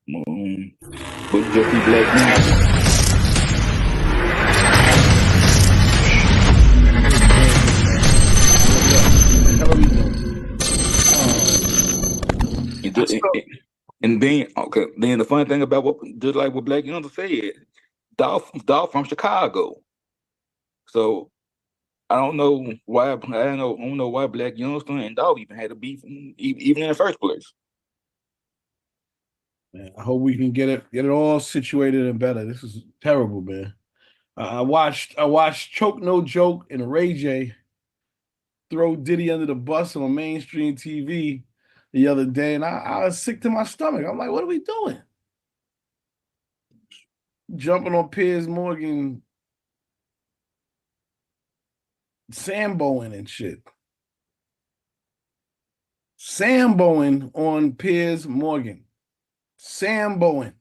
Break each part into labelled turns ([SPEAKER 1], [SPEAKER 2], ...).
[SPEAKER 1] Um, but Jeffrey Black Youngster.
[SPEAKER 2] Hell we doing?
[SPEAKER 1] And, ju- and then, okay, then the funny thing about what, just like what Black Youngster said, Dolph from Chicago. So I don't know why. I don't know why Black Youngster and Dolph even had to beef, even in the first place.
[SPEAKER 2] Man, I hope we can get it all situated and better. This is terrible, man. I watched Choke No Joke and Ray J throw Diddy under the bus on mainstream TV the other day, and I was sick to my stomach. I'm like, what are we doing? Jumping on Piers Morgan, Samboing and shit. Samboing on Piers Morgan. Samboing.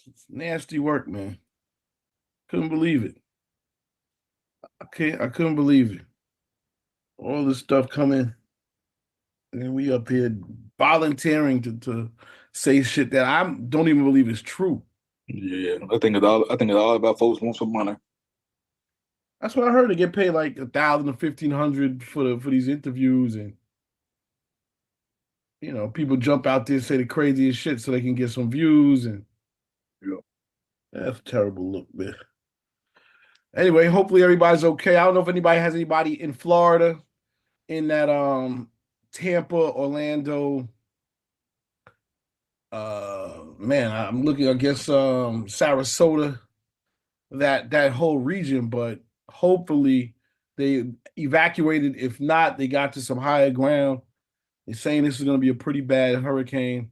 [SPEAKER 2] It's nasty work, man. Couldn't believe it. I couldn't believe it. All this stuff coming, and we up here volunteering to say shit that I don't even believe is true.
[SPEAKER 1] Yeah, I think it's all about folks want some money.
[SPEAKER 2] That's what I heard. They get paid like 1,000 or 1,500 for these interviews, and people jump out there and say the craziest shit so they can get some views, and
[SPEAKER 1] Yeah.
[SPEAKER 2] that's a terrible look, man. Anyway, hopefully everybody's okay. I don't know if anybody has anybody in Florida in that Tampa, Orlando. Man, I'm looking, I guess Sarasota, that whole region, but hopefully they evacuated. If not, they got to some higher ground. They're saying this is going to be a pretty bad hurricane.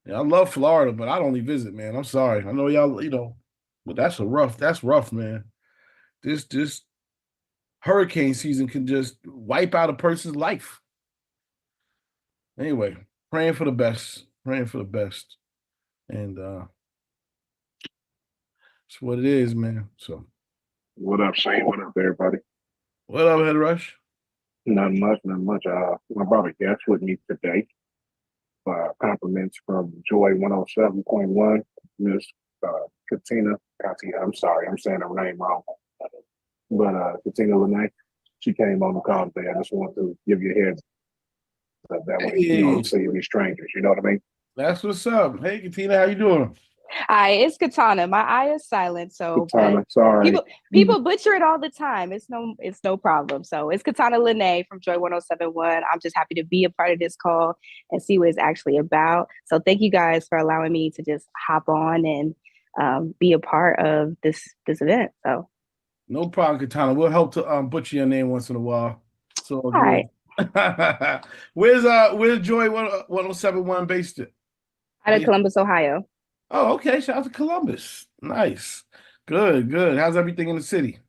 [SPEAKER 2] Yeah, I love Florida, but I'd only visit, man. I'm sorry. I know y'all, but that's rough, man. This hurricane season can just wipe out a person's life. Anyway, praying for the best. Praying for the best. And it's what it is, man. So
[SPEAKER 3] What up, Shane? What up, everybody?
[SPEAKER 2] what up, Head Rush?
[SPEAKER 3] Not much, not much. I brought a guest with me today. Compliments from Joy 107.1, Miss Katina. I'm sorry, I'm saying her name wrong. But Katina Lene, she came on the call today. I just want to give you a heads up that way. You don't see any strangers. You know what I mean?
[SPEAKER 2] That's what's up. Hey, Katina, how you doing?
[SPEAKER 4] Hi, it's Katana. My eye is silent, so
[SPEAKER 3] Katana, sorry.
[SPEAKER 4] people butcher it all the time. It's no problem. So it's Katana Lene from Joy 107.1. I'm just happy to be a part of this call and see what it's actually about. So thank you guys for allowing me to just hop on and be a part of this event. So
[SPEAKER 2] No problem, Katana. We'll help to butcher your name once in a while. So
[SPEAKER 4] all right.
[SPEAKER 2] Where's Joy 107.1 based at?
[SPEAKER 4] Out of Columbus, Ohio.
[SPEAKER 2] Oh, okay. Shout out to Columbus. Nice. Good. How's everything in the city?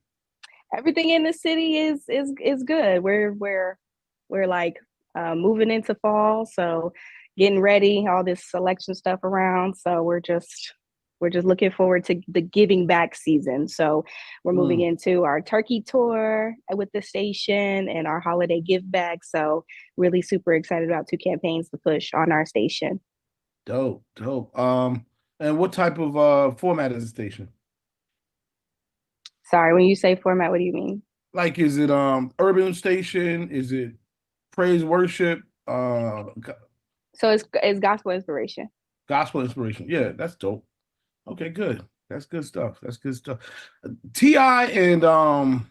[SPEAKER 4] Everything in the city is good. We're like moving into fall, so getting ready, all this selection stuff around. So we're just looking forward to the giving back season. So we're moving into our turkey tour with the station and our holiday give back. So really super excited about 2 campaigns to push on our station.
[SPEAKER 2] Dope. And what type of format is the station?
[SPEAKER 4] Sorry, when you say format, what do you mean?
[SPEAKER 2] Like, is it urban station? Is it praise worship?
[SPEAKER 4] So it's gospel inspiration.
[SPEAKER 2] Gospel inspiration. Yeah, that's dope. Okay, good. That's good stuff. T.I. and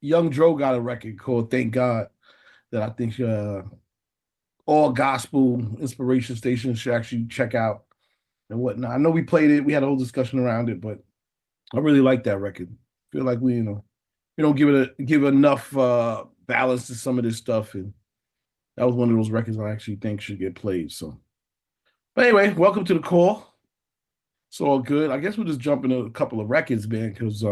[SPEAKER 2] Young Dro got a record called Thank God that I think all gospel inspiration stations should actually check out and whatnot. I know we played it, we had a whole discussion around it, but I really like that record. Feel like we don't give enough balance to some of this stuff, and that was one of those records I actually think should get played. So, but anyway, welcome to the call. It's all good. I guess we'll just jump into a couple of records, man, because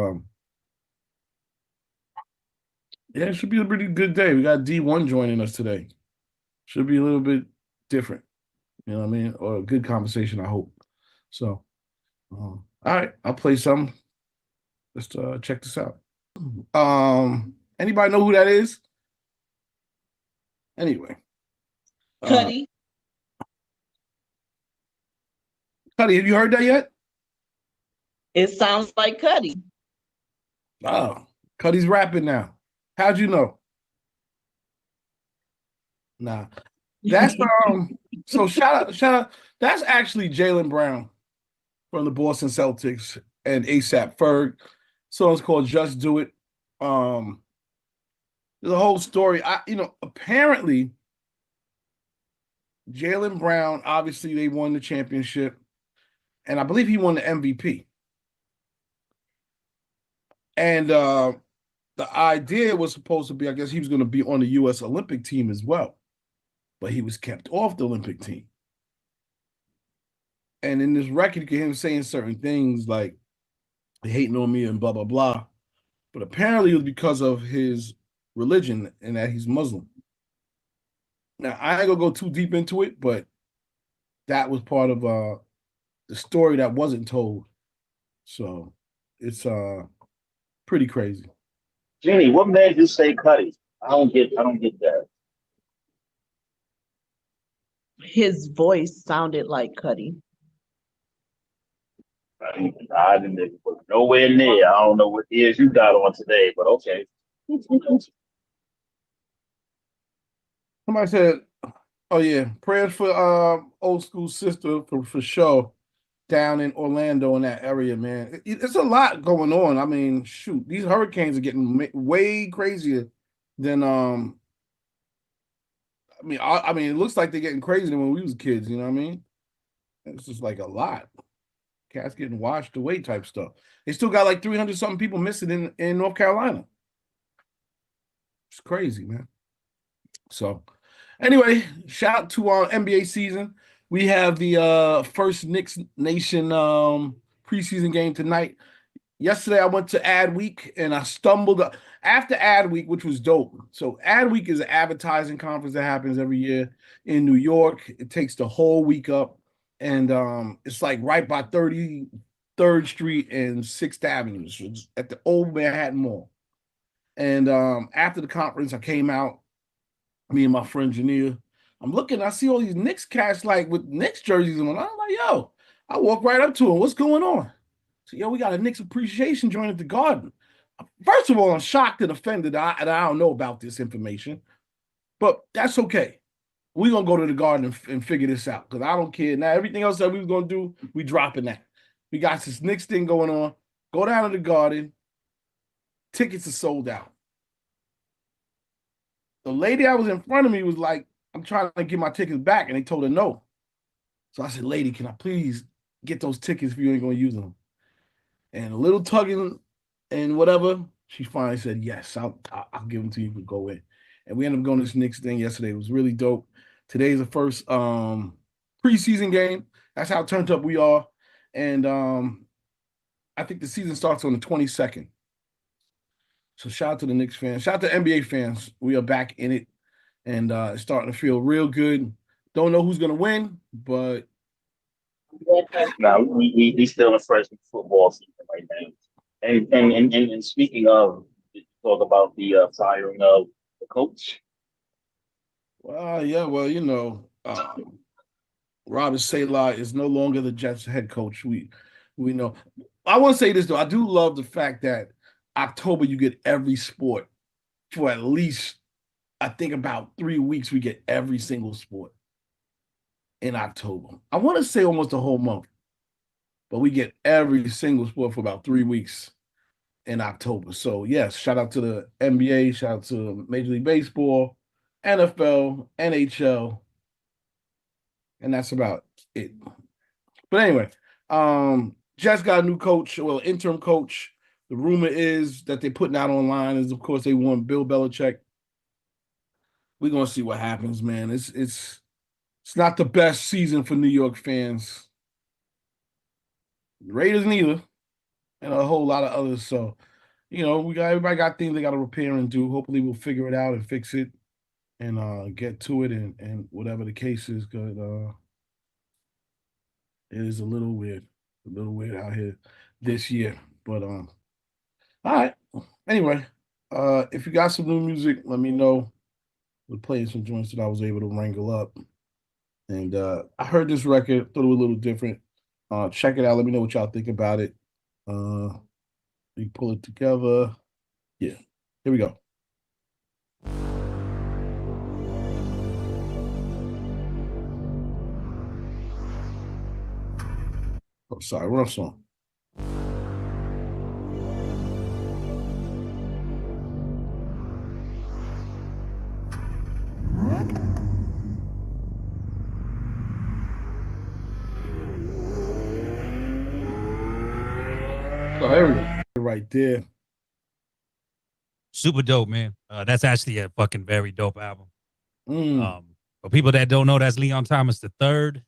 [SPEAKER 2] it should be a pretty good day. We got D1 joining us today. Should be a little bit different, you know what I mean, or a good conversation, I hope. So, all right, I'll play some. Let's check this out. Anybody know who that is? Anyway,
[SPEAKER 5] Cuddy.
[SPEAKER 2] Cuddy, have you heard that yet?
[SPEAKER 5] It sounds like Cuddy.
[SPEAKER 2] Oh, Cuddy's rapping now. How'd you know? Nah. That's so shout out. That's actually Jaylen Brown from the Boston Celtics and ASAP Ferg. Song's called Just Do It. There's a whole story. Apparently Jaylen Brown, obviously they won the championship, and I believe he won the MVP. And the idea was supposed to be, I guess he was going to be on the U.S. Olympic team as well, but he was kept off the Olympic team. And in this record, you can hear him saying certain things like hating on me and blah, blah, blah. But apparently it was because of his religion and that he's Muslim. Now, I ain't going to go too deep into it, but that was part of the story that wasn't told. So it's pretty crazy.
[SPEAKER 6] Jenny, what made you say Cuddy? I don't get that.
[SPEAKER 5] His voice sounded like Cuddy.
[SPEAKER 6] I didn't put nowhere near. I don't know what ears you got on today, but okay.
[SPEAKER 2] Somebody said, oh yeah, prayers for old school sister for sure down in Orlando in that area, man. It's a lot going on. I mean, shoot, these hurricanes are getting way crazier than I mean, it looks like they're getting crazier than when we was kids. You know what I mean? It's just like a lot. Cats getting washed away type stuff. They still got like 300 something people missing in North Carolina. It's crazy, man. So anyway, shout out to our NBA season. We have the first Knicks Nation preseason game tonight. Yesterday, I went to Ad Week and I stumbled after Ad Week, which was dope. So Ad Week is an advertising conference that happens every year in New York. It takes the whole week up, and it's like right by 33rd Street and 6th Avenue. So it's at the old Manhattan Mall. And after the conference, I came out, me and my friend Janea. I'm looking, I see all these Knicks cats like with Knicks jerseys on. I'm like, yo, I walk right up to him. What's going on? So, yo, we got a Knicks appreciation joint at the Garden. First of all, I'm shocked and offended. I don't know about this information, but that's okay. We're going to go to the Garden and figure this out because I don't care. Now, everything else that we was going to do, we dropping that. We got this Knicks thing going on. Go down to the Garden. Tickets are sold out. The lady that was in front of me was like, I'm trying to get my tickets back, and they told her no. So I said, lady, can I please get those tickets if you ain't going to use them? And a little tugging and whatever, she finally said, yes, I'll give them to you. You can go in. And we ended up going to this Knicks thing yesterday. It was really dope. Today's the first preseason game. That's how turned up we are. And I think the season starts on the 22nd. So shout out to the Knicks fans. Shout out to NBA fans. We are back in it. And it's starting to feel real good. Don't know who's going to win, but
[SPEAKER 6] Now we still in freshman football season right now. And speaking of, talk about the firing of the coach.
[SPEAKER 2] well, yeah, well, Robert Saleh is no longer the Jets head coach. We know. I want to say this though. I do love the fact that October you get every sport for at least, I think about 3 weeks. We get every single sport in October. I want to say almost a whole month, but we get every single sport for about 3 weeks in October. So yes, shout out to the NBA, shout out to Major League Baseball, NFL, NHL, and that's about it. But anyway, Jets got a new coach, well, interim coach. The rumor is that they're putting out online is, of course, they want Bill Belichick. We're gonna see what happens, man. It's not the best season for New York fans. The Raiders neither, and a whole lot of others. So, everybody got things they got to repair and do. Hopefully, we'll figure it out and fix it and get to it and whatever the case is. Good. It is a little weird out here this year. But all right. Anyway, if you got some new music, let me know. We're playing some joints that I was able to wrangle up. And I heard this record, thought it was a little different. Check it out. Let me know what y'all think about it. We pull it together. Yeah, here we go. Oh, sorry, wrong song. So here we go. Right there.
[SPEAKER 7] Super dope, man. That's actually a fucking very dope album.
[SPEAKER 2] Mm.
[SPEAKER 7] For people that don't know, that's Leon Thomas the third.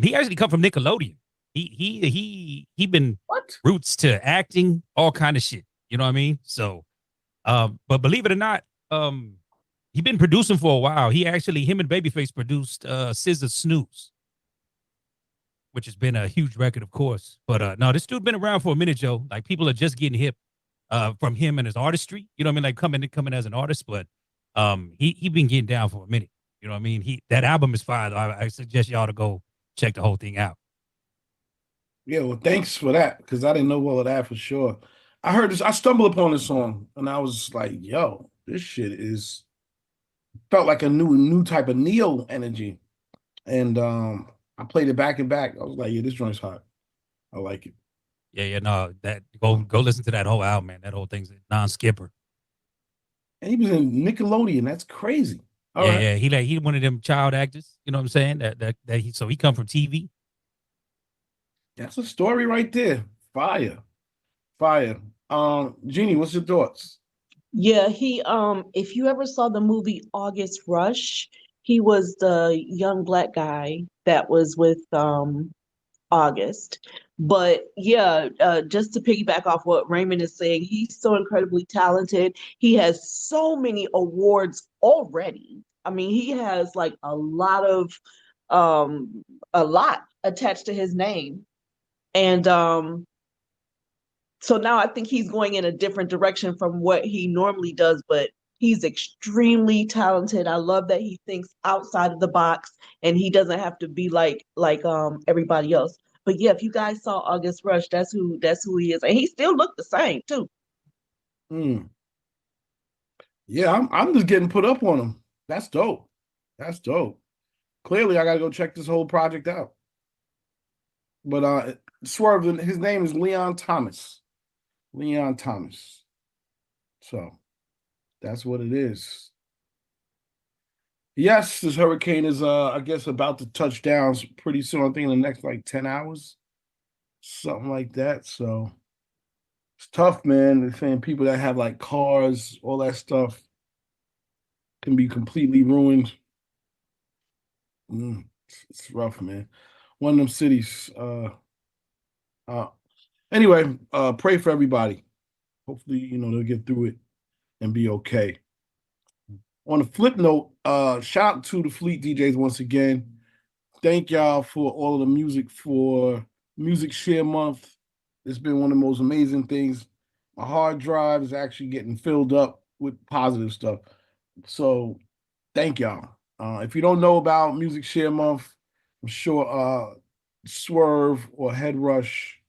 [SPEAKER 7] He actually come from Nickelodeon. He been
[SPEAKER 2] What?
[SPEAKER 7] roots to acting, all kind of shit. You know what I mean? So, but believe it or not, he been producing for a while. Him and Babyface produced Scissor Snooze, which has been a huge record, of course. But no, this dude been around for a minute, Joe. Like people are just getting hip from him and his artistry. You know what I mean? Like coming as an artist, but he been getting down for a minute. You know what I mean? That album is fire. I suggest y'all to go check the whole thing out.
[SPEAKER 2] Yeah, well, thanks for that, because I didn't know all of that for sure. I heard this, I stumbled upon this song, and I was like, yo, this shit is felt like a new type of neo energy. And I played it back and back. I was like, yeah, this joint's hot. I like it.
[SPEAKER 7] Yeah, no, that go listen to that whole album, man. That whole thing's a non-skipper.
[SPEAKER 2] And he was in Nickelodeon. That's crazy. All
[SPEAKER 7] yeah,
[SPEAKER 2] right.
[SPEAKER 7] yeah. He one of them child actors. You know what I'm saying? So he come from TV.
[SPEAKER 2] That's a story right there. Fire. Fire. Jeannie, what's your thoughts?
[SPEAKER 5] Yeah, he if you ever saw the movie August Rush, he was the young black guy that was with August. But yeah, just to piggyback off what Raymond is saying, he's so incredibly talented. He has so many awards already. I mean, he has like a lot attached to his name. And so now I think he's going in a different direction from what he normally does, but he's extremely talented. I love that he thinks outside of the box and he doesn't have to be like everybody else. But yeah, if you guys saw August Rush, that's who he is. And he still looked the same too.
[SPEAKER 2] Hmm. Yeah, I'm just getting put up on him. That's dope. That's dope. Clearly, I gotta go check this whole project out. But Swerve, his name is Leon Thomas. Leon Thomas. So that's what it is. Yes, this hurricane is I guess about to touch down pretty soon. I think in the next like 10 hours. Something like that. So it's tough, man. They're saying people that have like cars, all that stuff can be completely ruined. It's rough, man. One of them cities. Anyway, pray for everybody. Hopefully, they'll get through it and be okay. On a flip note, shout out to the Fleet DJs once again. Thank y'all for all of the music for Music Share Month. It's been one of the most amazing things. My hard drive is actually getting filled up with positive stuff. So thank y'all. If you don't know about Music Share Month, I'm sure Swerve or Head Rush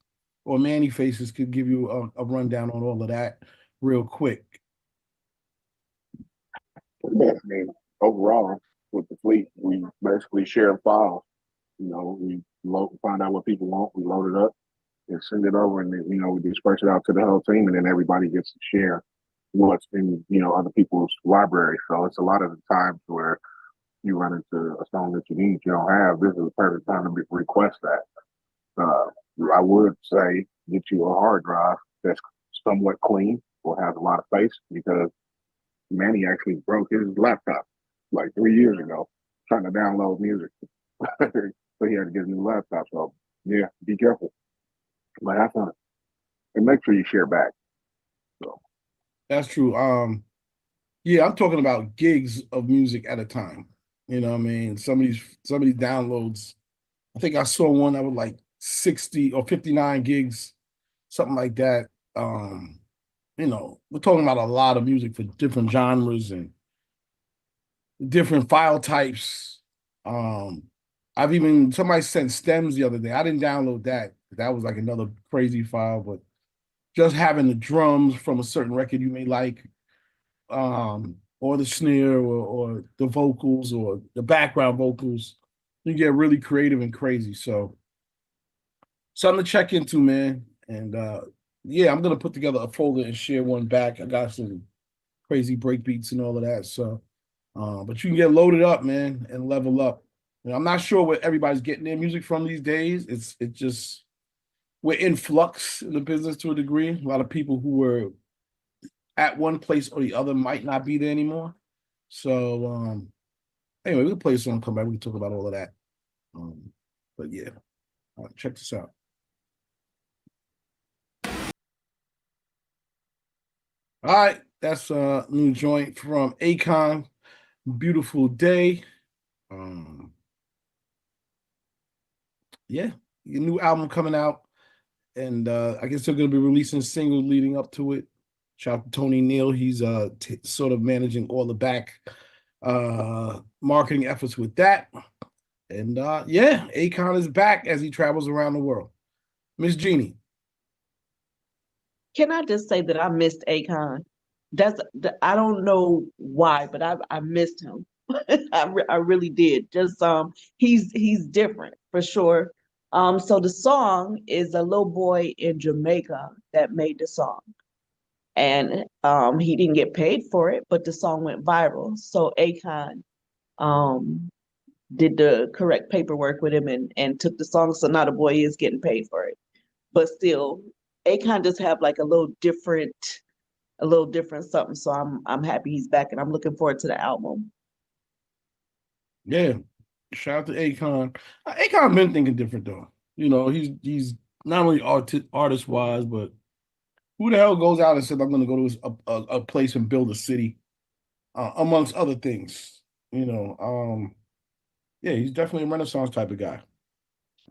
[SPEAKER 2] or Manny Faces could give you a rundown on all of that real quick.
[SPEAKER 3] I mean, overall, with the fleet, we basically share files. We find out what people want, we load it up, and send it over, and then, we disperse it out to the whole team, and then everybody gets to share what's in, other people's library. So it's a lot of the times where you run into a song that you need, you don't have. This is the perfect time to request that. I would say get you a hard drive that's somewhat clean or has a lot of space, because Manny actually broke his laptop like 3 years ago trying to download music. So he had to get a new laptop. So yeah, be careful. But have fun. And make sure you share back. So
[SPEAKER 2] That's true. Yeah, I'm talking about gigs of music at a time. You know what I mean? Some of these downloads. I think I saw one that was like 60 or 59 gigs, something like that. We're talking about a lot of music for different genres and different file types. I've even somebody sent stems the other day. I didn't download that. That was like another crazy file, but just having the drums from a certain record you may like, or the snare or the vocals or the background vocals, you get really creative and crazy. So something to check into, man. And yeah, I'm gonna put together a folder and share one back. I got some crazy break beats and all of that. So but you can get loaded up, man, and level up. And I'm not sure where everybody's getting their music from these days. It's just we're in flux in the business to a degree. A lot of people who were at one place or the other might not be there anymore. So anyway, we'll play a song, come back, we can talk about all of that. But yeah, check this out. All right, that's a new joint from Akon, Beautiful Day. Yeah, your new album coming out, and I guess they're going to be releasing singles leading up to it. Shout out to Tony Neal. He's sort of managing all the back marketing efforts with that. And yeah, Akon is back as he travels around the world. Miss Jeannie.
[SPEAKER 5] Can I just say that I missed Akon? I don't know why, but I missed him. I really did. Just he's different for sure. So the song is a little boy in Jamaica that made the song, and he didn't get paid for it, but the song went viral. So Akon did the correct paperwork with him and took the song. So now the boy is getting paid for it, but still, Akon just have like a little different something. So I'm happy he's back, and I'm looking forward to the album.
[SPEAKER 2] Yeah, shout out to Akon. Akon been thinking different though. You know, he's not only artist wise, but who the hell goes out and says I'm going to go to a place and build a city, amongst other things. You know, yeah, he's definitely a Renaissance type of guy.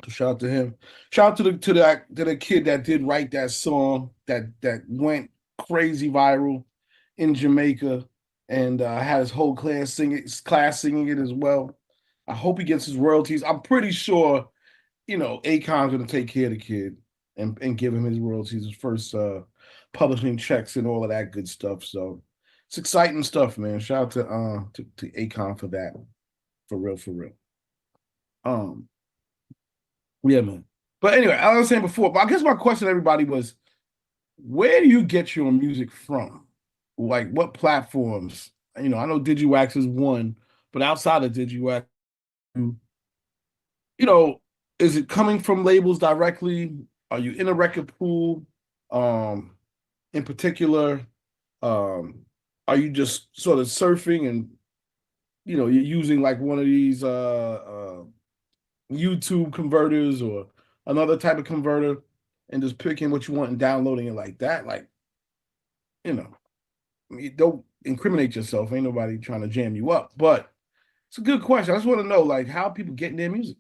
[SPEAKER 2] So shout out to him. Shout out to the kid that did write that song that went crazy viral in Jamaica and had his whole class singing it as well. I hope he gets his royalties. I'm pretty sure, you know, Akon's gonna take care of the kid and give him his royalties, his first publishing checks and all of that good stuff. So it's exciting stuff, man. Shout out to Akon for that. For real, for real. Yeah, man. But anyway, I was saying before, but I guess my question to everybody was, where do you get your music from? Like what platforms? You know, I know Digiwaxx is one, but outside of Digiwaxx, you know, is it coming from labels directly? Are you in a record pool? In particular, are you just sort of surfing and you know you're using like one of these YouTube converters or another type of converter and just picking what you want and downloading it like that? Like, you know, you don't incriminate yourself. Ain't nobody trying to jam you up. But it's a good question. I just want to know, like, how people getting their music.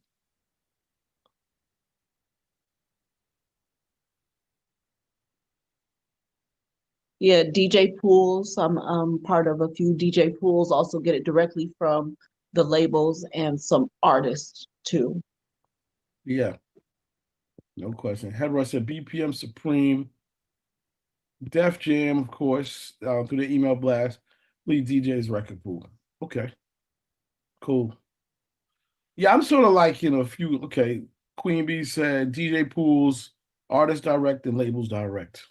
[SPEAKER 5] Yeah, DJ pools. I'm part of a few DJ pools. Also get it directly from the labels and some artists too.
[SPEAKER 2] Yeah, no question. Headrush said BPM Supreme, Def Jam, of course, through the email blast. Lead DJ's record pool. Okay, cool. Yeah, I'm sort of like, you know, a few. Okay, Queen Bee said DJ pools, artist direct, and labels direct.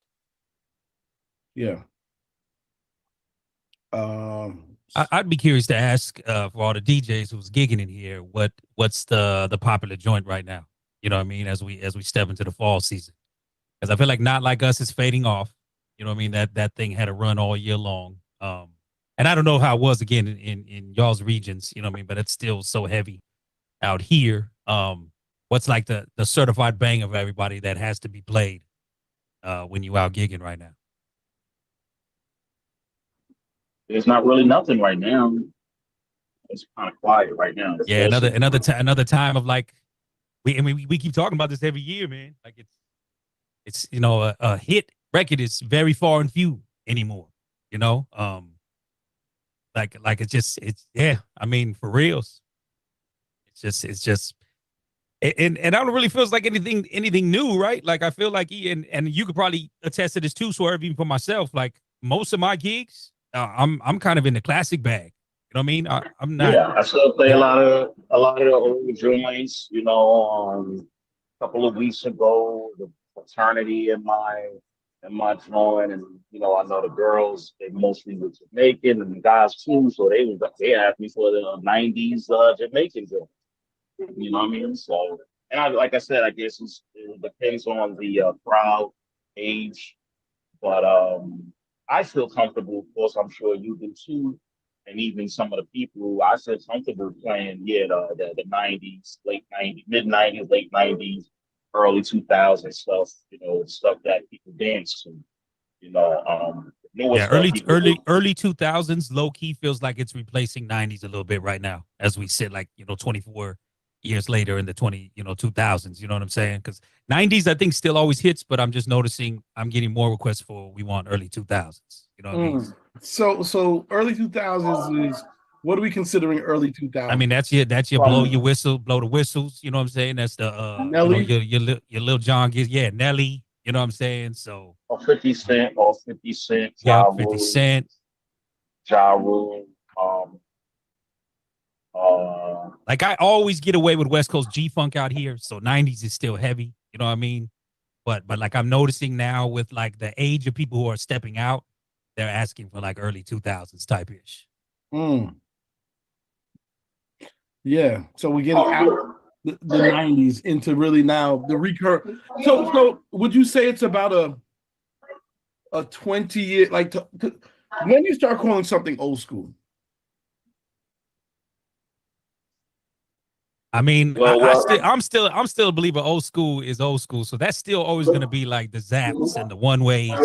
[SPEAKER 2] Yeah.
[SPEAKER 7] I'd be curious to ask for all the DJs who's gigging in here, what's the popular joint right now? You know what I mean? As we step into the fall season, because I feel like Not Like Us is fading off. You know what I mean? That thing had a run all year long. And I don't know how it was again in y'all's regions. You know what I mean? But it's still so heavy out here. What's like the certified bang of everybody that has to be played when you out gigging right now?
[SPEAKER 6] There's not really nothing right now. It's kind of quiet right now.
[SPEAKER 7] Yeah, another time of like we keep talking about this every year, man. Like it's you know a hit record is very far and few anymore. You know, like it's yeah. I mean, for reals, it's just And I don't really feels like anything new, right? Like I feel like and you could probably attest to this too, Swerve, even for myself. Like most of my gigs, I'm kind of in the classic bag. You know what I mean? I'm not.
[SPEAKER 6] Yeah, I still play a lot of the old joints. A couple of weeks ago, the fraternity in my joint, and I know the girls, they mostly were Jamaican, and the guys too, so they asked me for the '90s Jamaican joint. You know what I mean? So, and like I said, I guess it depends on the crowd, age, but I feel comfortable. Of course, I'm sure you do too, and even some of the people I feel comfortable playing. Yeah, the '90s, late '90s, mid '90s, late '90s, early 2000s stuff. Stuff that people dance to. Newer
[SPEAKER 7] Yeah,
[SPEAKER 6] stuff people do.
[SPEAKER 7] early 2000s, low key feels like it's replacing 90s a little bit right now as we sit like 24 years later in the 2000s. You know what I'm saying? Because 90s I think still always hits, but I'm just noticing I'm getting more requests for we want early 2000s. You know what I mean?
[SPEAKER 2] So early 2000s is what are we considering early 2000s?
[SPEAKER 7] I mean that's your blow your whistle, blow the whistles. You know what I'm saying? That's the
[SPEAKER 2] Nelly?
[SPEAKER 7] your Lil John gives Nelly. You know what I'm saying? So
[SPEAKER 6] Or 50 Cent,
[SPEAKER 7] yeah,
[SPEAKER 6] Ja
[SPEAKER 7] 50
[SPEAKER 6] Rule,
[SPEAKER 7] Cent.
[SPEAKER 6] Ja Rule, uh,
[SPEAKER 7] Like I always get away with West Coast G Funk out here, so 90s is still heavy. You know what I mean? But like I'm noticing now with like the age of people who are stepping out, they're asking for like early 2000s type ish.
[SPEAKER 2] Mm. Yeah. So we're getting out the 90s into really now the recur. So would you say it's about a 20-year when you start calling something old school?
[SPEAKER 7] I mean,
[SPEAKER 6] well,
[SPEAKER 7] I'm still a believer old school is old school. So that's still always gonna be like the zaps and the one ways,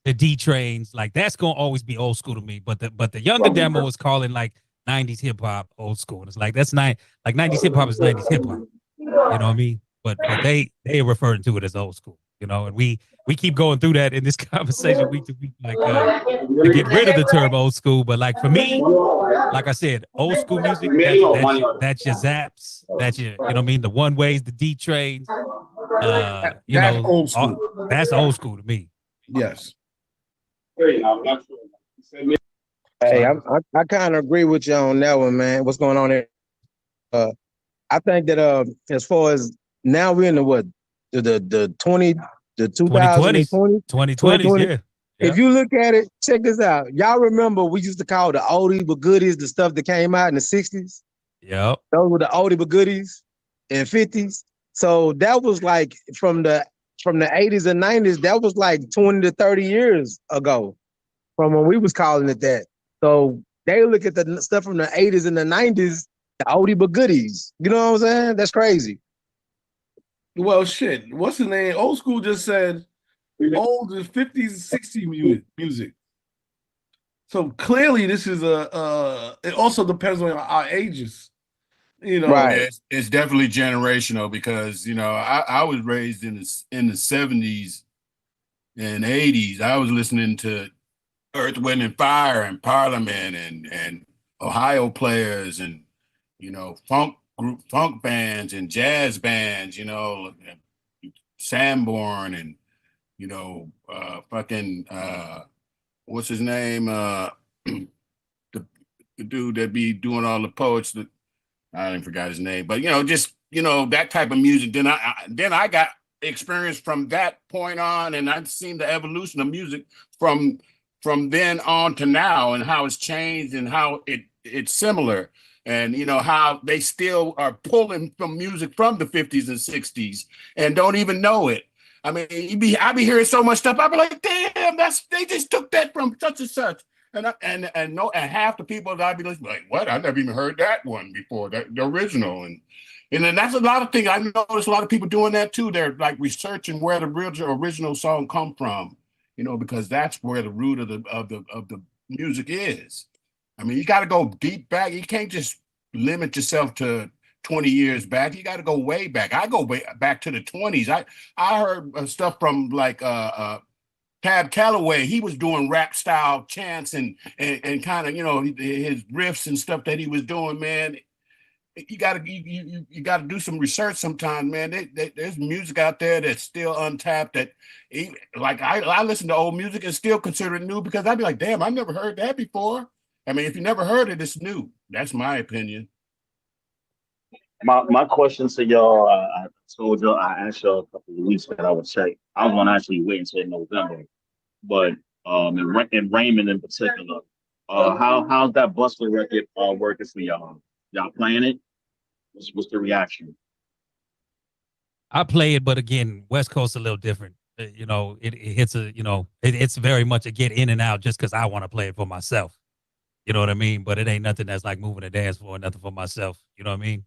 [SPEAKER 7] the D trains. Like that's gonna always be old school to me. But the younger demo is calling like 90s hip hop old school. And it's like that's not like 90s hip hop is 90s hip hop. You know what I mean? But they are referring to it as old school, and we keep going through that in this conversation week to week, like to get rid of the term old school. But like for me, like I said, old school music, that's your zaps, that's your, you know what I mean, the one ways, the D trains,
[SPEAKER 2] That's old school.
[SPEAKER 7] that's old school to me.
[SPEAKER 2] Yes.
[SPEAKER 8] Hey, I kind of agree with you on that one, man. What's going on there? I think that as far as now we're in the what the 2020
[SPEAKER 7] 2020s, yeah.
[SPEAKER 8] If you look at it, check this out. Y'all remember we used to call the oldie but goodies the stuff that came out in the 60s?
[SPEAKER 7] Yep.
[SPEAKER 8] Those were the oldie but goodies and 50s. So that was like from the 80s and 90s, that was like 20 to 30 years ago from when we was calling it that. So they look at the stuff from the 80s and the 90s, the oldie but goodies. You know what I'm saying? That's crazy.
[SPEAKER 2] Well, shit. What's the name? Old school just said old is 50s, 60s music. So clearly this is it also depends on our ages.
[SPEAKER 8] Right.
[SPEAKER 9] It's definitely generational because I was raised in the 70s and 80s. I was listening to Earth, Wind and Fire and Parliament and Ohio Players and funk bands and jazz bands, Sanborn and what's his name? The dude that be doing all the poets that I didn't forgot his name, but just that type of music. Then I got experience from that point on, and I've seen the evolution of music from then on to now, and how it's changed and how it's similar, and how they still are pulling from music from the 50s and 60s and don't even know it. I mean, I be hearing so much stuff. I be like, damn, they just took that from such and such. And half the people that I'd be like, what? I never even heard that one before, the original. And then that's a lot of things. I noticed a lot of people doing that too. They're like researching where the original song come from, because that's where the root of the music is. I mean, you got to go deep back. You can't just limit yourself to 20 years back. You got to go way back. I go way back to the 20s. I heard stuff from like Tab Calloway. He was doing rap style chants and kind of his riffs and stuff that he was doing, man. you gotta you gotta do some research sometimes, man. There's music out there that's still untapped that like I listen to old music and still consider it new because I'd be like, damn, I never heard that before. I mean, if you never heard it, it's new. That's my opinion.
[SPEAKER 6] My question to y'all, I told y'all, I asked y'all a couple of weeks that I would check. I was gonna actually wait until November, but in Raymond in particular, how's that Buster record working for y'all? Y'all playing it? What's the reaction?
[SPEAKER 7] I play it, but again, West Coast a little different. You know, it hits a, you know, it's very much a get in and out just because I want to play it for myself. You know what I mean? But it ain't nothing that's like moving a dance floor, nothing for myself. You know what I mean?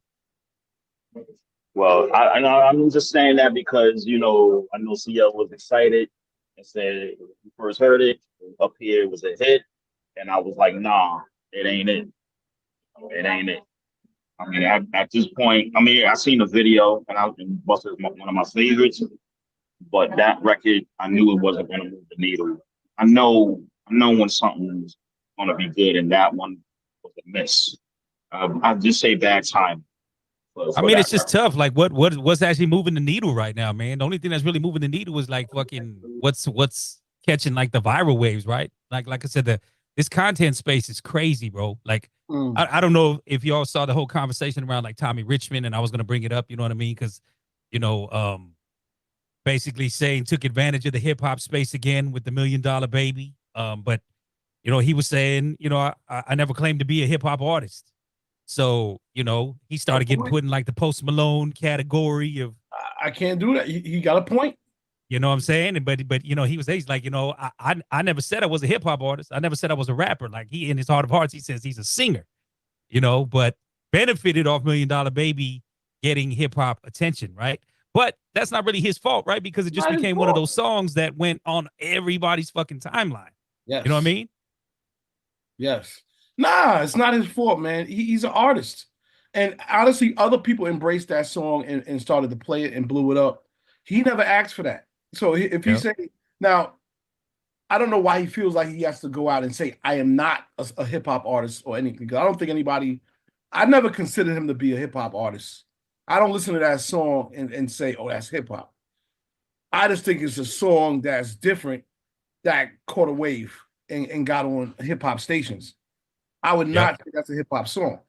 [SPEAKER 6] Well, I'm just saying that because I know CL was excited and said when he first heard it up here it was a hit, and I was like, nah, it ain't it. It ain't it. I mean, at this point, I mean, I seen the video and Buster's one of my favorites, but that record, I knew it wasn't going to move the needle. I know when something's going to be good, and that one was a miss. I just say bad time.
[SPEAKER 7] I mean, it's just tough. Like, what's actually moving the needle right now, man? The only thing that's really moving the needle is like fucking what's catching like the viral waves, right? Like I said, this content space is crazy, bro. Like, I don't know if y'all saw the whole conversation around like Tommy Richmond, and I was gonna bring it up. You know what I mean? Because basically saying took advantage of the hip hop space again with the $1 Million Baby. But he was saying, I never claimed to be a hip hop artist. So, he started getting put in like the Post Malone category of
[SPEAKER 2] I can't do that. He got a point.
[SPEAKER 7] You know what I'm saying? But he's like, I never said I was a hip hop artist. I never said I was a rapper. Like he in his heart of hearts, he says he's a singer, but benefited off $1 Million Baby getting hip hop attention, right? But that's not really his fault, right? Because it just became one of those songs that went on everybody's fucking timeline.
[SPEAKER 2] Yes.
[SPEAKER 7] You know what I mean?
[SPEAKER 2] Yes. Nah, it's not his fault, man. He's an artist. And honestly, other people embraced that song and started to play it and blew it up. He never asked for that. So if he say, now, I don't know why he feels like he has to go out and say, I am not a hip hop artist or anything. Because I don't think I never considered him to be a hip hop artist. I don't listen to that song and say, oh, that's hip hop. I just think it's a song that's different that caught a wave and got on hip hop stations. I would not think that's a hip hop song.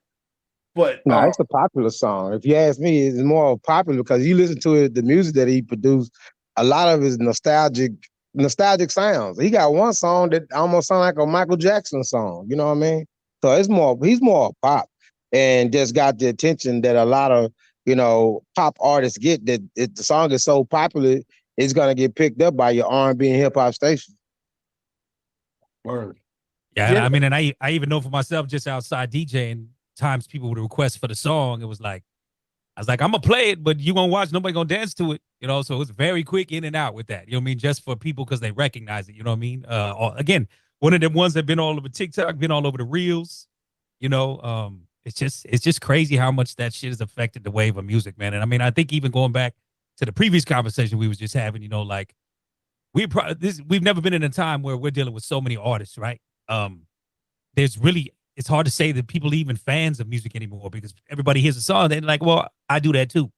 [SPEAKER 2] But
[SPEAKER 8] no, it's a popular song. If you ask me, it's more popular because you listen to it, the music that he produced, a lot of his nostalgic sounds. He got one song that almost sounds like a Michael Jackson song. You know what I mean? So he's more pop and just got the attention that a lot of, pop artists get, that if the song is so popular, it's gonna get picked up by your R&B and hip hop station.
[SPEAKER 2] Word.
[SPEAKER 7] Yeah, I mean, and I even know for myself, just outside DJing, times people would request for the song. It was like, I was like, I'm gonna play it, but you gonna watch, nobody gonna dance to it, so it's very quick in and out with that. You know what I mean? Just for people because they recognize it, you know what I mean? Again, one of them ones that been all over TikTok, been all over the reels, it's just crazy how much that shit has affected the wave of music, man. And I mean, I think even going back to the previous conversation we was just having, like we've never been in a time where we're dealing with so many artists, right? It's hard to say that people are even fans of music anymore because everybody hears a song, they're like, well, I do that too.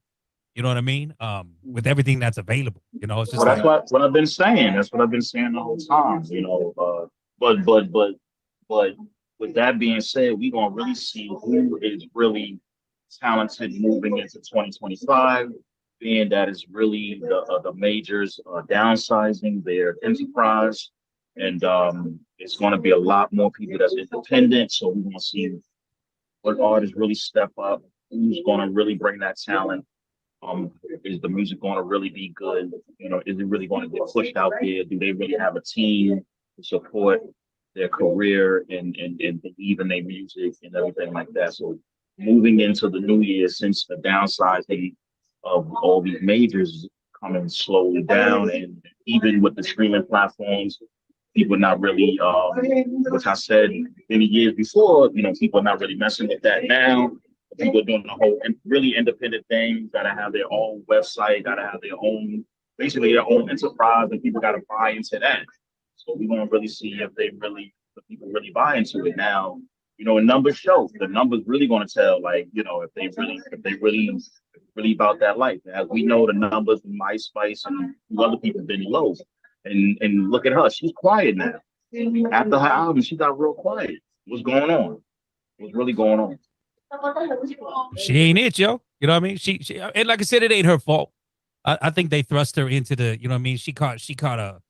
[SPEAKER 7] You know what I mean? With everything that's available, it's just
[SPEAKER 6] that's what I've been saying. That's what I've been saying the whole time, but with that being said, we're gonna really see who is really talented moving into 2025, being that is really the majors downsizing their enterprise. And it's going to be a lot more people that's independent. So we're going to see what artists really step up, who's going to really bring that talent. Is the music going to really be good? Is it really going to get pushed out there? Do they really have a team to support their career and believe in their music and everything like that? So moving into the new year, since the downsizing of all these majors coming slowly down, and even with the streaming platforms, people not really, which I said many years before, people are not really messing with that now. People are doing the whole really independent thing, gotta have their own website, gotta have basically their own enterprise, and people gotta buy into that. So we're gonna really see if the people really buy into it now. And numbers show. The numbers really going to tell, like, if they really about that life. As we know, the numbers in MySpace and other people been low. And look at her, she's quiet now. After her album, she got real quiet. What's going on? What's really going on?
[SPEAKER 7] She ain't it, yo. You know what I mean? She and like I said, it ain't her fault. I think they thrust her into the, you know what I mean? She caught a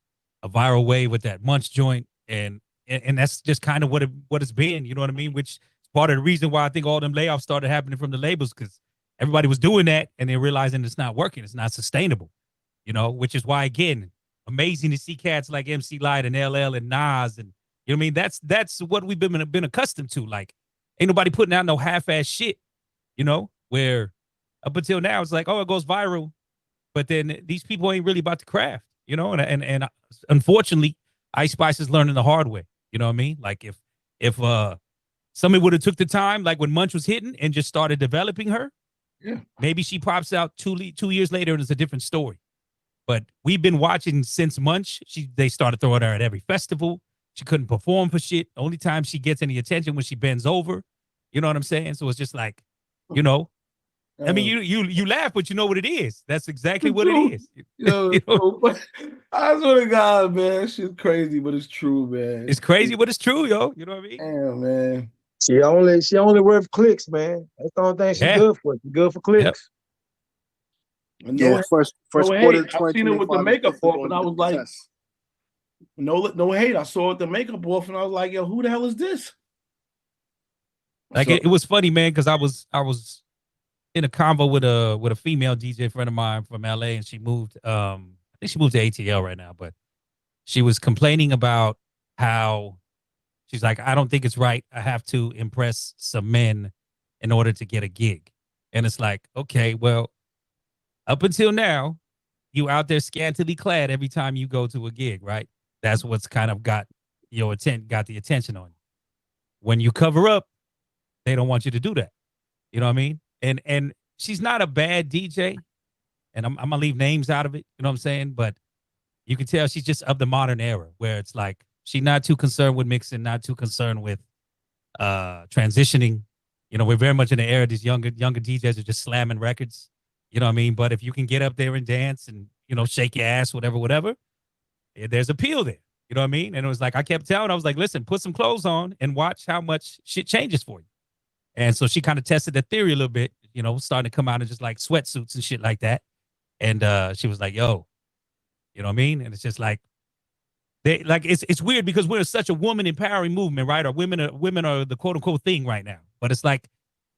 [SPEAKER 7] viral wave with that Munch joint, and that's just kind of what it's been, you know what I mean? Which is part of the reason why I think all them layoffs started happening from the labels, because everybody was doing that and they're realizing it's not working, it's not sustainable, which is why, again, amazing to see cats like MC Lyte and LL and Nas, and you know what I mean? That's what we've been accustomed to. Like, ain't nobody putting out no half-ass shit, where up until now it's like, oh, it goes viral, but then these people ain't really about to craft, and unfortunately, Ice Spice is learning the hard way. You know what I mean? Like, if somebody would have took the time, like when Munch was hitting, and just started developing her,
[SPEAKER 2] yeah,
[SPEAKER 7] maybe she pops out 2 years later and it's a different story. But we've been watching since Munch. They started throwing her at every festival. She couldn't perform for shit. The only time she gets any attention when she bends over. You know what I'm saying? So it's just like, I mean, you laugh, but you know what it is. That's exactly what it is.
[SPEAKER 2] I swear to God, man, shit's crazy, but it's true, man.
[SPEAKER 7] It's crazy, but it's true, yo. You know what I mean?
[SPEAKER 2] Damn, man.
[SPEAKER 8] She only worth clicks, man. That's the only thing she's good for. She's good for clicks.
[SPEAKER 3] Yeah, first quarter.
[SPEAKER 2] I seen it with the makeup off, and I was like, no hate. I saw it the makeup off, and I was like, yo, who the hell is this?
[SPEAKER 7] Like, it was funny, man, because I was in a convo with a female DJ friend of mine from LA, and she moved. I think she moved to ATL right now, but she was complaining about how she's like, I don't think it's right. I have to impress some men in order to get a gig, and it's like, okay, well, up until now, you out there scantily clad every time you go to a gig, right? That's what's kind of got the attention on you. When you cover up, they don't want you to do that. You know what I mean? And she's not a bad DJ, and I'm gonna leave names out of it. You know what I'm saying? But you can tell she's just of the modern era, where it's like she's not too concerned with mixing, not too concerned with transitioning. We're very much in the era these younger DJs are just slamming records. You know what I mean? But if you can get up there and dance and shake your ass, whatever, there's appeal there. You know what I mean? And it was like, I kept telling, I was like, listen, put some clothes on and watch how much shit changes for you. And so she kind of tested the theory a little bit, starting to come out in just like sweatsuits and shit like that. And she was like, yo, you know what I mean? And it's just like, it's weird because we're such a woman empowering movement, right? Or women are the quote unquote thing right now. But it's like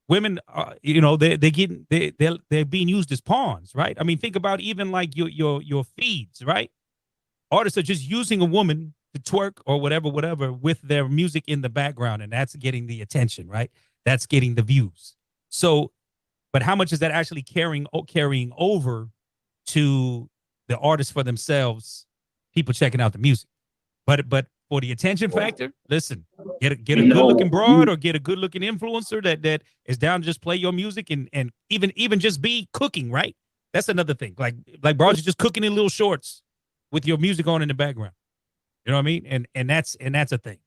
[SPEAKER 7] women are, they're being used as pawns, right? I mean, think about even like your feeds, right? Artists are just using a woman to twerk or whatever with their music in the background, and that's getting the attention, right? That's getting the views. So, but how much is that actually carrying over to the artists for themselves, people checking out the music? But for the attention factor, listen, get a good looking broad or get a good looking influencer that is down to just play your music and even just be cooking, right? That's another thing. Like broads are just cooking in little shorts with your music on in the background. You know what I mean? And that's a thing.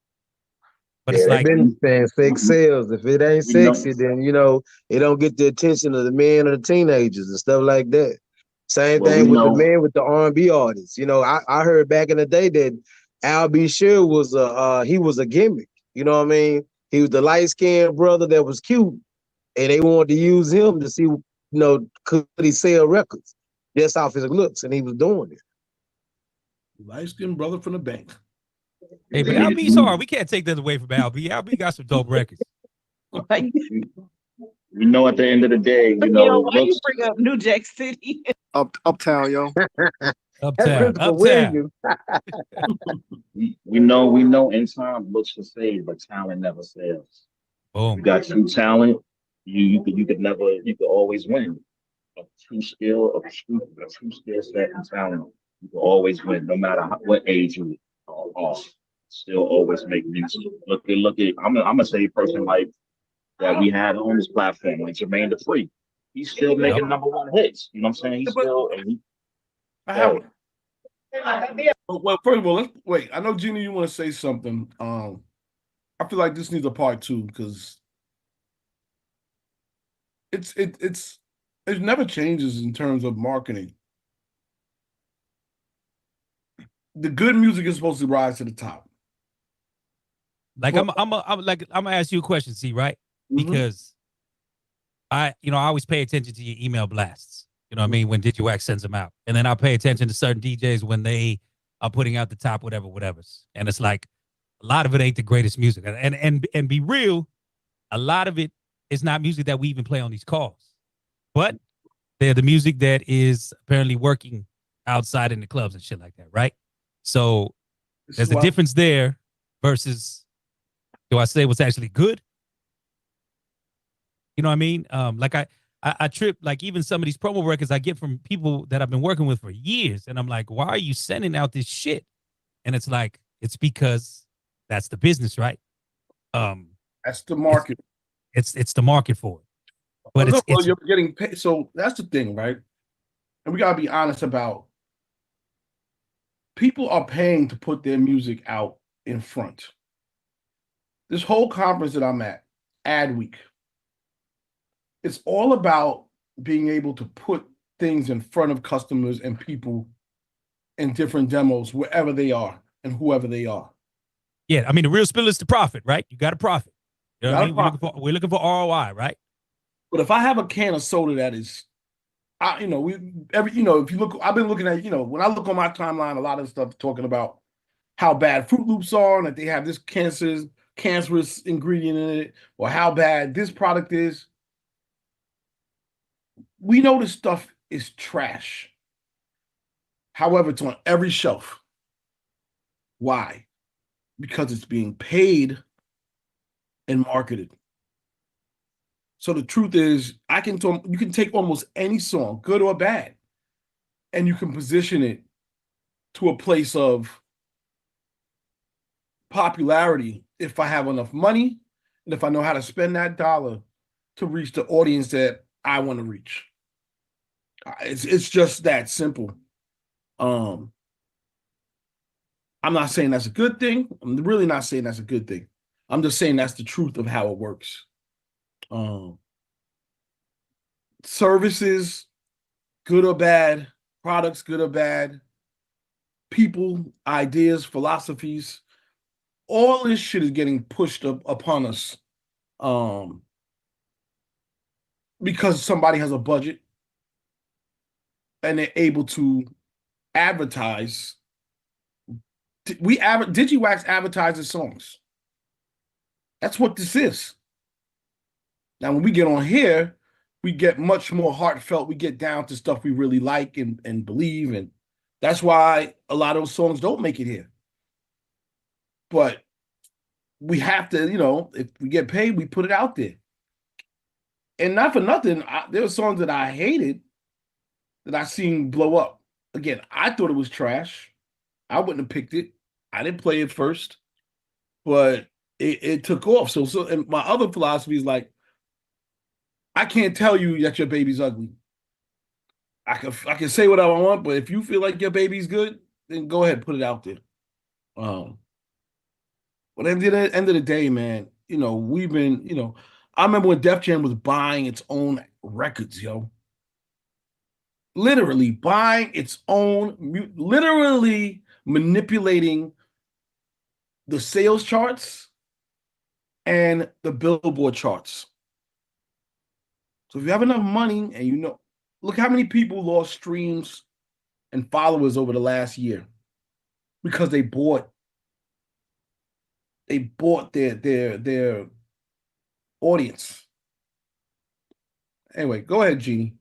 [SPEAKER 7] But it's like,
[SPEAKER 8] been saying sex sales. If it ain't sexy, then it don't get the attention of the men or the teenagers and stuff like that. Same thing with the men with the R&B artists. I heard back in the day that Al B. Sure was a gimmick. You know what I mean? He was the light-skinned brother that was cute, and they wanted to use him to see, could he sell records just off his looks, and he was doing it.
[SPEAKER 2] Light-skinned brother from the bank.
[SPEAKER 7] Hey, but LB's hard. We can't take that away from LB. LB got some dope records.
[SPEAKER 6] We know at the end of the day,
[SPEAKER 5] why you bring up New Jack City?
[SPEAKER 3] Uptown, yo.
[SPEAKER 7] Uptown.
[SPEAKER 6] we know in time looks to fade, but talent never fails.
[SPEAKER 7] Boom.
[SPEAKER 6] You got true talent, you could always win. A true skill set and talent, you can always win, no matter what age you are. Still always make music. Look at I'm gonna say a person like that we had on this platform, like Jermaine Dupri. He's still making #1 hits. You know what I'm saying? He's still.
[SPEAKER 2] Well, first of all, let's wait. I know, Gina, you want to say something. I feel like this needs a part 2 because it never changes in terms of marketing. The good music is supposed to rise to the top.
[SPEAKER 7] Like
[SPEAKER 2] But-
[SPEAKER 7] I'm gonna ask you a question, see, right?
[SPEAKER 2] Mhm.
[SPEAKER 7] Because I always pay attention to your email blasts. You know what I mean? When Digiwaxx sends them out. And then I'll pay attention to certain DJs when they are putting out the top whatever's. And it's like a lot of it ain't the greatest music. And be real, a lot of it is not music that we even play on these calls. But they're the music that is apparently working outside in the clubs and shit like that, right? So there's a difference there versus, do I say what's actually good? You know what I mean? Like I trip, like even some of these promo records I get from people that I've been working with for years. And I'm like, why are you sending out this shit? And it's like, it's because that's the business, right?
[SPEAKER 2] That's the market.
[SPEAKER 7] It's the market for it. But it's
[SPEAKER 2] you're getting paid. So that's the thing, right? And we gotta be honest about people are paying to put their music out in front. This whole conference that I'm at, Ad Week, it's all about being able to put things in front of customers and people in different demos, wherever they are and whoever they are.
[SPEAKER 7] Yeah, I mean, the real spill is the profit, right? You got to profit. You know what I mean? We're looking for ROI, right?
[SPEAKER 2] But if I have a can of soda that is, if you look, I've been looking at, when I look on my timeline, a lot of stuff talking about how bad Fruit Loops are and that they have this cancerous ingredient in it, or how bad this product is. We know this stuff is trash. However, it's on every shelf. Why? Because it's being paid and marketed. So the truth is, you can take almost any song, good or bad, and you can position it to a place of popularity if I have enough money and if I know how to spend that dollar to reach the audience that I want to reach. It's just that simple. I'm not saying that's a good thing. I'm really not saying that's a good thing. I'm just saying that's the truth of how it works. Services, good or bad, products, good or bad, people, ideas, philosophies, all this shit is getting pushed up upon us because somebody has a budget and they're able to advertise. Digiwaxx advertises songs. That's what this is. Now, when we get on here, we get much more heartfelt. We get down to stuff we really like and believe. And that's why a lot of those songs don't make it here. But we have to, if we get paid, we put it out there. And not for nothing, there were songs that I hated that I seen blow up. Again, I thought it was trash. I wouldn't have picked it. I didn't play it first. But it took off. So and my other philosophy is like, I can't tell you that your baby's ugly. I can say what I want, but if you feel like your baby's good, then go ahead, put it out there. But at the end of the day, man, we've been, I remember when Def Jam was buying its own records, yo. Literally buying its own, literally manipulating the sales charts and the Billboard charts. So if you have enough money and look how many people lost streams and followers over the last year because they bought their audience. Anyway, go ahead, Jeannie.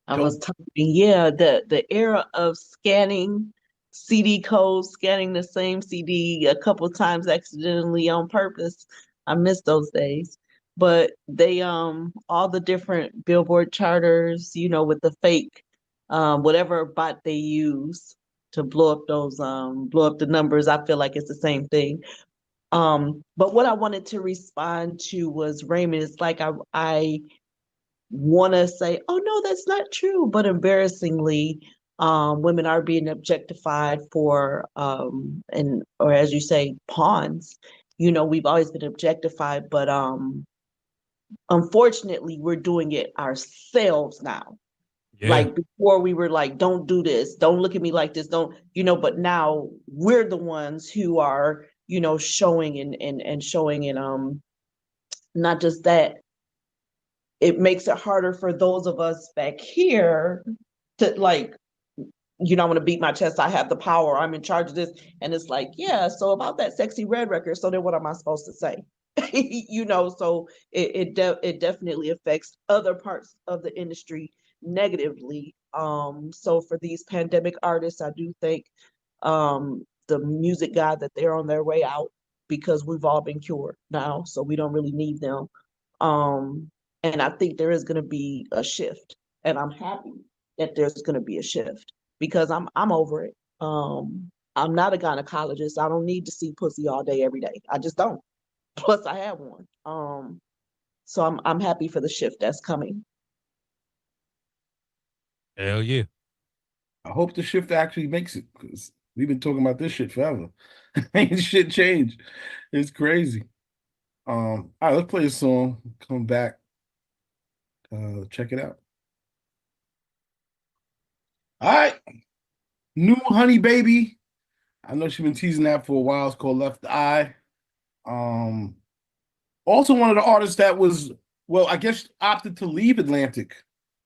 [SPEAKER 5] I was talking, yeah, the era of scanning CD codes, scanning the same CD a couple times accidentally on purpose. I miss those days. But they all the different Billboard charters, with the fake whatever bot they use to blow up the numbers. I feel like it's the same thing. But what I wanted to respond to was Raymond. It's like I want to say, oh no, that's not true. But embarrassingly, Women are being objectified for or as you say, pawns. We've always been objectified, but unfortunately we're doing it ourselves now.
[SPEAKER 7] Yeah.
[SPEAKER 5] Like before we were like, don't do this, don't look at me like this, don't, but now we're the ones who are, showing and showing, and not just that, it makes it harder for those of us back here to like, I want to beat my chest, I have the power, I'm in charge of this. And it's like, yeah, so about that Sexy Red record, so then what am I supposed to say? So it definitely affects other parts of the industry negatively. So for these pandemic artists, I do think the music god that they're on their way out, because we've all been cured now, so we don't really need them. And I think there is going to be a shift, and I'm happy that there's going to be a shift, because I'm over it. I'm not a gynecologist. I don't need to see pussy all day, every day. I just don't. Plus, I have one. So I'm happy for the shift that's coming.
[SPEAKER 7] Hell yeah.
[SPEAKER 2] I hope the shift actually makes it, because we've been talking about this shit forever. Ain't shit changed. It's crazy. All right, let's play a song. Come back. Check it out. All right. New Honey Baby. I know she's been teasing that for a while. It's called Left Eye. Also one of the artists that was, well, I guess opted to leave Atlantic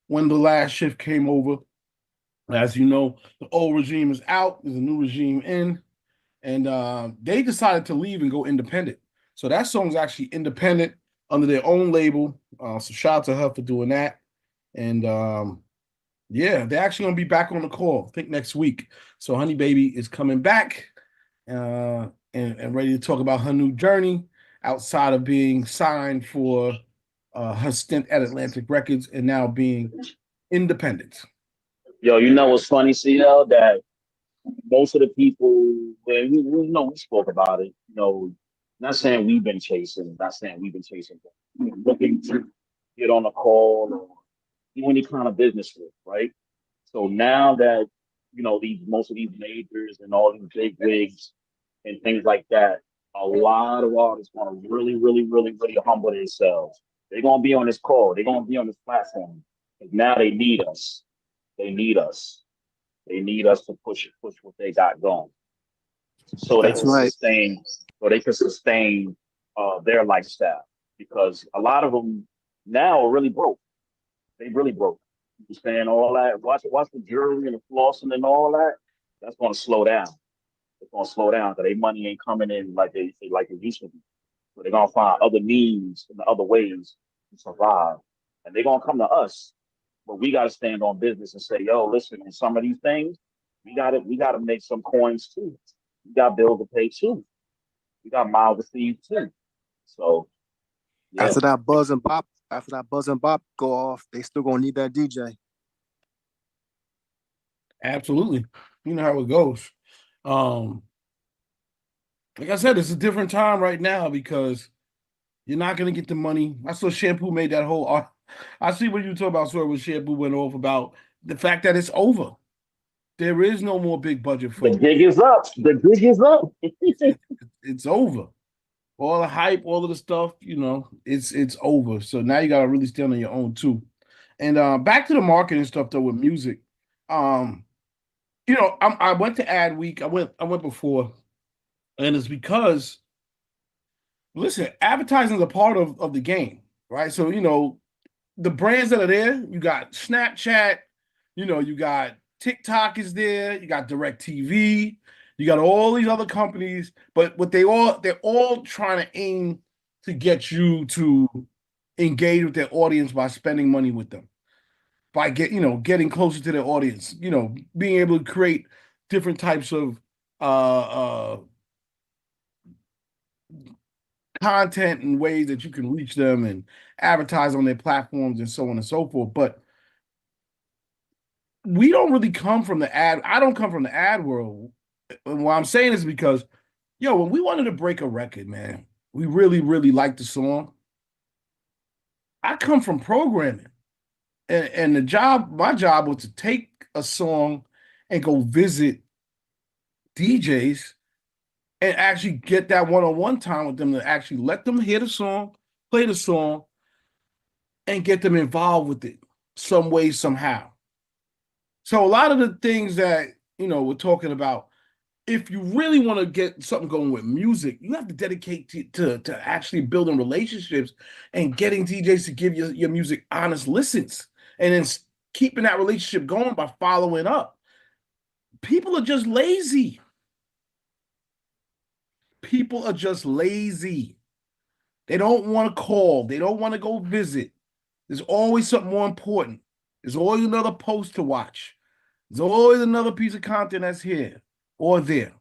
[SPEAKER 2] when the last shift came over. As you know, the old regime is out. There's a new regime in. And they decided to leave and go independent. So that song's actually independent under their own label. So shout out to her for doing that. And yeah, they're actually going to be back on the call, I think next week. So Honey Baby is coming back and ready to talk about her new journey outside of being signed for her stint at Atlantic Records and now being independent.
[SPEAKER 6] Yo, what's funny, CL, that most of the people, we spoke about it, not saying we've been chasing, but looking to get on a call or do any kind of business with, right? So now that, most of these majors and all these big wigs and things like that, a lot of artists want to really, really, really, really humble themselves. They're going to be on this call. They're going to be on this platform. And now they need us. They need us. They need us to push what they got going, so they
[SPEAKER 10] That's
[SPEAKER 6] can
[SPEAKER 10] right.
[SPEAKER 6] sustain their lifestyle, because a lot of them now are really broke. They really broke. You understand all that? Watch the jewelry and the flossing and all that. That's going to slow down. It's going to slow down because their money ain't coming in like it used to be. So they're going to find other means and other ways to survive, and they're going to come to us. But we got to stand on business and say, yo, listen, in some of these things, we got to make some coins too. We got bills to pay too. We got miles to feed too. So yeah.
[SPEAKER 10] After that buzz and bop go off, they still gonna need that DJ.
[SPEAKER 2] Absolutely. You know how it goes. Like I said, it's a different time right now because you're not gonna get the money. I saw Shampoo made that whole art. I see what you talk about, sir, when Shampoo went off about the fact that it's over. There is no more big budget for
[SPEAKER 6] the gig is up. The gig is up.
[SPEAKER 2] It's over. All the hype, all of the stuff, it's over. So now you gotta really stand on your own too. And back to the marketing stuff though with music. I went to Ad Week. I went before, and it's because listen, advertising is a part of the game, right? So the brands that are there, you got Snapchat, you got TikTok is there, you got DirecTV, you got all these other companies, but they're all trying to aim to get you to engage with their audience by spending money with them, by getting closer to their audience, being able to create different types of content and ways that you can reach them and advertise on their platforms and so on and so forth. But we don't really come from the ad. I don't come from the ad world. And what I'm saying is because, when we wanted to break a record, man, we really, really liked the song. I come from programming. And my job was to take a song and go visit DJs and actually get that one-on-one time with them to actually let them hear the song, play the song, and get them involved with it some way, somehow. So a lot of the things that, we're talking about, if you really want to get something going with music, you have to dedicate to actually building relationships and getting DJs to give your music honest listens, and then keeping that relationship going by following up. People are just lazy. People are just lazy. They don't want to call. They don't want to go visit. There's always something more important. There's always another post to watch. There's always another piece of content that's here or there.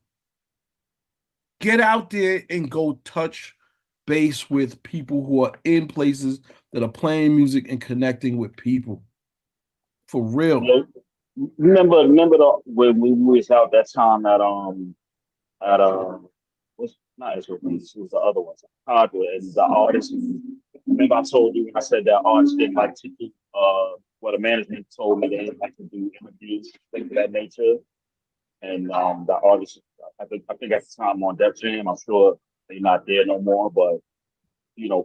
[SPEAKER 2] Get out there and go touch base with people who are in places that are playing music and connecting with people. For real.
[SPEAKER 6] Yeah. Remember when we was out that time at what's not SOPs, it was the other ones, Hardware, and the artist. Remember I told you when I said that artists didn't like to do what the management told me they didn't like to do interviews, things of that nature. And the artists, I think at the time on Def Jam, I'm sure they're not there no more. But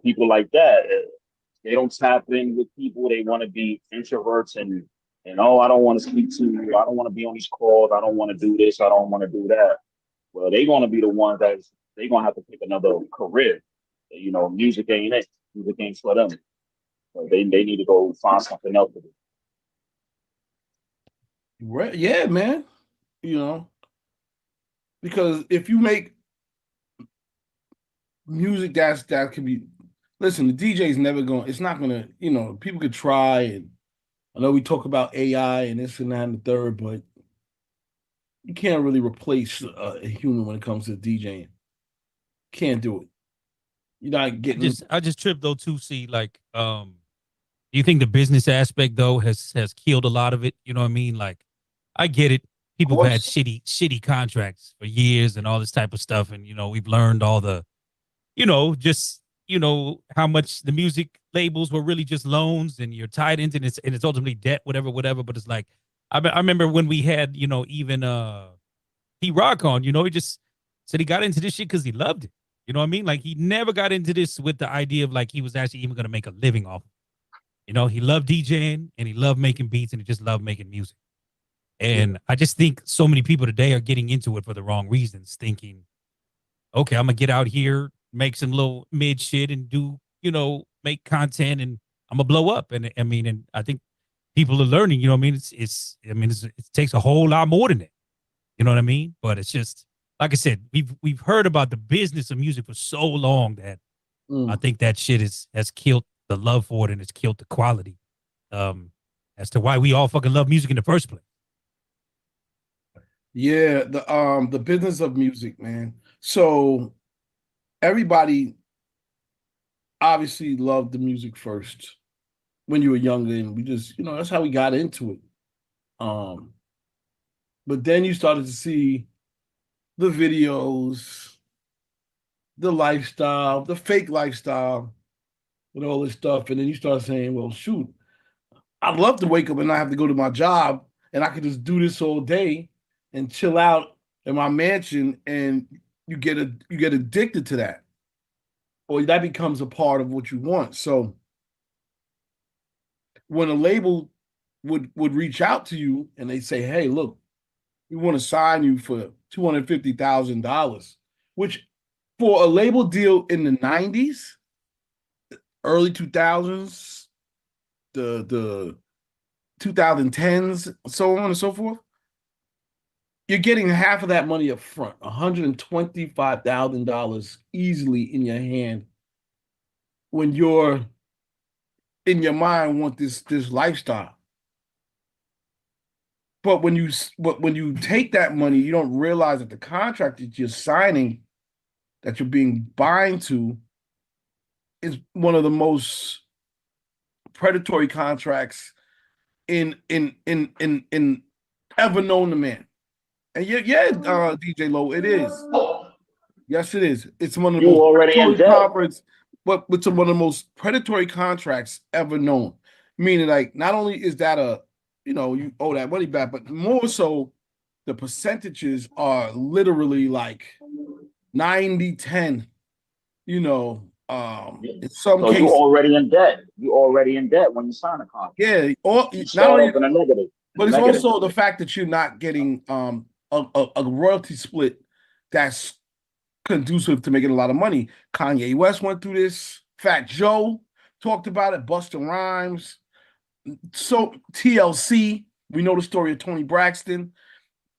[SPEAKER 6] people like that, they don't tap in with people. They want to be introverts and oh, I don't want to speak to you. I don't want to be on these calls. I don't want to do this. I don't want to do that. Well, they're going to be the ones they're going to have to pick another career. Music ain't it. Music ain't for them. So they need to go find something else to do.
[SPEAKER 2] Right? Yeah, man. Because if you make music that could be, listen, the DJ's never going. It's not gonna. People could try, and I know we talk about AI and this and that and the third, but you can't really replace a human when it comes to DJing. Can't do it. You're not getting.
[SPEAKER 7] I just tripped though too. See, like, do you think the business aspect though has killed a lot of it? You know what I mean? Like, I get it. People have had shitty contracts for years and all this type of stuff, and we've learned all the, just how much the music labels were really just loans, and you're tied into this, and it's ultimately debt, whatever. But it's like, I remember when we had, even P-Rock on, he just said he got into this shit because he loved it. You know what I mean? Like, he never got into this with the idea of like he was actually even going to make a living off it. He loved DJing and he loved making beats and he just loved making music. And I just think so many people today are getting into it for the wrong reasons, thinking, okay, I'm gonna get out here, make some little mid shit and do, make content and I'm gonna blow up. And I think people are learning, it takes a whole lot more than that. You know what I mean? But it's just, like I said, we've heard about the business of music for so long that I think that shit has killed the love for it and it's killed the quality. As to why we all fucking love music in the first place.
[SPEAKER 2] Yeah, the business of music, man. So everybody obviously loved the music first when you were younger, and we just, that's how we got into it. But then you started to see the videos, the lifestyle, the fake lifestyle, with all this stuff, and then you start saying, well, shoot, I'd love to wake up and not have to go to my job, and I could just do this all day and chill out in my mansion, and you get addicted to that, or that becomes a part of what you want. So when a label would reach out to you and they say, hey, look, we want to sign you for $250,000, which for a label deal in the 90s, early 2000s, the 2010s, so on and so forth, you're getting half of that money up front, $125,000 easily in your hand, when you're in your mind want this lifestyle. But when you take that money, you don't realize that the contract that you're signing, that you're being bind to, is one of the most predatory contracts in ever known to man. And DJ Low, it is. Yes, it is. It's one of the most it's one of the most predatory contracts ever known. Meaning, like, not only is that you owe that money back, but more so, the percentages are literally like 90-10. You know, in some
[SPEAKER 6] So
[SPEAKER 2] cases,
[SPEAKER 6] you already in debt. You already in debt when you sign a contract.
[SPEAKER 2] yeah, or
[SPEAKER 6] You
[SPEAKER 2] not
[SPEAKER 6] start
[SPEAKER 2] only,
[SPEAKER 6] off in a negative.
[SPEAKER 2] but it's
[SPEAKER 6] Negative.
[SPEAKER 2] also the fact that you're not getting a royalty split that's conducive to making a lot of money. Kanye West went through this. Fat Joe talked about it. Busta Rhymes. So TLC, we know the story of Tony Braxton.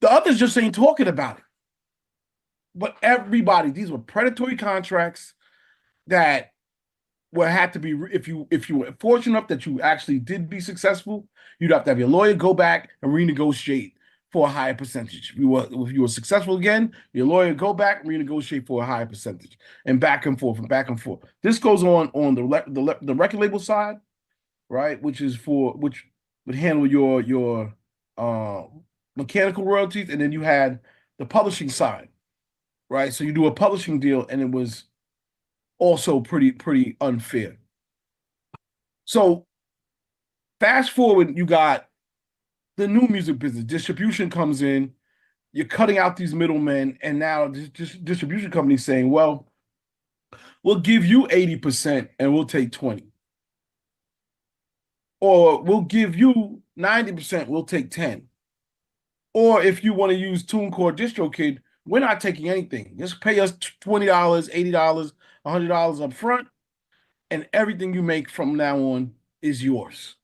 [SPEAKER 2] The others just ain't talking about it. But everybody, these were predatory contracts that would have to be, if you were fortunate enough that you actually did be successful, you'd have to have your lawyer go back and renegotiate for a higher percentage. If you were successful again, your lawyer go back and renegotiate for a higher percentage, and back and forth and back and forth. This goes on the record label side, right? Which would handle your mechanical royalties, and then you had the publishing side, right? So you do a publishing deal, and it was also pretty unfair. So fast forward, you got the new music business. Distribution comes in, you're cutting out these middlemen, and now distribution companies saying, well, we'll give you 80% and we'll take 20. Or we'll give you 90%, we'll take 10. Or if you want to use TuneCore DistroKid, we're not taking anything. Just pay us $20, $80, $100 up front, and everything you make from now on is yours.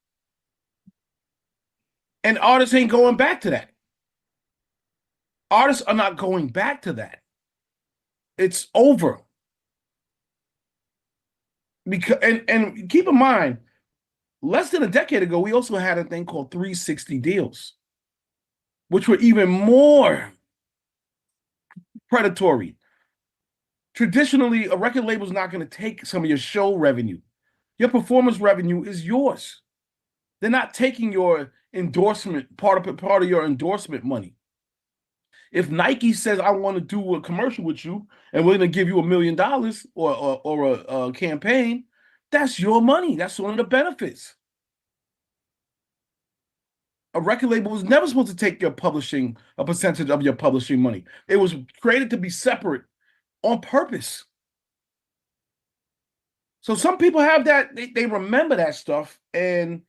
[SPEAKER 2] And artists ain't going back to that. Artists are not going back to that. It's over. Because and keep in mind, less than a decade ago, we also had a thing called 360 deals, which were even more predatory. Traditionally, a record label is not going to take some of your show revenue. Your performance revenue is yours. They're not taking your endorsement, part of your endorsement money. If Nike says, I want to do a commercial with you and we're going to give you $1 million or a campaign, that's your money. That's one of the benefits. A record label was never supposed to take a percentage of your publishing money. It was created to be separate on purpose. So some people have that, they remember that stuff, and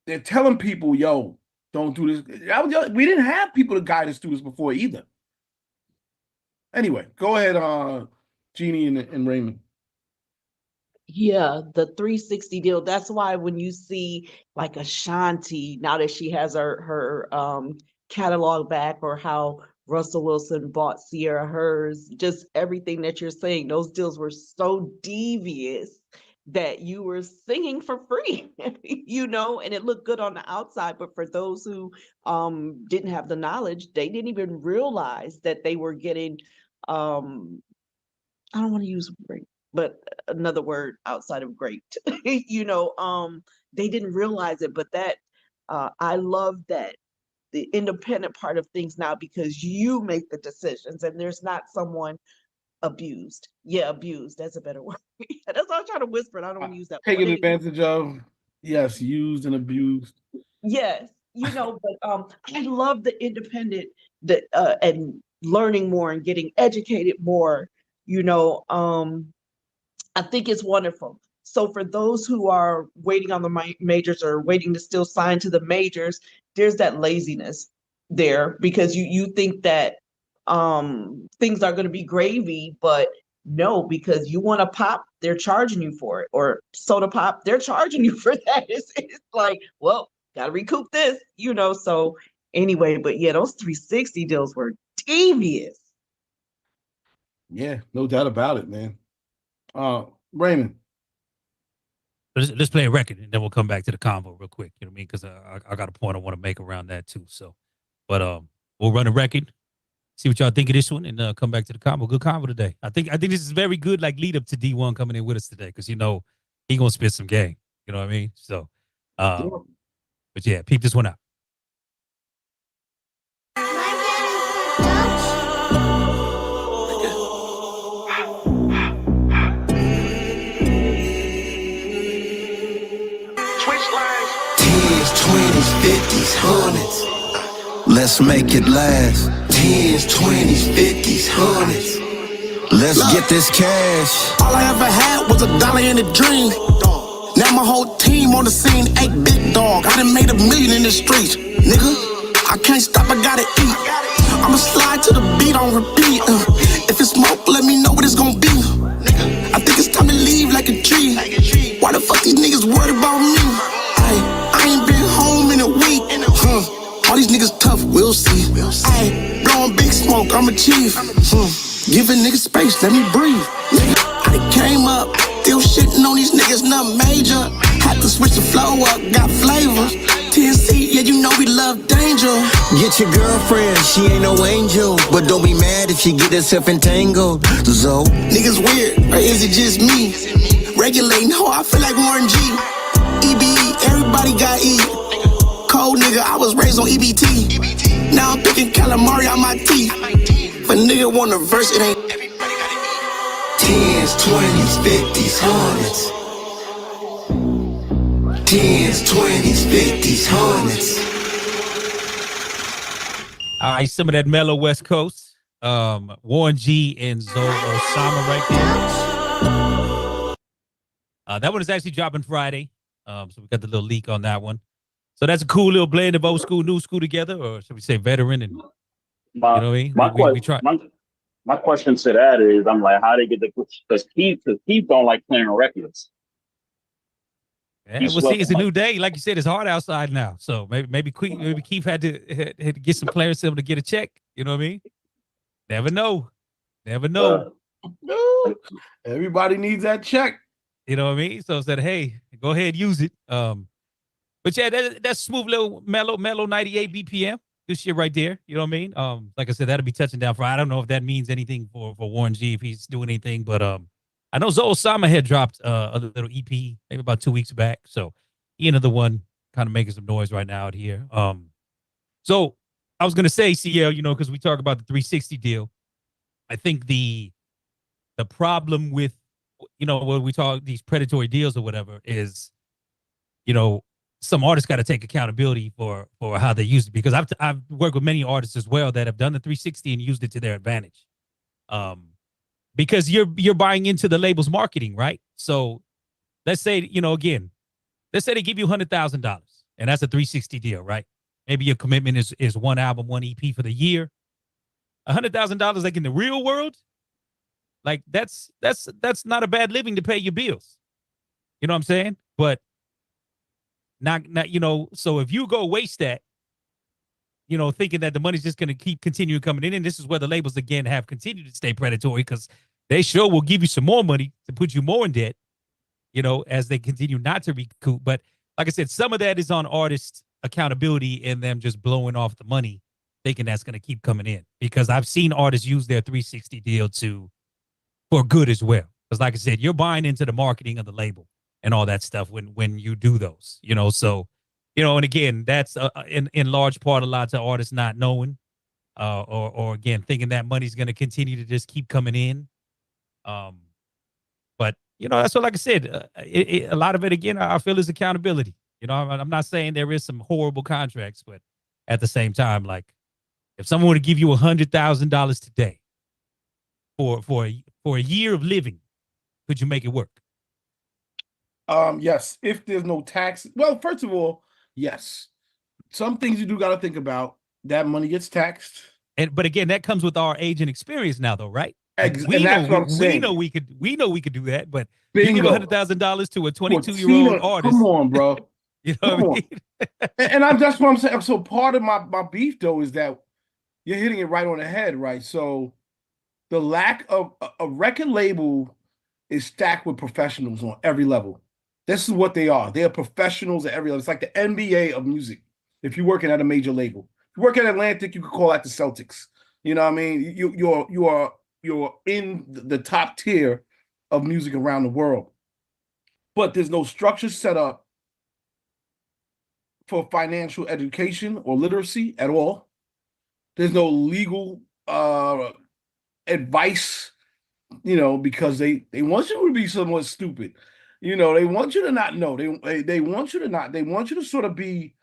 [SPEAKER 2] they're telling people, yo, don't do this. We didn't have people to guide us through this before either. Anyway, go ahead, Jeannie and Raymond.
[SPEAKER 5] Yeah, the 360 deal. That's why when you see like Ashanti, now that she has her catalog back, or how Russell Wilson bought Sierra hers, just everything that you're saying, those deals were so devious that you were singing for free, you know, and it looked good on the outside. But for those who didn't have the knowledge, they didn't even realize that they were getting, I don't want to use great, but another word outside of great, you know, they didn't realize it. But that, I love that, the independent part of things now, because you make the decisions and there's not someone abused. Yeah, abused. That's a better word. That's what I'm trying to whisper. And I don't want to use that word.
[SPEAKER 2] Taking advantage of, yes, used and abused.
[SPEAKER 5] Yes, you know, but I love the independent, and learning more and getting educated more, you know. I think it's wonderful. So for those who are waiting on the majors or waiting to still sign to the majors, there's that laziness there, because you think that things are going to be gravy, but no, because you want to pop, they're charging you for it, or soda pop, they're charging you for that. It's like, well, gotta recoup this, you know. So anyway, but yeah, those 360 deals were devious.
[SPEAKER 2] Yeah, no doubt about it, man. Raymond.
[SPEAKER 7] Let's play a record, and then we'll come back to the convo real quick. You know what I mean? Because I got a point I want to make around that too. So, but we'll run a record, see what y'all think of this one, and come back to the convo. Good convo today. I think this is very good, like lead up to D1 coming in with us today, because you know he gonna spit some game. You know what I mean? So, but yeah, peep this one out.
[SPEAKER 11] Tens, 20s, 50s, 100s. Let's make it last. 10s, 20s, 50s, 100s. Let's get this cash.
[SPEAKER 12] All I ever had was $1 in a dream. Now my whole team on the scene, ain't big dog. I done made $1 million in the streets, nigga. I can't stop, I gotta eat. I'ma slide to the beat on repeat. If it's smoke, let me know what it's gonna be. I think it's time to leave like a tree. Why the fuck these niggas worried about me? I ain't been home in a week. All these niggas tough, we'll see. Blowing big smoke, I'm a chief. Giving niggas space, let me breathe. I came up, still shitting on these niggas, nothing major. Had to switch the flow up, got flavors. TNC, yeah, you know we love danger.
[SPEAKER 11] Get your girlfriend, she ain't no angel. But don't be mad if she get herself entangled. So,
[SPEAKER 12] Niggas weird, or is it just me? Regulating, ho, I feel like Warren G. EBE, everybody got E. Cold nigga, I was raised on EBT. Now I'm picking calamari out my teeth. If a nigga want a verse, it ain't.
[SPEAKER 11] 10s, 20s, 50s, 100s. 10s, 20s, 50s, 100s.
[SPEAKER 7] All right, some of that mellow West Coast. Warren G and Zoe Osama right there. That one is actually dropping Friday. So we got the little leak on that one. So that's a cool little blend of old school, new school together, or should we say veteran and you know what I mean? We try.
[SPEAKER 6] My question to that is, I'm like, how they get the, because Keith don't like playing records.
[SPEAKER 7] Yeah, we'll see. It's a new day. Like you said, it's hard outside now. So maybe Keith had to get some players to get a check. You know what I mean? Never know. Never know.
[SPEAKER 2] Everybody needs that check.
[SPEAKER 7] You know what I mean? So I said, hey, go ahead, use it. But yeah, that's smooth little mellow 98 BPM. Good shit right there. You know what I mean? Like I said, that'll be touching down for. I don't know if that means anything for Warren G if he's doing anything, but I know Zoe Osama had dropped a little EP maybe about 2 weeks back. So he another one kind of making some noise right now out here. So I was gonna say, CL, because we talk about the 360 deal. I think the problem with when we talk these predatory deals or whatever is, some artists got to take accountability for how they use it, because I've worked with many artists as well that have done the 360 and used it to their advantage. Because you're buying into the label's marketing, right? So let's say, let's say they give you $100,000 and that's a 360 deal, right? Maybe your commitment is one album, one EP for the year. $100,000, like in the real world, like that's not a bad living to pay your bills. You know what I'm saying? But not so if you go waste that, thinking that the money's just going to keep continuing coming in, and this is where the labels again have continued to stay predatory, because they sure will give you some more money to put you more in debt, as they continue not to recoup. But like I said, some of that is on artists' accountability and them just blowing off the money, thinking that's going to keep coming in, because I've seen artists use their 360 deal for good as well. Because like I said, you're buying into the marketing of the label and all that stuff when you do those, so, and again, that's in large part a lot of artists not knowing, or again, thinking that money's going to continue to just keep coming in. But, that's what, like I said, a lot of it, again, I feel is accountability. I'm not saying there is some horrible contracts, but at the same time, like, if someone were to give you $100,000 today for a year of living, could you make it work?
[SPEAKER 2] Yes, if there's no tax. Well, first of all, yes. Some things you do got to think about. That money gets taxed.
[SPEAKER 7] But again, that comes with our age and experience now, though, right?
[SPEAKER 2] We know
[SPEAKER 7] we could do that, but
[SPEAKER 2] Bingo.
[SPEAKER 7] You give $100,000 to a 22-year-old artist.
[SPEAKER 2] Come on, bro.
[SPEAKER 7] You know what I mean?
[SPEAKER 2] And that's what I'm saying. So part of my beef though is that you're hitting it right on the head, right? So the lack of a record label is stacked with professionals on every level. This is what they are. They are professionals at every level. It's like the NBA of music. If you're working at a major label, if you work at Atlantic, you could call that the Celtics. You know what I mean? You're in the top tier of music around the world. But there's no structure set up for financial education or literacy at all. There's no legal advice, because they want you to be somewhat stupid. They want you to not know. They want you to not. They want you to sort of be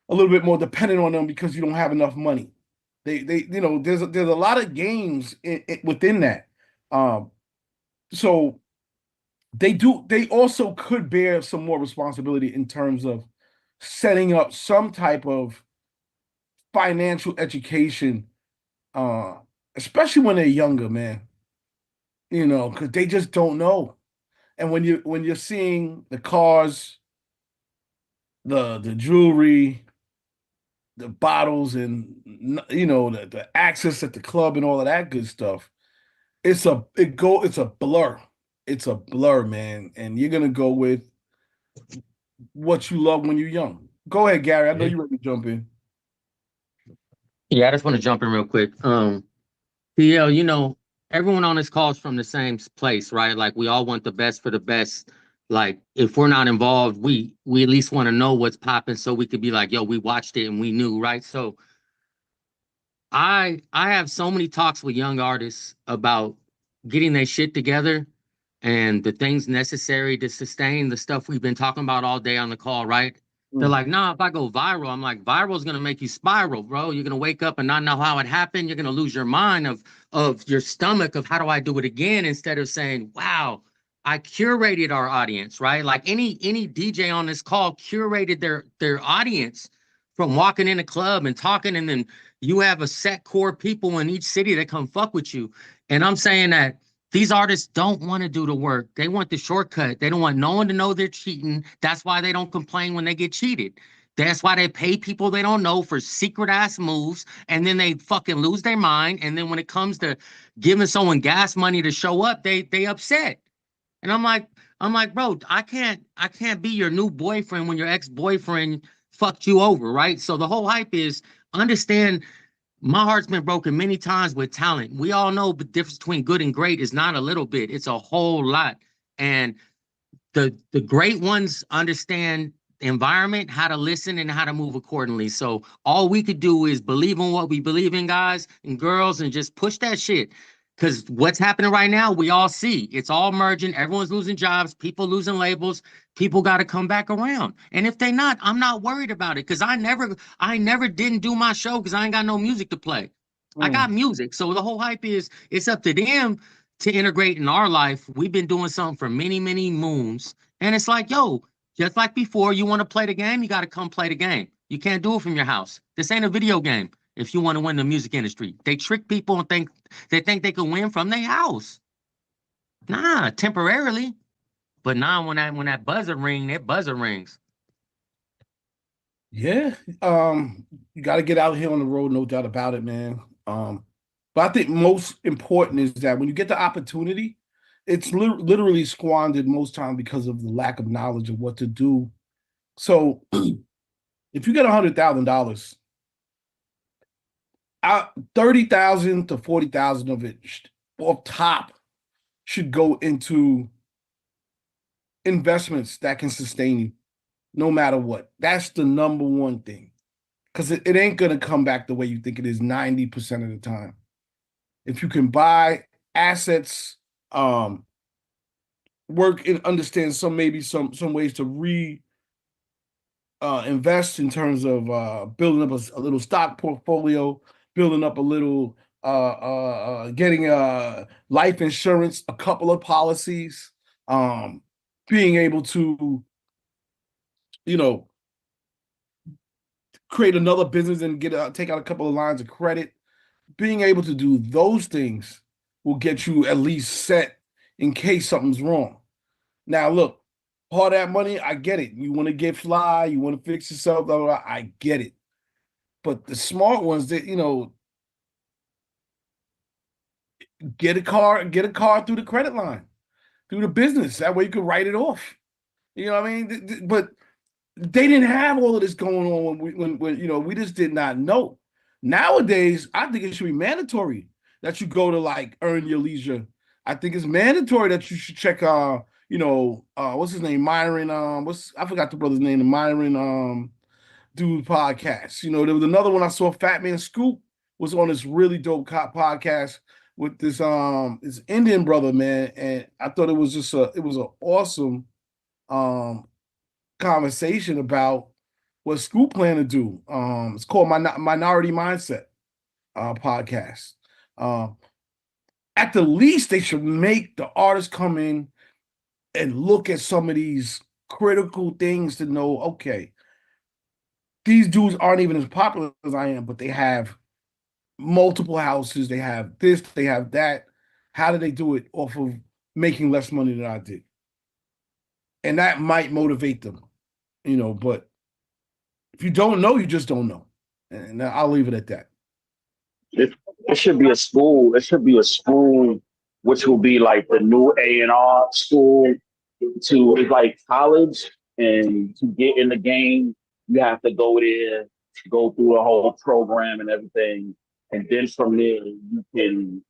[SPEAKER 2] a little bit more dependent on them because you don't have enough money. They you know, there's a lot of games within that. So they also could bear some more responsibility in terms of setting up some type of financial education, uh, especially when they're younger, man. You know, because they just don't know. And when you're seeing the cars, the jewelry, the bottles, and you know the access at the club and all of that good stuff, it's a blur. It's a blur, man. And you're gonna go with what you love when you're young. Go ahead, Gary. I know
[SPEAKER 7] Yeah.
[SPEAKER 2] you're ready to jump in.
[SPEAKER 13] Yeah, I just want to jump in real quick. PL, you know, everyone on this call is from the same place, right? Like we all want the best for the best. Like if we're not involved, we at least want to know what's popping so we could be like, yo, we watched it and we knew, right? So I have so many talks with young artists about getting their shit together and the things necessary to sustain the stuff we've been talking about all day on the call, right? They're like, nah, if I go viral, I'm like, viral is gonna make you spiral, bro. You're gonna wake up and not know how it happened. You're gonna lose your mind of your stomach of how do I do it again instead of saying, wow, I curated our audience, right? Like any DJ on this call curated their audience from walking in a club and talking, and then you have a set core people in each city that come fuck with you. And I'm saying that these artists don't want to do the work. They want the shortcut. They don't want no one to know they're cheating. That's why they don't complain when they get cheated. That's why they pay people they don't know for secret ass moves, and then they fucking lose their mind. And then when it comes to giving someone gas money to show up, they upset. And I'm like, bro, I can't be your new boyfriend when your ex-boyfriend fucked you over, right? So the whole hype is understand my heart's been broken many times with talent. We all know the difference between good and great is not a little bit, it's a whole lot. And the great ones understand the environment, how to listen and how to move accordingly. So all we could do is believe in what we believe in, guys and girls, and just push that shit. Because what's happening right now, we all see it's all merging. Everyone's losing jobs, people losing labels. People got to come back around. And if they not, I'm not worried about it because I never didn't do my show because I ain't got no music to play. I got music. So the whole hype is it's up to them to integrate in our life. We've been doing something for many, many moons. And it's like, yo, just like before, you want to play the game, you got to come play the game. You can't do it from your house. This ain't a video game if you want to win the music industry. They trick people and think they can win from their house. Nah, temporarily. But now when that buzzer ring, that buzzer rings.
[SPEAKER 2] Yeah, you got to get out here on the road, no doubt about it, man. But I think most important is that when you get the opportunity, it's literally squandered most times because of the lack of knowledge of what to do. So if you get $100,000, 30,000 to 40,000 of it off top should go into investments that can sustain you no matter what. That's the number one thing. Because it ain't going to come back the way you think it is 90% of the time. If you can buy assets, work and understand some ways to invest in terms of building up a little stock portfolio, building up a little getting life insurance, a couple of policies, being able to, you know, create another business and take out a couple of lines of credit. Being able to do those things will get you at least set in case something's wrong. Now, look, all that money, I get it. You want to get fly, you want to fix yourself, blah, blah, blah, I get it. But the smart ones that, you know, get a car through the credit line, through the business. That way you can write it off. You know what I mean? But they didn't have all of this going on when you know, we just did not know. Nowadays, I think it should be mandatory that you go to like earn your leisure. I think it's mandatory that you should check you know, what's his name? Myron, I forgot the brother's name, the Myron dude podcast. You know, there was another one I saw, Fat Man Scoop was on this really dope cop podcast with this Indian brother, man. And I thought it was just an awesome conversation about what Scoop plan to do. It's called Minority Mindset podcast. At the least, they should make the artists come in and look at some of these critical things to know, okay, these dudes aren't even as popular as I am, but they have multiple houses, they have this, they have that. How do they do it off of making less money than I did? And that might motivate them, but if you don't know, you just don't know. And I'll leave it at that.
[SPEAKER 6] It should be a school. It should be a school, which will be like the new A&R school. It's like college, and to get in the game, you have to go there, go through the whole program and everything, and then from there you can,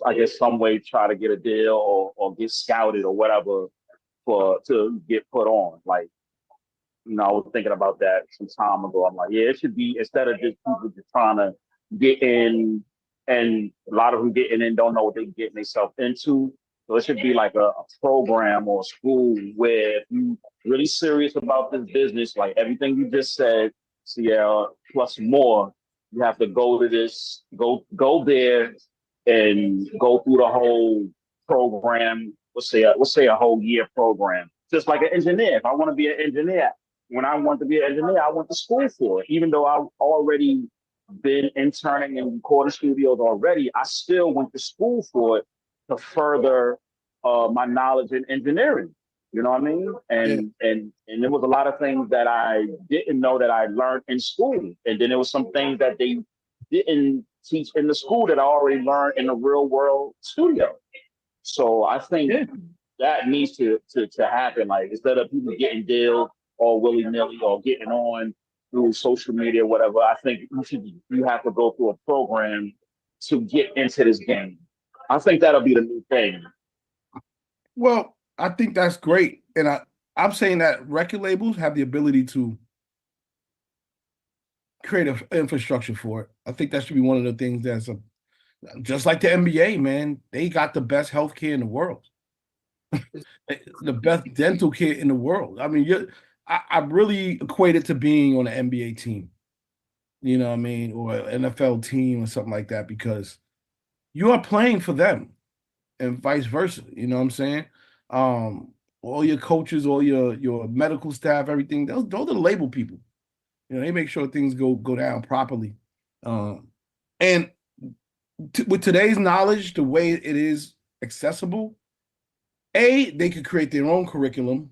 [SPEAKER 6] I guess, some way try to get a deal or get scouted or whatever to get put on. Like, I was thinking about that some time ago. I'm like, yeah, it should be, instead of just people just trying to get in, and a lot of them getting in don't know what they're getting themselves into. So it should be like a program or a school where if you really serious about this business, like everything you just said, Sierra, plus more, you have to go to this, go there and go through the whole program. Let's say a whole year program. Just like an engineer. If I want to be an engineer, when I want to be an engineer, I went to school for it. Even though I've already been interning in recording studios already, I still went to school for it to further my knowledge in engineering. You know what I mean? And there was a lot of things that I didn't know that I learned in school. And then there was some things that they didn't teach in the school that I already learned in the real world studio. So I think that needs to happen. Like, instead of people getting deals all willy-nilly or getting on through social media or whatever, I think you have to go through a program to get into this game. I think that'll be the new thing.
[SPEAKER 2] Well, I think that's great. And I'm saying that record labels have the ability to create an infrastructure for it. I think that should be one of the things that's just like the NBA, man. They got the best healthcare in the world, the best dental care in the world. I mean, I really equate it to being on an NBA team, you know what I mean, or an NFL team or something like that, because you are playing for them and vice versa. You know what I'm saying? All your coaches, all your medical staff, everything, those are the label people. They make sure things go down properly. And with today's knowledge, the way it is accessible, they could create their own curriculum.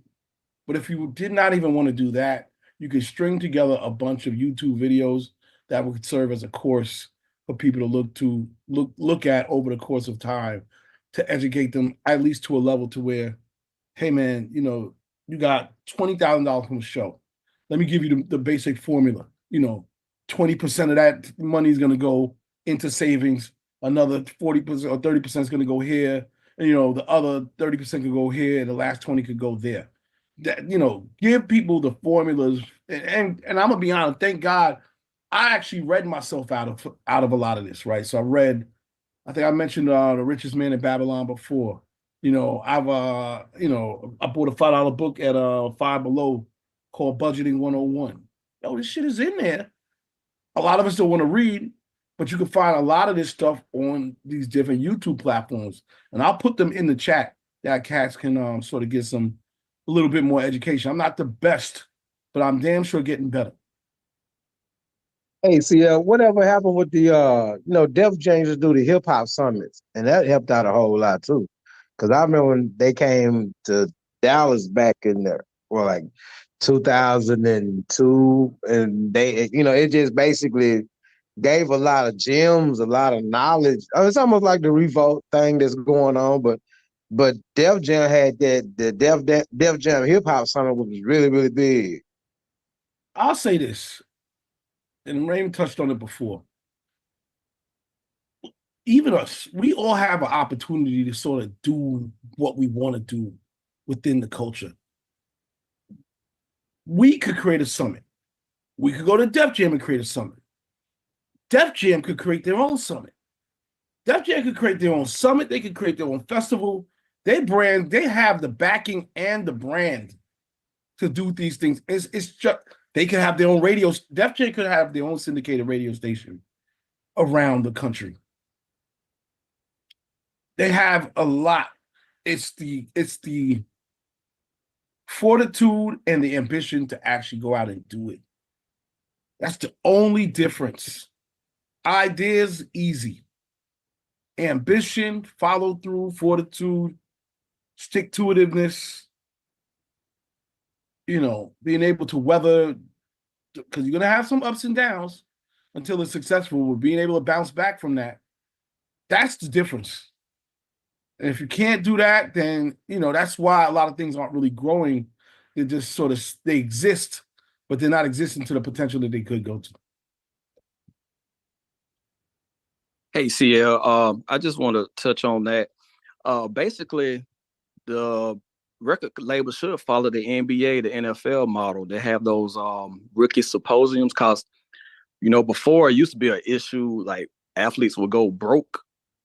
[SPEAKER 2] But if you did not even want to do that, you could string together a bunch of YouTube videos that would serve as a course for people to look at over the course of time, to educate them at least to a level to where, hey man, you got $20,000 from a show. Let me give you the basic formula. 20% of that money is going to go into savings. Another 40% or 30% is going to go here. And, the other 30% could go here, and the last 20 could go there. That, give people the formulas. And I'm gonna be honest. Thank God, I actually read myself out of a lot of this. Right. So I read. I think I mentioned The Richest Man in Babylon before. I bought a $5 book at Five Below called Budgeting 101. This shit is in there. A lot of us don't want to read, but you can find a lot of this stuff on these different YouTube platforms, and I'll put them in the chat that cats can sort of get a little bit more education. I'm not the best, but I'm damn sure getting better.
[SPEAKER 8] Hey, see, whatever happened with the, Def Jam just do the hip hop summits, and that helped out a whole lot too. Because I remember when they came to Dallas back in there, like 2002, and they, it just basically gave a lot of gems, a lot of knowledge. It's almost like the Revolt thing that's going on, but Def Jam had the Def Jam hip hop summit, which was really, really big.
[SPEAKER 2] I'll say this, and Raymond touched on it before. Even us, we all have an opportunity to sort of do what we want to do within the culture. We could create a summit. We could go to Def Jam and create a summit. Def Jam could create their own summit. Def Jam could create their own summit. They could create their own festival. They have the backing and the brand to do these things. It's just they could have their own radio. Def Jam could have their own syndicated radio station around the country. They have a lot. It's the fortitude and the ambition to actually go out and do it. That's the only difference. Ideas, easy. Ambition, follow through, fortitude, stick-to-itiveness, being able to weather, because you're going to have some ups and downs until it's successful, with being able to bounce back from that. That's the difference. And if you can't do that, then, that's why a lot of things aren't really growing. They just sort of, they exist, but they're not existing to the potential that they could go to.
[SPEAKER 14] Hey, CL, I just want to touch on that. Basically, the record label should follow the NBA, the NFL model. They have those rookie symposiums because, before it used to be an issue, like athletes would go broke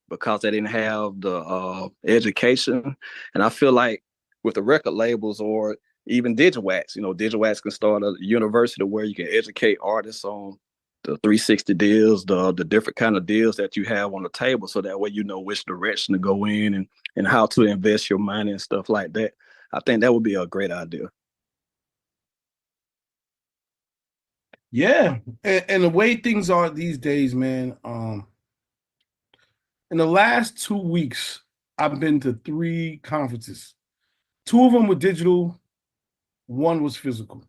[SPEAKER 14] because they didn't have the education. And I feel like with the record labels or even Digiwaxx, Digiwaxx can start a university where you can educate artists on the 360 deals, the different kind of deals that you have on the table, so that way you know which direction to go in and how to invest your money and stuff like that. I think that would be a great idea.
[SPEAKER 2] Yeah, and the way things are these days, man. In the last 2 weeks, I've been to 3 conferences. 2 of them were digital, 1 was physical.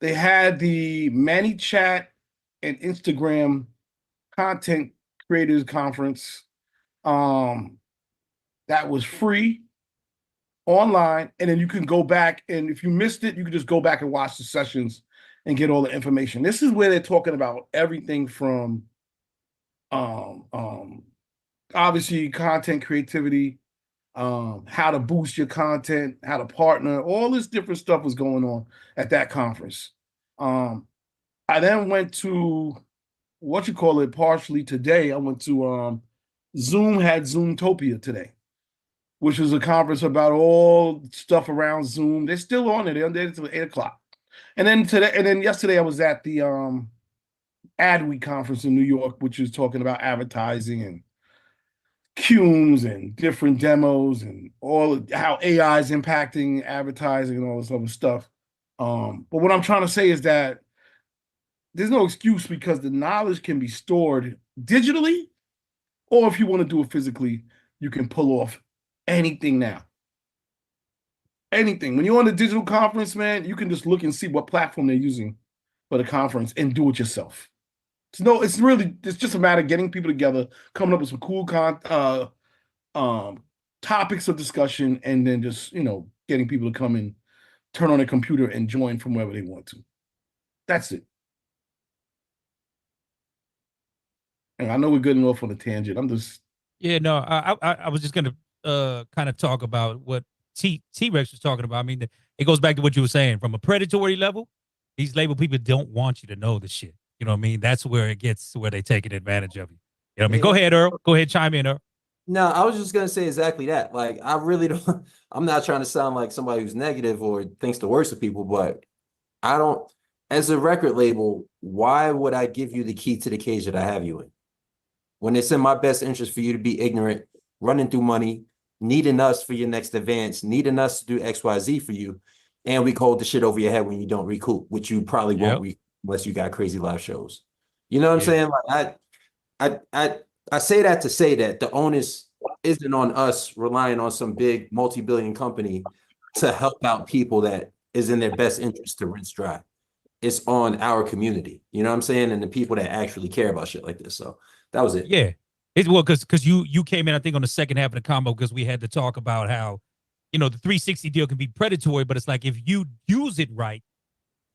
[SPEAKER 2] They had the Manny Chat and Instagram content creators conference. That was free online, and then you can go back, and if you missed it, you can just go back and watch the sessions and get all the information. This is where they're talking about everything from obviously content creativity, how to boost your content, how to partner, all this different stuff was going on at that conference. I then went to partially today. I went to Zoom had Zoomtopia today, which was a conference about all stuff around Zoom. They're still on it. They're on there until 8:00. And then yesterday I was at the Adweek conference in New York, which is talking about advertising and cumes and different demos and all of how AI is impacting advertising and all this other stuff. But what I'm trying to say is that there's no excuse, because the knowledge can be stored digitally, or if you want to do it physically, you can pull off anything now. Anything. When you're on a digital conference, man, you can just look and see what platform they're using for the conference and do it yourself. It's just a matter of getting people together, coming up with some cool topics of discussion, and then just, getting people to come and turn on their computer and join from wherever they want to. That's it. And I know we're getting off on a tangent. I'm just.
[SPEAKER 7] Yeah, no, I was just gonna kind of talk about what T-Rex was talking about. I mean, it goes back to what you were saying. From a predatory level, these label people don't want you to know the shit. You know what I mean? That's where it gets to where they taking advantage of you. You know what I mean? Go ahead, Earl. Go ahead, chime in, Earl.
[SPEAKER 15] No, I was just gonna say exactly that. Like, I really don't. I'm not trying to sound like somebody who's negative or thinks the worst of people, but I don't. As a record label, why would I give you the key to the cage that I have you in? When it's in my best interest for you to be ignorant, running through money, needing us for your next advance, needing us to do XYZ for you, and we hold the shit over your head when you don't recoup, which you probably won't unless you got crazy live shows. You know what I'm saying? Like, I say that to say that the onus isn't on us relying on some big multi-billion company to help out people that is in their best interest to rinse dry. It's on our community, you know what I'm saying? And the people that actually care about shit like this. So that was it.
[SPEAKER 7] Yeah. Because you came in, I think, on the second half of the combo, because we had to talk about how, the 360 deal can be predatory, but it's like if you use it right,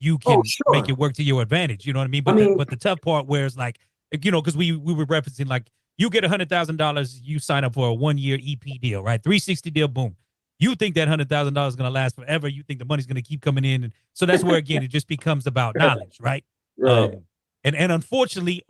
[SPEAKER 7] you can make it work to your advantage. You know what I mean? But the tough part where it's like, because we were referencing, like, you get $100,000, you sign up for a 1-year EP deal, right? 360 deal, boom. You think that $100,000 is going to last forever. You think the money's going to keep coming in. And so that's where, again, it just becomes about knowledge, right?
[SPEAKER 15] Right.
[SPEAKER 7] And unfortunately,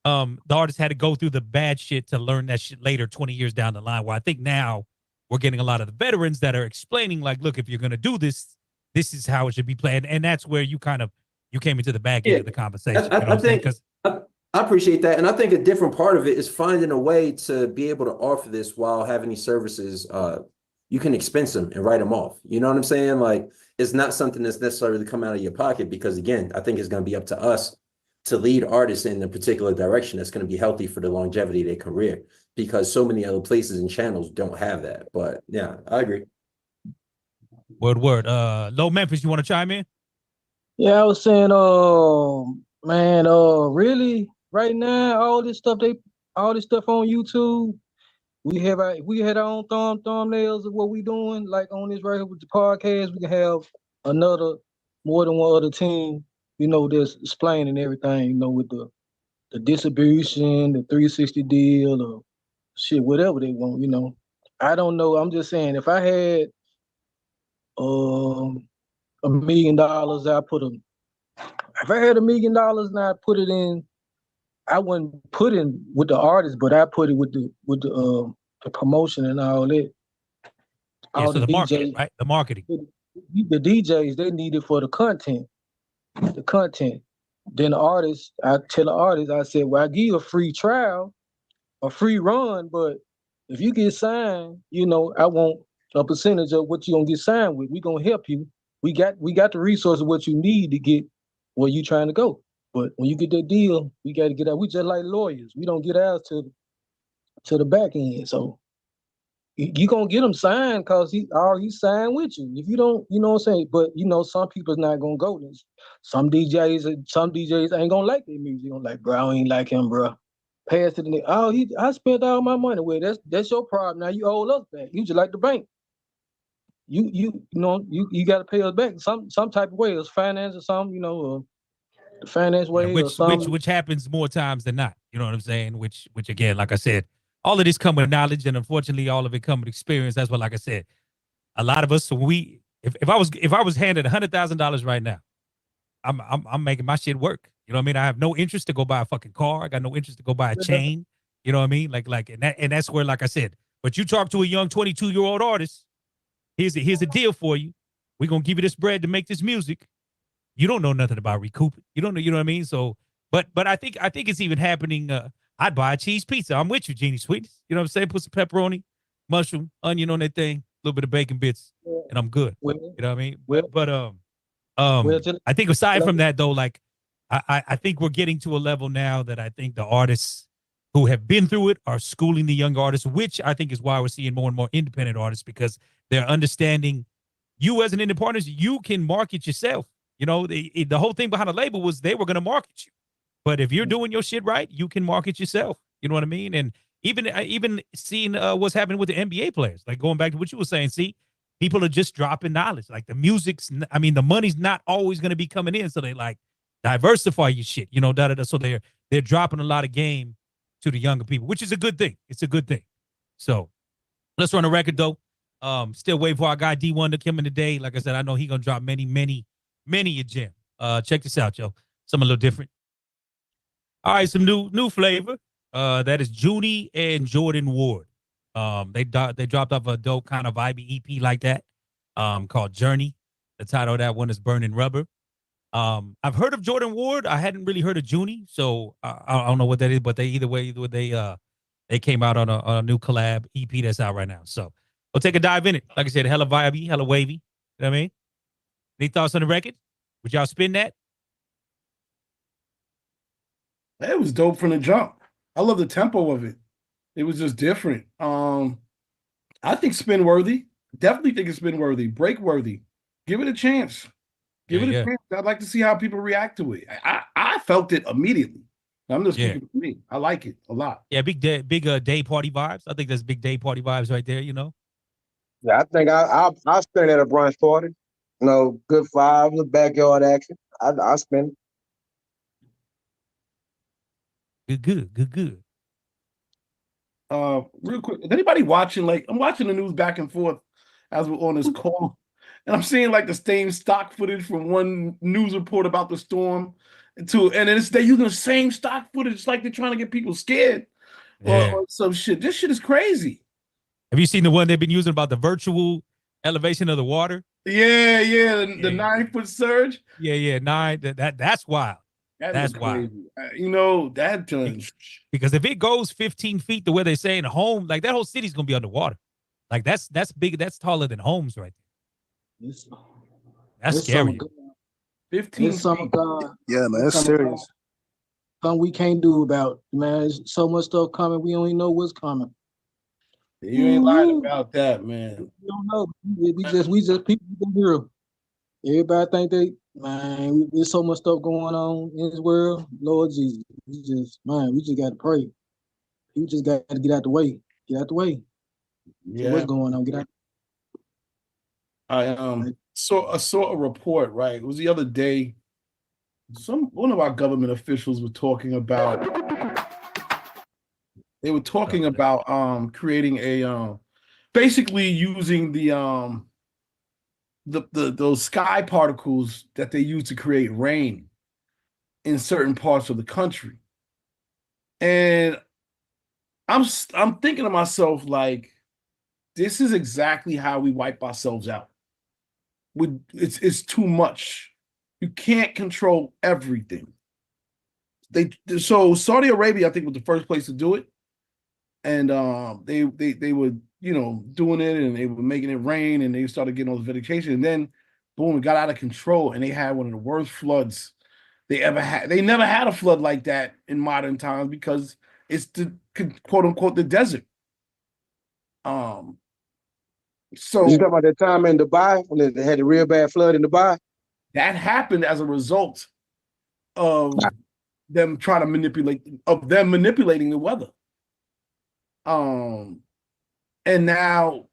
[SPEAKER 7] the artist had to go through the bad shit to learn that shit later, 20 years down the line, where I think now we're getting a lot of the veterans that are explaining, like, look, if you're going to do this, this is how it should be played. And that's where you came into the back end of the conversation. You know what
[SPEAKER 15] I
[SPEAKER 7] I'm saying?
[SPEAKER 15] think I appreciate that. And I think a different part of it is finding a way to be able to offer this while having these services, you can expense them and write them off. You know what I'm saying? Like, it's not something that's necessarily come out of your pocket, because again, I think it's going to be up to us to lead artists in a particular direction that's going to be healthy for the longevity of their career, because so many other places and channels don't have that. But yeah, I agree.
[SPEAKER 7] Word. Low Memphis, you want to chime in?
[SPEAKER 16] Yeah, I was saying, man, really, right now, all this stuff on YouTube, we had our own thumbnails of what we doing. Like on this right here with the podcast, we can have more than one other team, that's explaining everything, with the distribution, the 360 deal, or shit, whatever they want. I don't know. I'm just saying, if I had $1 million, if I had $1 million and I put it in, I wouldn't put in with the artist, but I put it with the promotion and all that.
[SPEAKER 7] Yeah,
[SPEAKER 16] All
[SPEAKER 7] so
[SPEAKER 16] the
[SPEAKER 7] the marketing,
[SPEAKER 16] DJs,
[SPEAKER 7] right? The marketing.
[SPEAKER 16] the DJs, they need it for the content. Then the artist, I tell the artist, I said, well, I give you a free trial, a free run, but if you get signed, I want a percentage of what you're gonna get signed with. We're gonna help you. We got the resources what you need to get where you trying to go. But when you get that deal, we got to get out. We just like lawyers. We don't get ours to the back end. So you gonna get them signed because he signed with you. If you don't, you know what I'm saying. But some people's not gonna go. Some DJs ain't gonna like their music. Gonna like, bro, I ain't like him, bro. Pass it. I spent all my money. Well, that's your problem. Now you owe us back. You just like the bank. You got to pay us back some type of way. It's finance or something. The finance way or something.
[SPEAKER 7] Which happens more times than not. You know what I'm saying? Which again, like I said, all of this come with knowledge, and unfortunately, all of it come with experience. That's what, like I said, a lot of us. If I was handed $100,000 right now, I'm making my shit work. You know what I mean? I have no interest to go buy a fucking car. I got no interest to go buy a chain. You know what I mean? And that's where, like I said, but you talk to a young 22-year-old artist. Here's a deal for you. We're gonna give you this bread to make this music. You don't know nothing about recouping. You don't know, you know what I mean? So, but I think it's even happening. I'd buy a cheese pizza. I'm with you, Jeannie Sweetness. You know what I'm saying? Put some pepperoni, mushroom, onion on that thing, a little bit of bacon bits, and I'm good. You know what I mean? I think aside from that though, like I think we're getting to a level now that I think the artists who have been through it are schooling the young artists, which I think is why we're seeing more and more independent artists, because they're understanding you as an independent artist, you can market yourself. The whole thing behind the label was they were going to market you. But if you're doing your shit right, you can market yourself. You know what I mean? And even seeing what's happening with the NBA players, like going back to what you were saying, see, people are just dropping knowledge. Like the money's not always going to be coming in. So they like diversify your shit, So they're dropping a lot of game to the younger people, which is a good thing. It's a good thing. So let's run a record though. Still waiting for our guy D1 to come in today. Like I said, I know he's gonna drop many a gem. Check this out, yo. Something a little different. All right, some new flavor. That is Junie and Jordan Ward. They dropped off a dope kind of vibey EP like that. Called Journey. The title of that one is Burning Rubber. I've heard of Jordan Ward. I hadn't really heard of Junie, so I don't know what that is. But they they came out on a new collab EP that's out right now. So we'll take a dive in it. Like I said, hella vibey, hella wavy. You know what I mean? Any thoughts on the record? Would y'all spin that?
[SPEAKER 2] It was dope from the jump. I love the tempo of it. It was just different. I think spin worthy. Definitely think it's spin worthy. Break worthy. Give it a chance. Give it a chance. I'd like to see how people react to it. I felt it immediately. I'm just speaking for me. I like it a lot.
[SPEAKER 7] Yeah, big day party vibes. I think that's big day party vibes right there.
[SPEAKER 8] Yeah, I think I'll spend it at a brunch party. Good vibes, backyard action. I spend
[SPEAKER 7] it. Good.
[SPEAKER 2] Real quick, is anybody watching? Like, I'm watching the news back and forth as we're on this call, and I'm seeing like the same stock footage from one news report about the storm, and then they're using the same stock footage. It's like they're trying to get people scared or some shit. This shit is crazy.
[SPEAKER 7] Have you seen the one they've been using about the virtual elevation of the water?
[SPEAKER 2] Yeah, the 9-foot surge.
[SPEAKER 7] Yeah, 9. That's wild. That's wild.
[SPEAKER 2] Crazy. You know, that turns.
[SPEAKER 7] Because if it goes 15 feet to where they say in home, like that whole city's gonna be underwater. Like that's big. That's taller than homes right there. That's scary.
[SPEAKER 2] 15
[SPEAKER 16] It's something God.
[SPEAKER 10] Yeah, man,
[SPEAKER 16] It's
[SPEAKER 10] that's
[SPEAKER 16] something
[SPEAKER 10] serious.
[SPEAKER 16] something we can't do about it, man. There's so much stuff coming. We don't even know what's coming.
[SPEAKER 2] You ain't lying about that, man.
[SPEAKER 16] We don't know. We just people can hear. Everybody think there's so much stuff going on in this world. Lord Jesus, we just got to pray. You just got to get out the way. Get out the way.
[SPEAKER 2] Yeah.
[SPEAKER 16] So what's going on? Get out.
[SPEAKER 2] I saw a report, right? It was the other day. One of our government officials were talking about. They were talking about creating a basically using the those sky particles that they use to create rain in certain parts of the country. And I'm thinking to myself, like, this is exactly how we wipe ourselves out. It's too much. You can't control everything. So Saudi Arabia, I think, was the first place to do it. And they were, doing it, and they were making it rain, and they started getting all this vegetation, and then boom, it got out of control, and they had one of the worst floods they ever had. They never had a flood like that in modern times because it's the quote unquote the desert. So
[SPEAKER 8] you talking about that time in Dubai when they had a real bad flood in Dubai?
[SPEAKER 2] That happened as a result of them trying to manipulating the weather. And now,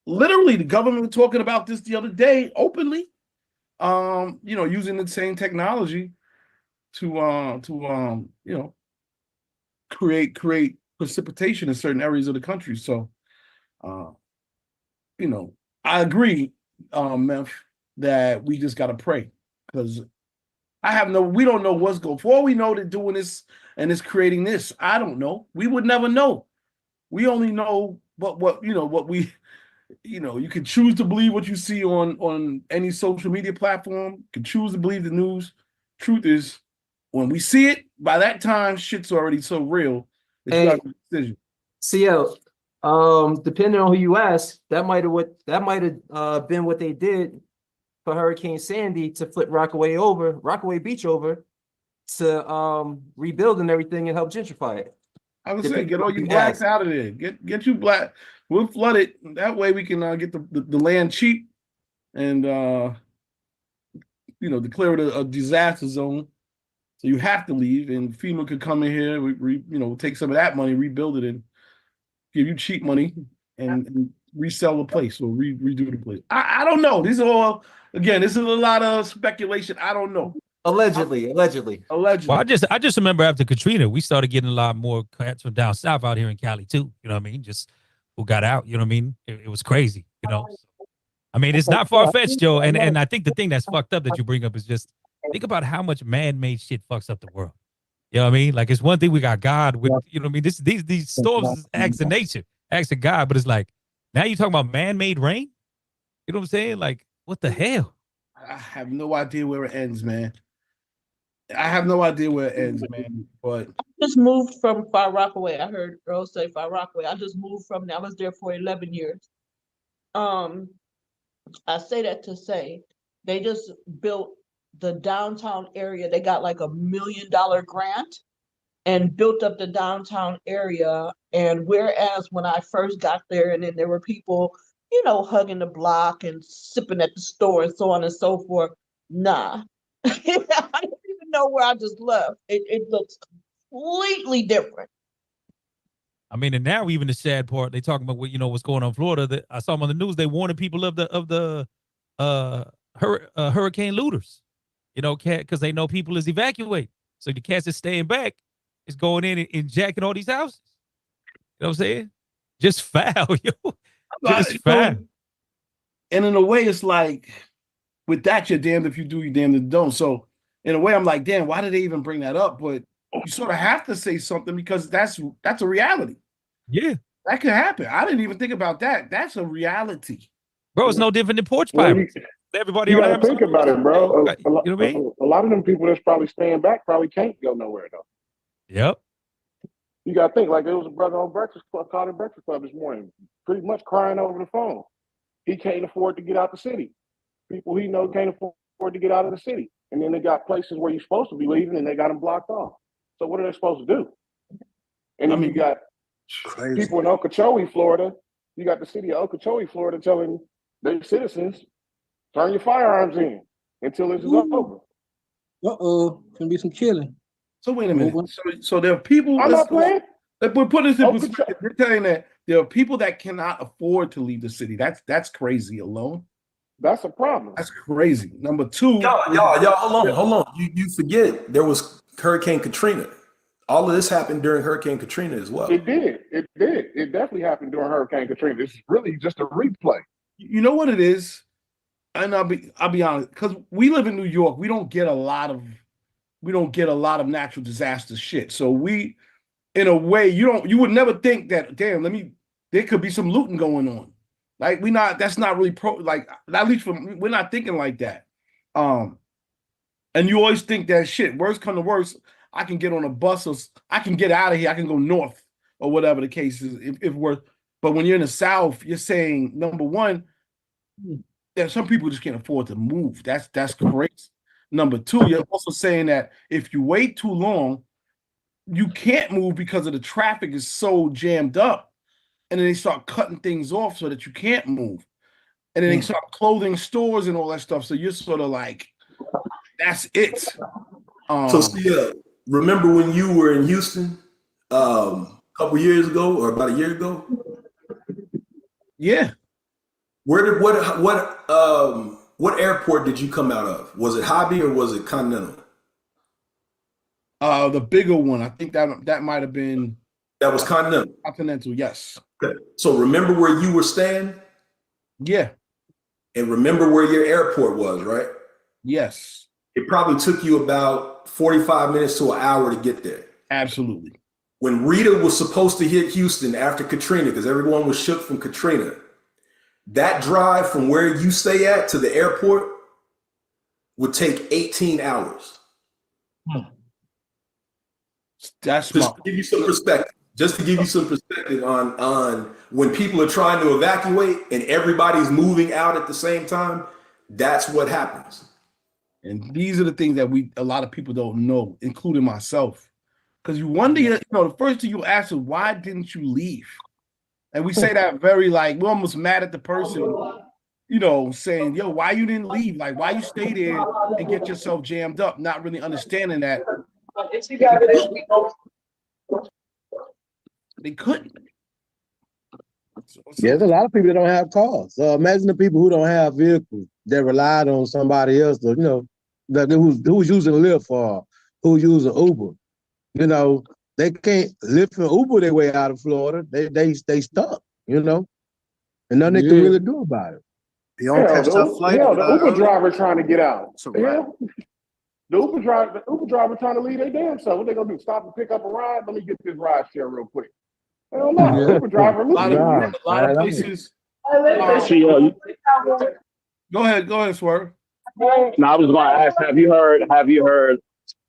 [SPEAKER 2] literally the government was talking about this the other day openly, using the same technology to create precipitation in certain areas of the country. So, I agree, Memph, that we just got to pray because we don't know what's going. For all we know, they're doing this and it's creating this. I don't know. We would never know. We only know what we, you can choose to believe what you see on any social media platform. You can choose to believe the news. Truth is, when we see it, by that time, shit's already so real that you got a decision.
[SPEAKER 15] CL, depending on who you ask, that might have been what they did for Hurricane Sandy to flip Rockaway Beach over to rebuild and everything and help gentrify it.
[SPEAKER 2] I was saying, get all you blacks out of there. Get you black. We'll flood it. That way we can get the land cheap and declare it a disaster zone. So you have to leave, and FEMA could come in here. We take some of that money, rebuild it, and give you cheap money and resell the place or redo the place. I don't know. This is a lot of speculation. I don't know.
[SPEAKER 15] Allegedly.
[SPEAKER 7] Well, I just remember after Katrina, we started getting a lot more cats from down south out here in Cali too. You know what I mean? Just who got out. You know what I mean? It was crazy. I mean, it's not far fetched, Joe. And I think the thing that's fucked up that you bring up is just think about how much man-made shit fucks up the world. You know what I mean? Like it's one thing we got God with. You know what I mean? These storms is acts of nature, acts of God. But it's like now you're talking about man-made rain. You know what I'm saying? Like what the hell?
[SPEAKER 2] I have no idea where it ends, man. I have no idea where it ends, man. But
[SPEAKER 5] I just moved from Far Rockaway. I heard Earl say Far Rockaway. I just moved from there. I was there for 11 years. I say that to say they just built the downtown area. They got like $1 million grant and built up the downtown area. And whereas when I first got there, and then there were people, hugging the block and sipping at the store and so on and so forth. Nah. I don't even know where I just left. It looks completely different.
[SPEAKER 7] I mean, and now even the sad part, they talking about what's going on in Florida. I saw them on the news. They warning people of the hurricane looters, because they know people is evacuating. So the cats is staying back is going in and jacking all these houses. You know what I'm saying? Just foul, yo. Just foul.
[SPEAKER 2] And in a way, it's like with that, you're damned if you do, you're damned if you don't. So in a way, I'm like, damn, why did they even bring that up? But you sort of have to say something because that's a reality.
[SPEAKER 7] Yeah.
[SPEAKER 2] That could happen. I didn't even think about that. That's a reality.
[SPEAKER 7] Bro, it's no different than porch
[SPEAKER 3] Well,
[SPEAKER 7] pirates. Everybody
[SPEAKER 3] you
[SPEAKER 7] on
[SPEAKER 3] got to
[SPEAKER 7] Amazon.
[SPEAKER 3] think about it, bro.
[SPEAKER 7] You know what I mean?
[SPEAKER 3] A lot of them people that's probably staying back probably can't go nowhere though.
[SPEAKER 7] Yep.
[SPEAKER 3] You got to think like there was a brother on Breakfast Club, called at Breakfast Club this morning, pretty much crying over the phone. He can't afford to get out the city. People he knows can't afford to get out of the city, and then they got places where you're supposed to be leaving, and they got them blocked off. So what are they supposed to do? And then you got people in Okeechobee, Florida. You got the city of Okeechobee, Florida, telling their citizens, turn your firearms in until this is over.
[SPEAKER 16] Gonna be some killing.
[SPEAKER 2] So wait a minute. So there are people.
[SPEAKER 3] I'm not playing.
[SPEAKER 2] We're putting this in perspective. You're telling that there are people that cannot afford to leave the city. That's crazy alone.
[SPEAKER 3] That's a problem.
[SPEAKER 2] That's crazy. Number two,
[SPEAKER 17] y'all, hold on. You forget there was Hurricane Katrina. All of this happened during Hurricane Katrina as well.
[SPEAKER 3] It did. It definitely happened during Hurricane Katrina. This is really just a replay.
[SPEAKER 2] You know what it is, and I'll be honest, because we live in New York, we don't get a lot of natural disaster shit. So we, in a way, you would never think that. Damn, there could be some looting going on. Like that's not really at least we're not thinking like that. And you always think that shit, worst come to worst, I can get on a bus or I can get out of here. I can go north or whatever the case is if we're, but when you're in the South, you're saying, number one, that some people just can't afford to move. That's crazy. Number two, you're also saying that if you wait too long, you can't move because of the traffic is so jammed up. And then they start cutting things off so that you can't move. And then they start clothing stores and all that stuff. So you're sort of like, that's it.
[SPEAKER 17] So remember when you were in Houston a couple years ago or about a year ago?
[SPEAKER 2] Yeah.
[SPEAKER 17] What airport did you come out of? Was it Hobby or was it Continental?
[SPEAKER 2] The bigger one. I think that might have been.
[SPEAKER 17] That was Continental.
[SPEAKER 2] Continental, yes.
[SPEAKER 17] Okay. So remember where you were staying?
[SPEAKER 2] Yeah.
[SPEAKER 17] And remember where your airport was, right?
[SPEAKER 2] Yes.
[SPEAKER 17] It probably took you about 45 minutes to an hour to get there.
[SPEAKER 2] Absolutely.
[SPEAKER 17] When Rita was supposed to hit Houston after Katrina, because everyone was shook from Katrina, that drive from where you stay at to the airport would take 18 hours.
[SPEAKER 2] That's
[SPEAKER 17] just to give you some perspective. Just to give you some perspective on when people are trying to evacuate and everybody's moving out at the same time, that's what happens.
[SPEAKER 2] And these are the things that a lot of people don't know, including myself. Because you wonder, the first thing you ask is, why didn't you leave? And we say that very we're almost mad at the person, saying, yo, why you didn't leave? Like, why you stay there and get yourself jammed up, not really understanding that they couldn't.
[SPEAKER 8] Yeah, there's a lot of people that don't have cars. So imagine the people who don't have vehicles that relied on somebody else, who's using Lyft or who's using Uber. They can't Lyft and Uber their way out of Florida. They stuck, and nothing they can really do about it.
[SPEAKER 10] You don't catch that flight.
[SPEAKER 3] The Uber driver trying to get out. The Uber driver trying to leave their damn self. What they gonna do? Stop and pick up a ride? Let me get this ride share real quick. Hell no.
[SPEAKER 2] Yeah.
[SPEAKER 3] Uber driver.
[SPEAKER 2] A lot of places. Go ahead, Swerve.
[SPEAKER 6] No, I was going to ask, have you heard,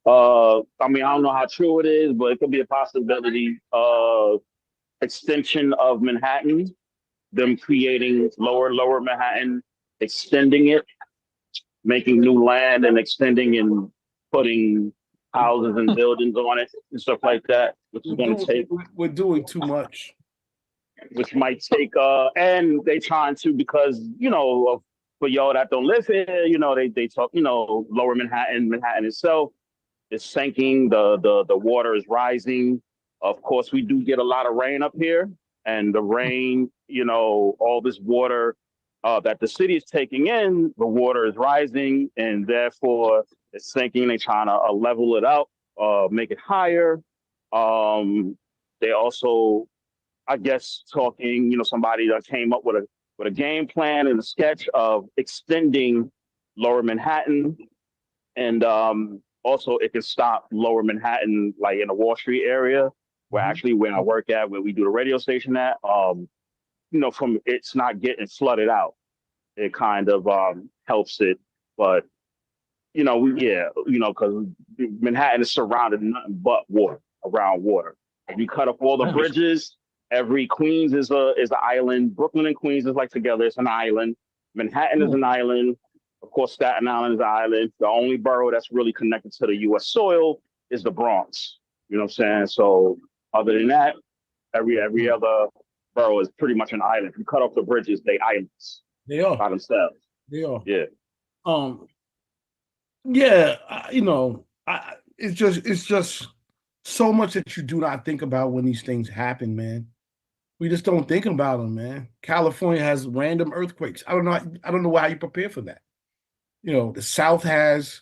[SPEAKER 6] I mean, I don't know how true it is, but it could be a possibility of extension of Manhattan, them creating lower Manhattan, extending it, making new land and extending and putting houses and buildings on it and stuff like that, which is going to take.
[SPEAKER 2] We're doing too much.
[SPEAKER 6] Which might take, and they trying to, because, for y'all that don't live here, they talk, lower Manhattan itself is sinking, the water is rising. Of course, we do get a lot of rain up here, and the rain, all this water that the city is taking in, the water is rising, and therefore it's sinking. They're trying to level it out, make it higher. They also, I guess, talking, somebody that came up with a game plan and a sketch of extending lower Manhattan. And also it can stop lower Manhattan, like in the Wall Street area, where actually where I work at, where we do the radio station at, from it's not getting flooded out. it kind of helps it. But because Manhattan is surrounded nothing but water, around water. If you cut up all the bridges, every Queens is an island. Brooklyn and Queens is like together. It's an island. Manhattan is an island. Of course, Staten Island is an island. The only borough that's really connected to the U.S. soil is the Bronx. You know what I'm saying? So other than that, every other borough is pretty much an island. If you cut off the bridges, they islands.
[SPEAKER 2] They are
[SPEAKER 6] by themselves.
[SPEAKER 2] They are.
[SPEAKER 6] Yeah.
[SPEAKER 2] Yeah, it's just so much that you do not think about when these things happen, man. We just don't think about them, man. California has random earthquakes. I don't know how you prepare for that. The South has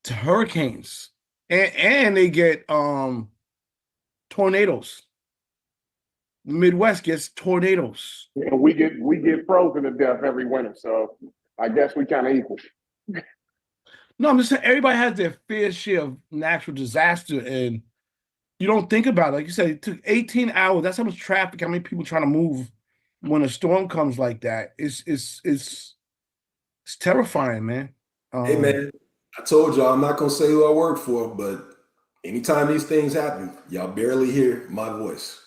[SPEAKER 2] hurricanes, and they get tornadoes. The Midwest gets tornadoes.
[SPEAKER 3] And we get frozen to death every winter, so I guess we kind of equal.
[SPEAKER 2] No, I'm just saying everybody has their fair share of natural disaster, and you don't think about it. Like you said, it took 18 hours. That's how much traffic, how many people trying to move when a storm comes like that. It's terrifying, man.
[SPEAKER 17] Hey, man, I told y'all I'm not going to say who I work for, but anytime these things happen, y'all barely hear my voice.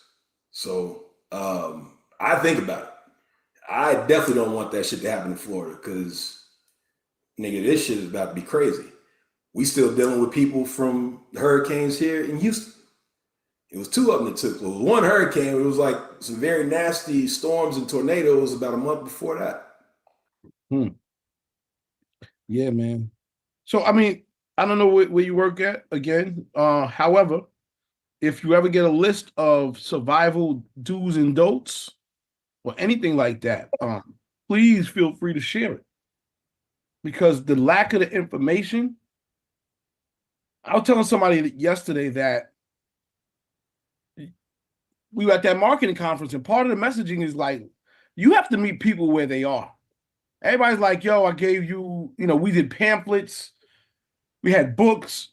[SPEAKER 17] So I think about it. I definitely don't want that shit to happen in Florida because, nigga, this shit is about to be crazy. We still dealing with people from the hurricanes here in Houston. It was two of them that took. It was one hurricane. It was like some very nasty storms and tornadoes about a month before that.
[SPEAKER 2] Yeah, man. So, I mean, I don't know where you work at again. However, if you ever get a list of survival do's and don'ts or anything like that, please feel free to share it. Because the lack of the information, I was telling somebody yesterday that we were at that marketing conference, and part of the messaging is like, you have to meet people where they are. Everybody's like, yo, I gave you, we did pamphlets, we had books.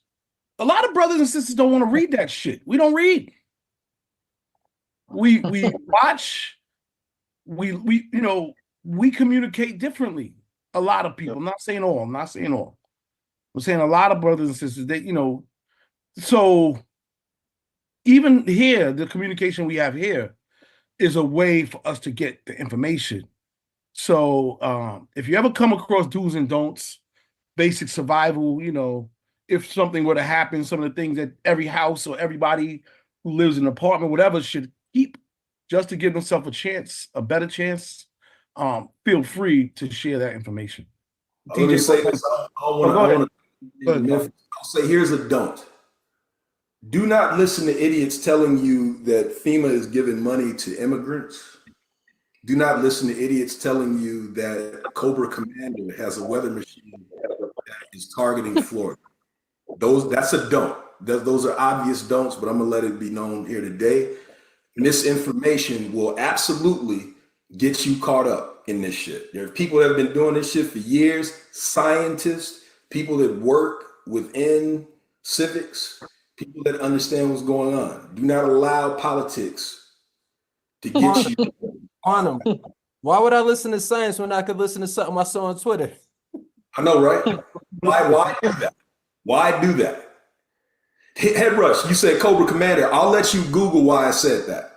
[SPEAKER 2] A lot of brothers and sisters don't want to read that shit. We don't read. We watch, we communicate differently. A lot of people. I'm not saying all. I'm saying a lot of brothers and sisters, so even here, the communication we have here is a way for us to get the information. So if you ever come across do's and don'ts, basic survival, if something were to happen, some of the things that every house or everybody who lives in an apartment, whatever, should keep just to give themselves a better chance, feel free to share that information.
[SPEAKER 17] Let me say this. I'll say here's a don't. Do not listen to idiots telling you that FEMA is giving money to immigrants. Do not listen to idiots telling you that Cobra Commander has a weather machine that is targeting Florida. That's a don't. Those are obvious don'ts, but I'm gonna let it be known here today. Misinformation will absolutely get you caught up in this shit. There are people that have been doing this shit for years, scientists, people that work within civics, people that understand what's going on. Do not allow politics to get you.
[SPEAKER 15] Quantum, why would I listen to science when I could listen to something I saw on Twitter?
[SPEAKER 17] I know, right? Why do that? Why do that? Head Rush, you said Cobra Commander. I'll let you Google why I said that.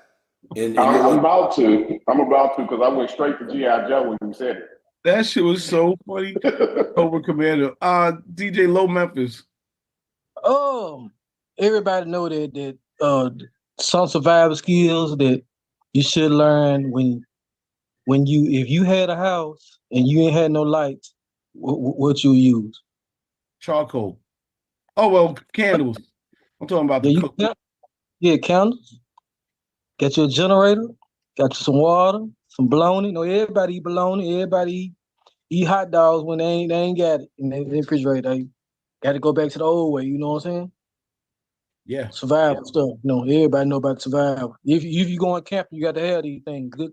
[SPEAKER 3] I'm about to because I went straight to G.I. Joe when you said it.
[SPEAKER 2] That shit was so funny. Cobra Commander. DJ Low Memphis.
[SPEAKER 16] Everybody know that some survival skills that you should learn if you had a house and you ain't had no lights, what you use?
[SPEAKER 2] Charcoal. Oh, well, candles. I'm talking about the cook.
[SPEAKER 16] Candles. Got your generator, got you some water, some bologna. Everybody eat bologna. Everybody eat hot dogs when they ain't got it in the refrigerator. They got to go back to the old way, you know what I'm saying?
[SPEAKER 2] Yeah.
[SPEAKER 16] Survival stuff. Everybody know about survival. If you going camping, you got to have these things. Good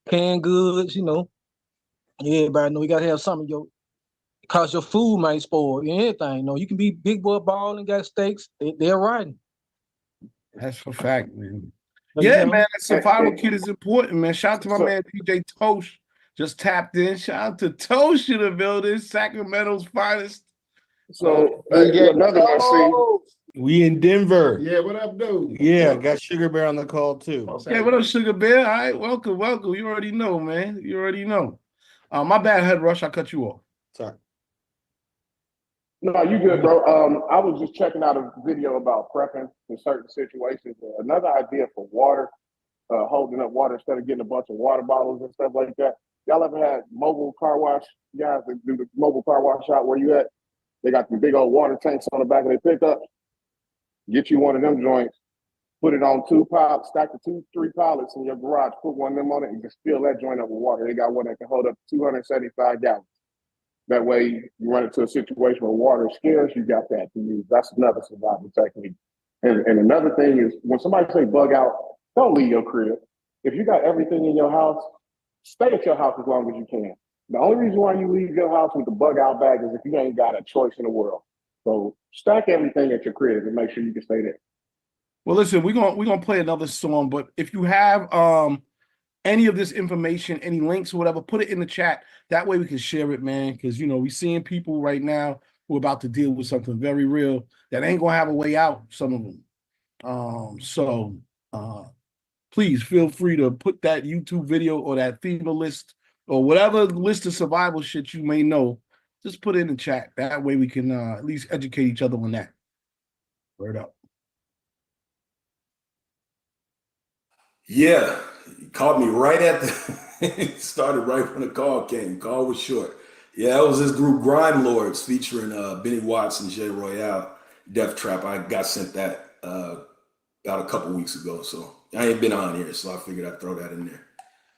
[SPEAKER 16] canned goods, Everybody know you got to have something, because your food might spoil, anything. You can be big boy balling, got steaks. They're riding.
[SPEAKER 2] That's for fact, man. Yeah, man, that survival
[SPEAKER 3] Hey,
[SPEAKER 2] kit is important, man. Shout out to my
[SPEAKER 3] so,
[SPEAKER 2] man DJ Tosh. Just tapped in. Shout out to Tosh in the building, Sacramento's finest.
[SPEAKER 3] another one, see.
[SPEAKER 18] We in Denver.
[SPEAKER 2] Yeah, what up, dude?
[SPEAKER 18] Yeah, got Sugar Bear on the call too.
[SPEAKER 2] Yeah, what up, Sugar Bear? All right, welcome. You already know, man. You already know. My bad, Head Rush. I cut you off.
[SPEAKER 18] Sorry.
[SPEAKER 3] No, you good, bro. I was just checking out a video about prepping in certain situations. Another idea for water, holding up water instead of getting a bunch of water bottles and stuff like that. Y'all ever had mobile car wash guys that do the mobile car wash out where you at? They got the big old water tanks on the back of their pickup. Get you one of them joints, put it on two pallets, stack the 2-3 pallets in your garage, put one of them on it, and just fill that joint up with water. They got one that can hold up 275 gallons. That way, you run into a situation where water is scarce, you got that to use. That's another survival technique. And another thing is, when somebody say bug out, don't leave your crib. If you got everything in your house, stay at your house as long as you can. The only reason why you leave your house with the bug out bag is if you ain't got a choice in the world. So stack everything at your crib and make sure you can stay there.
[SPEAKER 2] Well, listen, we're gonna play another song, but if you have any of this information, any links or whatever, put it in the chat. That way we can share it, man. Because we're seeing people right now who are about to deal with something very real that ain't gonna have a way out. Some of them. So please feel free to put that YouTube video or that FEMA list or whatever list of survival shit you may know. Just put it in the chat. That way we can at least educate each other on that. Word up.
[SPEAKER 17] Yeah, you called me right at the started right when the call came. Call was short. Yeah, that was this group Grime Lords featuring Benny Watts and Jay Royale, Death Trap. I got sent that about a couple weeks ago, so I ain't been on here, so I figured I'd throw that in there.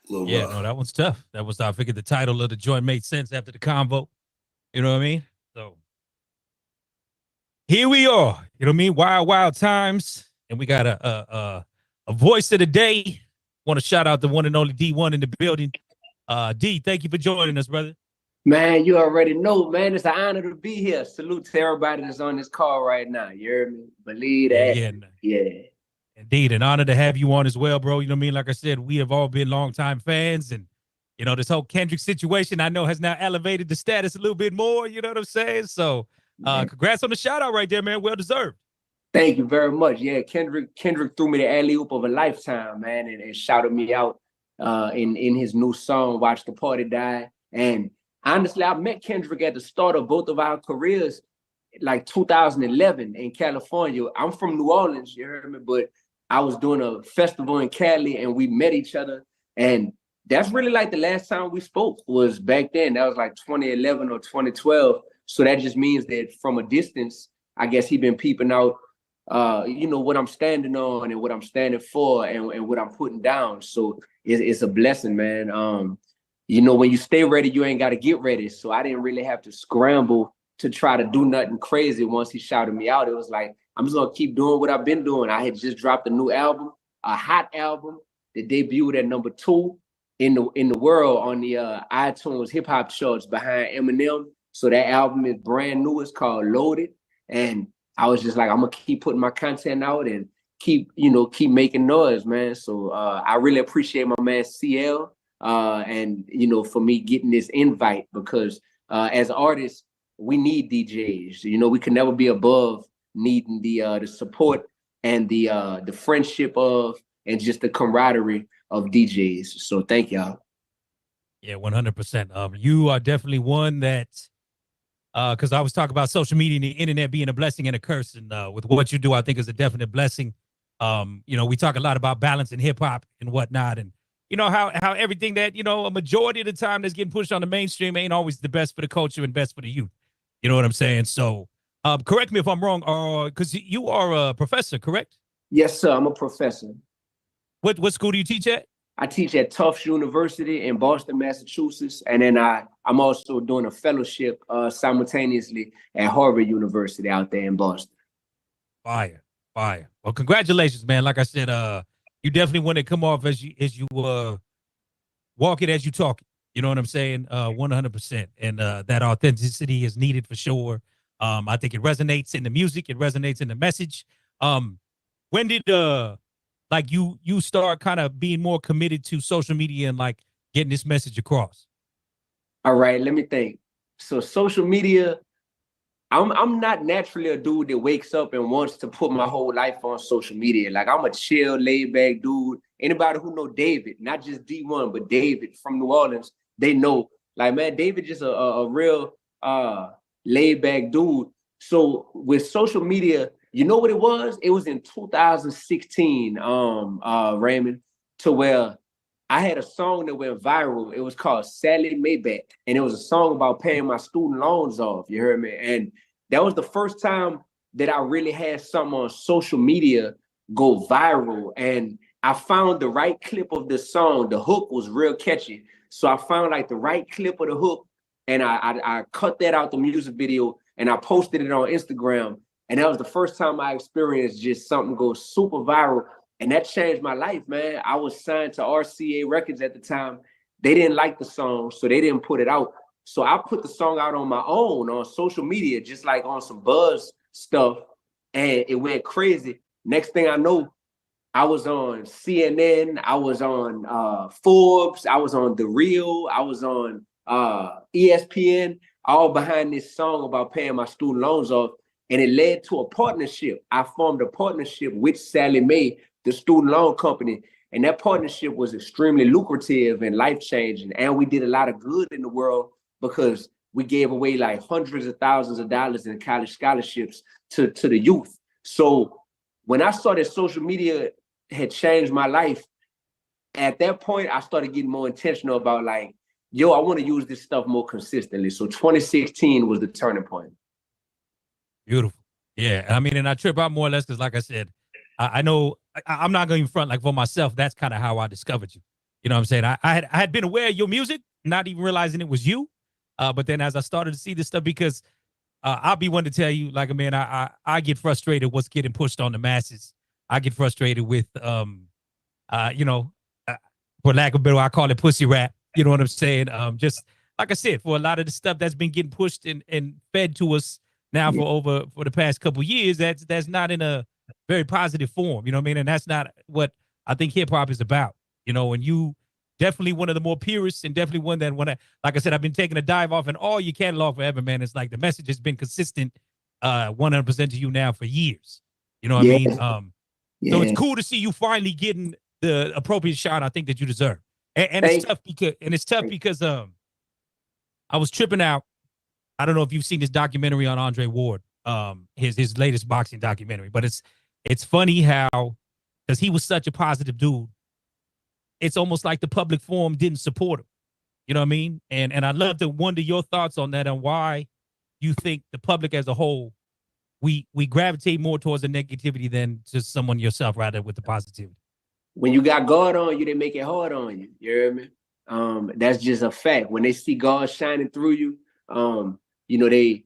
[SPEAKER 17] A little
[SPEAKER 7] Yeah,
[SPEAKER 17] rough.
[SPEAKER 7] no, that one's tough. I figured the title of the joint made sense after the convo. You know what I mean? So here we are. You know what I mean? Wild, wild times, and we got a voice of the day. Want to shout out the one and only D1 in the building. D, thank you for joining us, brother.
[SPEAKER 19] Man, you already know, man. It's an honor to be here. Salute to everybody that's on this call right now. You heard me? Believe that. Yeah.
[SPEAKER 7] Indeed, an honor to have you on as well, bro. You know what I mean? Like I said, we have all been longtime fans, and this whole Kendrick situation I know has now elevated the status a little bit more. You know what I'm saying? So, congrats on the shout out right there, man. Well deserved.
[SPEAKER 19] Thank you very much. Yeah, Kendrick threw me the alley-oop of a lifetime, man, and shouted me out in his new song, Watch the Party Die. And honestly, I met Kendrick at the start of both of our careers, like 2011 in California. I'm from New Orleans, you heard me, but I was doing a festival in Cali and we met each other. And that's really like the last time we spoke was back then. That was like 2011 or 2012. So that just means that from a distance, I guess he been peeping out what I'm standing on and what I'm standing for and what I'm putting down. So it's a blessing, man. When you stay ready, you ain't got to get ready. So I didn't really have to scramble to try to do nothing crazy. Once he shouted me out, it was like, I'm just gonna keep doing what I've been doing. I had just dropped a new album, a hot album that debuted at number 2 in the world on the iTunes hip hop charts behind Eminem. So that album is brand new. It's called Loaded. And I was just like, I'm gonna keep putting my content out and keep making noise, man. So I really appreciate my man CL and for me getting this invite because as artists, we need DJs. We can never be above needing the support and the friendship of and just the camaraderie of DJs. So thank y'all.
[SPEAKER 7] Yeah, 100%. You are definitely one that because I was talking about social media and the internet being a blessing and a curse, and with what you do, I think is a definite blessing. We talk a lot about balance in hip hop and whatnot, and how everything that a majority of the time that's getting pushed on the mainstream ain't always the best for the culture and best for the youth. You know what I'm saying? So, correct me if I'm wrong, because you are a professor, correct?
[SPEAKER 19] Yes, sir. I'm a professor.
[SPEAKER 7] What school do you teach at?
[SPEAKER 19] I teach at Tufts University in Boston, Massachusetts, and then I'm also doing a fellowship simultaneously at Harvard University out there in Boston.
[SPEAKER 7] Fire. Well, congratulations, man. Like I said, you definitely want to come off as you walk it as you talk it. You know what I'm saying? 100%. And that authenticity is needed for sure. I think it resonates in the music. It resonates in the message. When did like you start kind of being more committed to social media and like getting this message across?
[SPEAKER 19] All right, let me think. So social media, I'm not naturally a dude that wakes up and wants to put my whole life on social media. Like I'm a chill, laid back dude. Anybody who know David, not just D1, but David from New Orleans, they know. Like, man, David just a real laid back dude. So with social media, you know what it was? It was in 2016, Raymond, to where I had a song that went viral. It was called Sally Maybach, and it was a song about paying my student loans off. You heard me? And that was the first time that I really had something on social media go viral. And I found the right clip of the song. The hook was real catchy. So I found like the right clip of the hook, and I cut that out the music video, and I posted it on Instagram. And that was the first time I experienced just something go super viral. And that changed my life, man. I was signed to RCA Records at the time. They didn't like the song, so they didn't put it out. So I put the song out on my own on social media, just like on some buzz stuff. And it went crazy. Next thing I know, I was on CNN, I was on Forbes, I was on The Real, I was on ESPN, all behind this song about paying my student loans off. And it led to a partnership. I formed a partnership with Sally Mae, the student loan company. And that partnership was extremely lucrative and life-changing. And we did a lot of good in the world because we gave away like hundreds of thousands of dollars in college scholarships to the youth. So when I saw that social media had changed my life, at that point, I started getting more intentional about like, yo, I want to use this stuff more consistently. So 2016 was the turning point.
[SPEAKER 7] Beautiful. Yeah. I mean, and I trip out more or less because, like I said, I know I'm not going to front like for myself. That's kind of how I discovered you. You know what I'm saying? I had been aware of your music, not even realizing it was you. But then as I started to see this stuff, because I'll be one to tell you, like, man, I get frustrated what's getting pushed on the masses. I get frustrated with, you know, for lack of a better, I call it pussy rap. You know what I'm saying? Just like I said, for a lot of the stuff that's been getting pushed and fed to us now for the past couple of years, that's not in a very positive form. You know what I mean? And that's not what I think hip hop is about. You know, and you definitely one of the more purists, and definitely one that like I said, I've been taking a dive off in all your catalog forever, man. It's like the message has been consistent 100% to you now for years. You know what I mean? So it's cool to see you finally getting the appropriate shot I think that you deserve. And it's tough because I was tripping out. I don't know if you've seen this documentary on Andre Ward, his latest boxing documentary, but it's funny how, because he was such a positive dude, it's almost like the public forum didn't support him. You know what I mean? And I'd love to wonder your thoughts on that and why you think the public as a whole, we gravitate more towards the negativity than just someone yourself rather with the positivity.
[SPEAKER 19] When you got God on you, they make it hard on you. You hear me? That's just a fact. When they see God shining through you, you know, they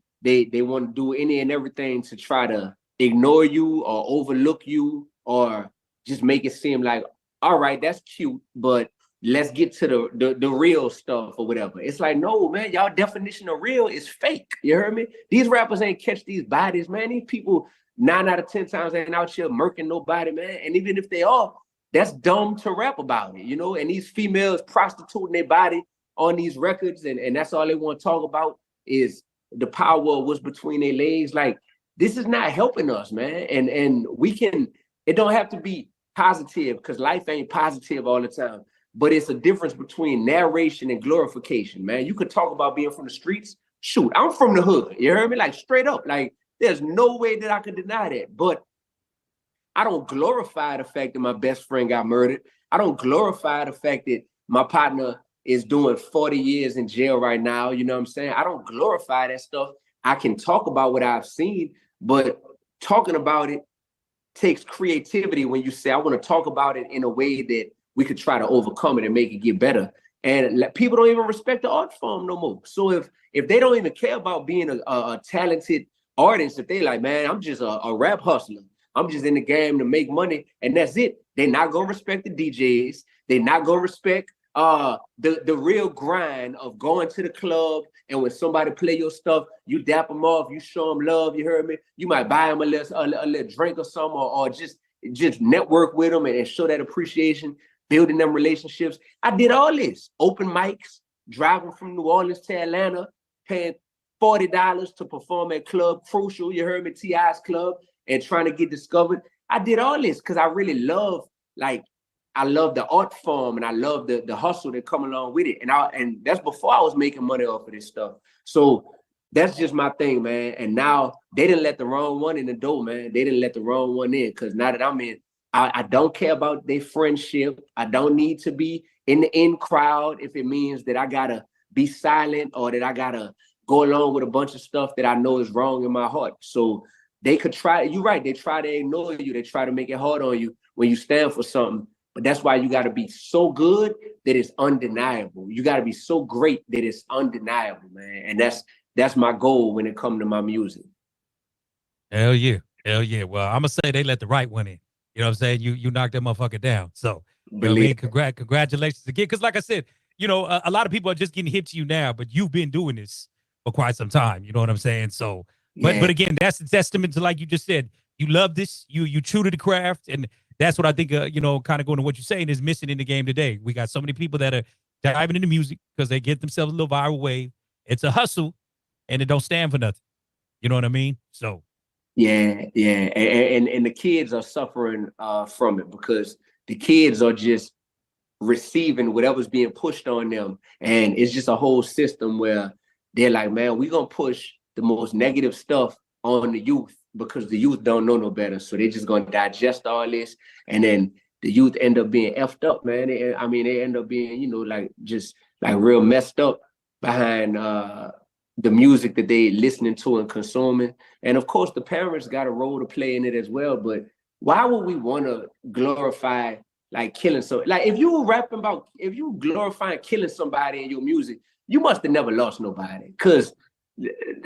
[SPEAKER 19] want to do any and everything to try to ignore you or overlook you or just make it seem like, all right, that's cute, but let's get to the real stuff or whatever. It's like, no, man, y'all definition of real is fake. You heard me? These rappers ain't catch these bodies, man. These people 9 out of 10 times ain't out here murking nobody, man. And even if they are, that's dumb to rap about it, you know? And these females prostituting their body on these records, and that's all they want to talk about is the power of what's between their legs. Like, this is not helping us, man. And we can, it don't have to be positive because life ain't positive all the time. But it's a difference between narration and glorification, man. You could talk about being from the streets. Shoot, I'm from the hood. You heard me? Like, straight up. Like, there's no way that I could deny that. But I don't glorify the fact that my best friend got murdered. I don't glorify the fact that my partner is doing 40 years in jail right now. You know what I'm saying? I don't glorify that stuff. I can talk about what I've seen, but talking about it takes creativity when you say, I want to talk about it in a way that we could try to overcome it and make it get better. And people don't even respect the art form no more. So if they don't even care about being a talented artist, if they like, man, I'm just a rap hustler, I'm just in the game to make money, and that's it, they're not gonna respect the DJs. They're not gonna respect the real grind of going to the club, and when somebody play your stuff, you dap them off, you show them love. You heard me? You might buy them a little drink or something, or just just network with them and show that appreciation, building them relationships. I did all this. Open mics, driving from New Orleans to Atlanta, paying $40 to perform at Club Crucial, you heard me, T.I.'s club, and trying to get discovered. I did all this because I really love, I love the art form and I love the hustle that come along with it. And that's before I was making money off of this stuff. So that's just my thing, man. And now they didn't let the wrong one in the door, man. They didn't let the wrong one in, because now that I'm in, I don't care about their friendship. I don't need to be in the in crowd if it means that I gotta be silent or that I gotta go along with a bunch of stuff that I know is wrong in my heart. So they could try, you're right, they try to ignore you. They try to make it hard on you when you stand for something. But that's why you got to be so good that it's undeniable. You got to be so great that it's undeniable, man. And that's my goal when it comes to my music.
[SPEAKER 7] Hell yeah. Hell yeah. Well, I'm going to say they let the right one in. You know what I'm saying? You knocked that motherfucker down. So, you know what I mean? Congratulations again. Because like I said, you know, a lot of people are just getting hit to you now, but you've been doing this for quite some time. You know what I'm saying? So, but again, that's a testament to, like you just said, you love this, you true to the craft. And that's what I think, you know, kind of going to what you're saying is missing in the game today. We got so many people that are diving into music because they get themselves a little viral wave. It's a hustle and it don't stand for nothing. You know what I mean? So.
[SPEAKER 19] Yeah. And the kids are suffering from it because the kids are just receiving whatever's being pushed on them. And it's just a whole system where they're like, man, we're going to push the most negative stuff on the youth because the youth don't know no better. So they're just going to digest all this. And then the youth end up being effed up, man. They end up being, you know, just real messed up behind the music that they listening to and consuming. And of course, the parents got a role to play in it as well. But why would we want to glorify killing? So if you glorifying killing somebody in your music, you must have never lost nobody. Because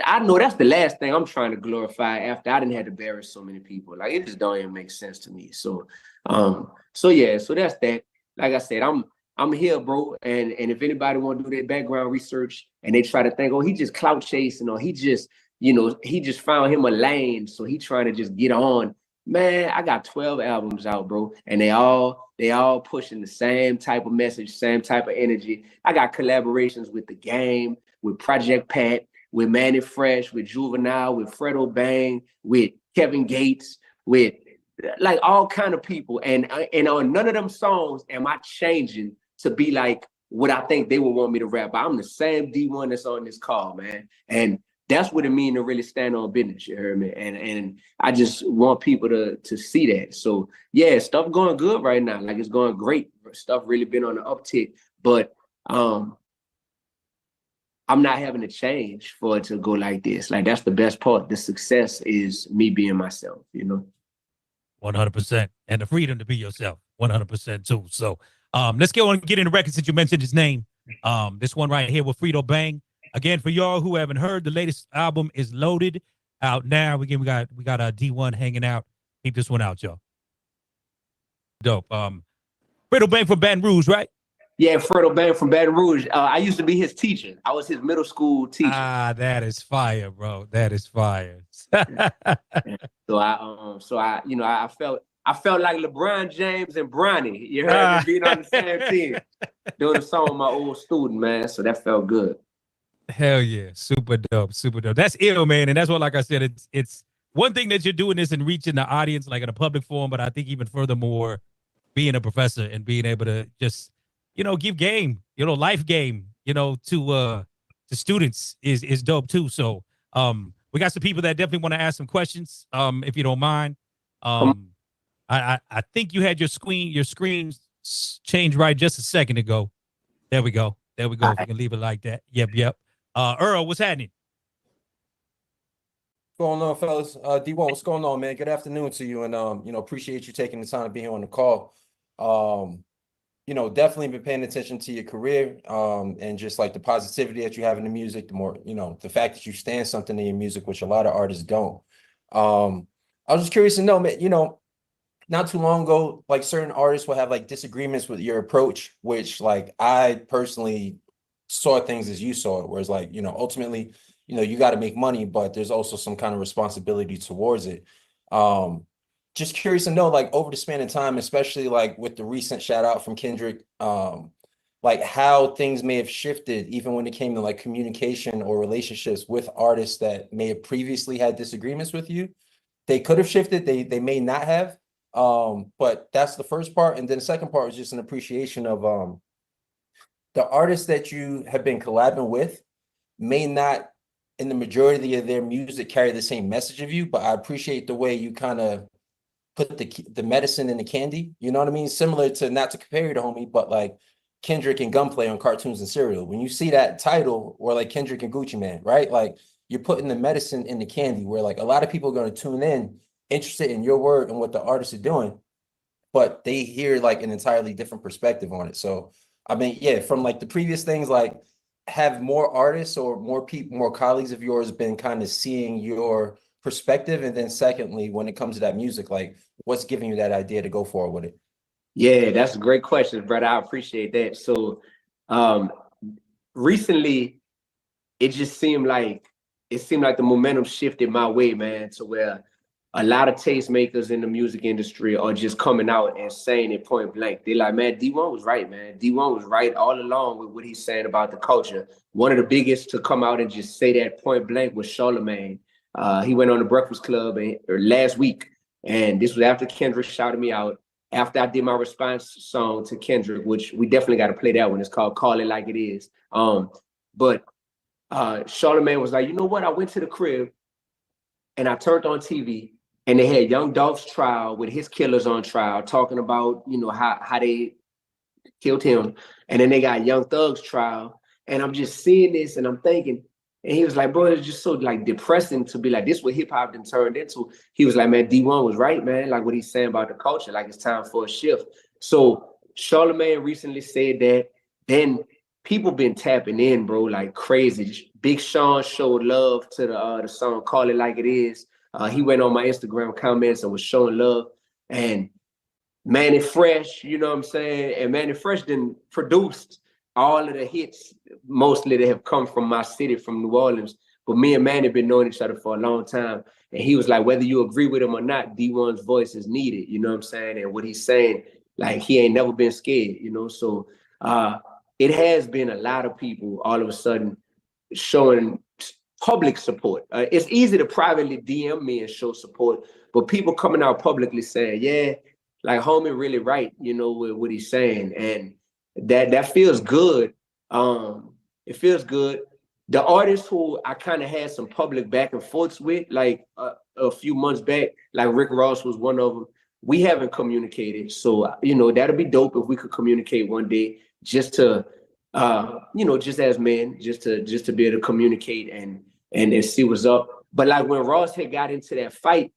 [SPEAKER 19] I know that's the last thing I'm trying to glorify after I didn't have to bury so many people. It just don't even make sense to me. So yeah, so that's that. Like I said, I'm here, bro. And if anybody want to do their background research and they try to think, oh, he just clout chasing, or he just found him a lane, so he trying to just get on. Man, I got 12 albums out, bro. And they all pushing the same type of message, same type of energy. I got collaborations with The Game, with Project Pat, with Manny Fresh, with Juvenile, with Fredo Bang, with Kevin Gates, with all kind of people. And on none of them songs am I changing to be like what I think they would want me to rap. I'm the same D1 that's on this call, man. And that's what it means to really stand on business, you heard me? And I just want people to see that. So yeah, stuff going good right now. It's going great. Stuff really been on the uptick. But I'm not having to change for it to go like this. That's the best part. The success is me being myself, you know?
[SPEAKER 7] 100%. And the freedom to be yourself, 100% too. So let's go and get in the record since you mentioned his name. This one right here with Fredo Bang. Again, for y'all who haven't heard, the latest album is Loaded, out now. Again, we got D1 hanging out. Keep this one out, y'all. Dope. Fredo Bang from Baton Rouge, right?
[SPEAKER 19] Yeah, Fredo Bang from Baton Rouge. I used to be his teacher. I was his middle school teacher.
[SPEAKER 7] Ah, that is fire, bro. That is fire.
[SPEAKER 19] So I felt like LeBron James and Bronny. You heard me being on the same team, doing a song with my old student, man. So that felt good.
[SPEAKER 7] Hell yeah, super dope, super dope. That's ill, man, and that's what, like I said, it's one thing that you're doing this and reaching the audience in a public forum, but I think even furthermore, being a professor and being able to just give game, life game, to students is dope too. So we got some people that definitely want to ask some questions, if you don't mind. I think you had your screen changed right just a second ago. There we go. If you can leave it like that. Yep. Earl, what's happening?
[SPEAKER 15] What's going on, fellas? D1, what's going on, man? Good afternoon to you, and appreciate you taking the time to be here on the call. Definitely been paying attention to your career, and just the positivity that you have in the music, the more, the fact that you stand something in your music, which a lot of artists don't. I was just curious to know, man, not too long ago, certain artists will have disagreements with your approach, which I personally saw things as you saw it, whereas ultimately, you got to make money, but there's also some kind of responsibility towards it. just curious to know, like over the span of time, especially like with the recent shout out from Kendrick, like how things may have shifted even when it came to like communication or relationships with artists that may have previously had disagreements with you. They could have shifted, they may not have. But that's the first part. And then the second part was just an appreciation of the artists that you have been collabing with may not in the majority of their music carry the same message of you, but I appreciate the way you kind of put the medicine in the candy, you know what I mean? Similar to, not to compare you to homie, but like Kendrick and Gunplay on Cartoons and Cereal. When you see that title, or like Kendrick and Gucci Man, right? Like you're putting the medicine in the candy, where like a lot of people are going to tune in interested in your word and what the artists are doing, but they hear like an entirely different perspective on it. So I mean, yeah, from like the previous things, like have more artists or more people, more colleagues of yours been kind of seeing your perspective? And then secondly, when it comes to that music, like what's giving you that idea to go forward with it?
[SPEAKER 19] Yeah, that's a great question, brother. I appreciate that. So recently it seemed like the momentum shifted my way, man, to where a lot of tastemakers in the music industry are just coming out and saying it point blank. They're like, man, D1 was right, man. D1 was right all along with what he's saying about the culture. One of the biggest to come out and just say that point blank was Charlemagne. He went on the Breakfast Club last week, and this was after Kendrick shouted me out, after I did my response song to Kendrick, which we definitely got to play that one. It's called Call It Like It Is. But Charlemagne was like, you know what? I went to the crib and I turned on TV, and they had Young Dolph's trial with his killers on trial, talking about, you know, how they killed him. And then they got Young Thug's trial. And I'm just seeing this and I'm thinking, and he was like, bro, it's just so like depressing to be like, this what hip hop then turned into. He was like, man, D1 was right, man. Like what he's saying about the culture, like it's time for a shift. So Charlemagne recently said that. Then people been tapping in, bro, like crazy. Big Sean showed love to the song Call It Like It Is. He went on my Instagram comments and was showing love. And Manny Fresh, you know what I'm saying? And Manny Fresh then produced all of the hits, mostly that have come from my city, from New Orleans. But me and Manny been knowing each other for a long time. And he was like, whether you agree with him or not, D1's voice is needed, you know what I'm saying? And what he's saying, like he ain't never been scared, you know? So it has been a lot of people all of a sudden showing public support. It's easy to privately DM me and show support, but people coming out publicly saying, yeah, like homie really right, you know, with what he's saying. And that feels good. It feels good. The artists who I kind of had some public back and forths with, like a few months back, like Rick Ross was one of them. We haven't communicated. So, you know, that'd be dope if we could communicate one day, just to, you know, just as men, just to be able to communicate and see what's up. But like when Ross had got into that fight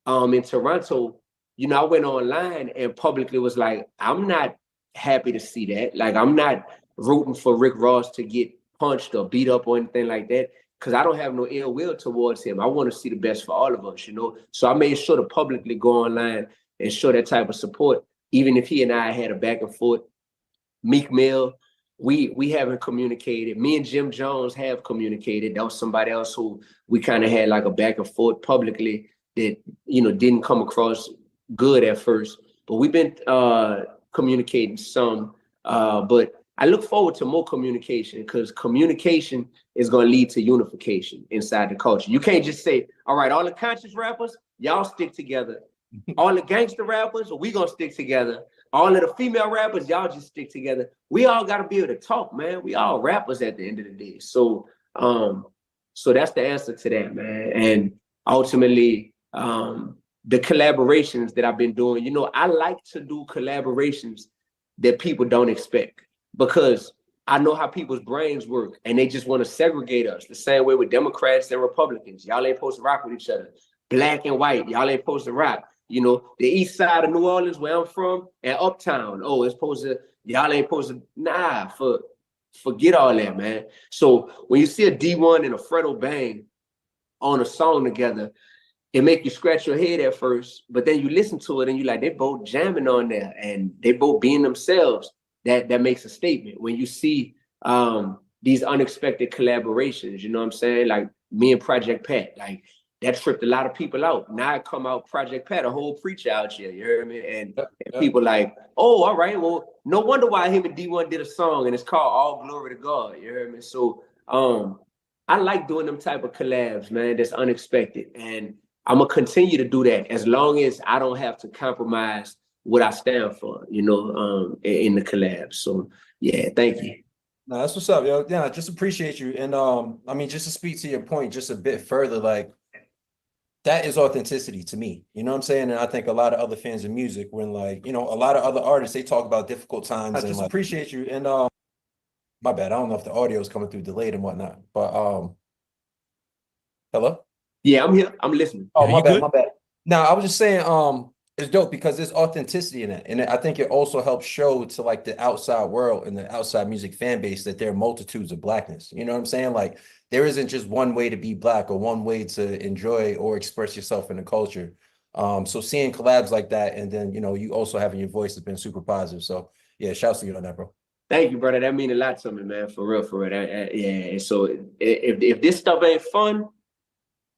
[SPEAKER 19] in Toronto, you know, I went online and publicly was like, I'm not happy to see that. Like, I'm not rooting for Rick Ross to get punched or beat up or anything like that, because I don't have no ill will towards him. I want to see the best for all of us, you know? So I made sure to publicly go online and show that type of support, even if he and I had a back and forth. Meek Mill, we haven't communicated. Me and Jim Jones have communicated. That was somebody else who we kind of had like a back and forth publicly that, you know, didn't come across good at first. But we've been communicating some. But I look forward to more communication, because communication is going to lead to unification inside the culture. You can't just say, all right, all the conscious rappers, y'all stick together. All the gangster rappers, we going to stick together. All of the female rappers, y'all just stick together. We all got to be able to talk, man. We all rappers at the end of the day. So so that's the answer to that, man. And ultimately, the collaborations that I've been doing, you know, I like to do collaborations that people don't expect, because I know how people's brains work and they just want to segregate us the same way with Democrats and Republicans. Y'all ain't supposed to rock with each other. Black and white, y'all ain't supposed to rock. You know, the east side of New Orleans, where I'm from, and uptown, oh, it's supposed to, y'all ain't supposed to, nah, forget all that, man. So when you see a D1 and a Fredo Bang on a song together, it make you scratch your head at first, but then you listen to it and you like, they both jamming on there and they both being themselves. That makes a statement. When you see these unexpected collaborations, you know what I'm saying? Like me and Project Pat, like that tripped a lot of people out. Now I come out Project Pat, a whole preacher out here, you heard me? And people like, oh, all right, well, no wonder why him and D1 did a song and it's called All Glory to God, you heard me? So I like doing them type of collabs, man, that's unexpected. And I'm gonna continue to do that as long as I don't have to compromise what I stand for, you know, in the collab. So yeah, thank you.
[SPEAKER 15] No, that's what's up, yo. Yeah, just appreciate you. And I mean, just to speak to your point just a bit further, like that is authenticity to me. You know what I'm saying? And I think a lot of other fans of music, when like, you know, a lot of other artists, they talk about difficult times. I just like, appreciate you. And my bad. I don't know if the audio is coming through delayed and whatnot. But hello?
[SPEAKER 19] Yeah, I'm here. I'm listening.
[SPEAKER 15] Oh, my bad, my bad. Now I was just saying, it's dope because there's authenticity in it. And I think it also helps show to like the outside world and the outside music fan base that there are multitudes of blackness. You know what I'm saying? Like there isn't just one way to be black or one way to enjoy or express yourself in the culture. So seeing collabs like that, and then, you know, you also having your voice has been super positive. So yeah, shouts to you on that, bro.
[SPEAKER 19] Thank you, brother. That means a lot to me, man. For real, for real. Yeah. So if this stuff ain't fun,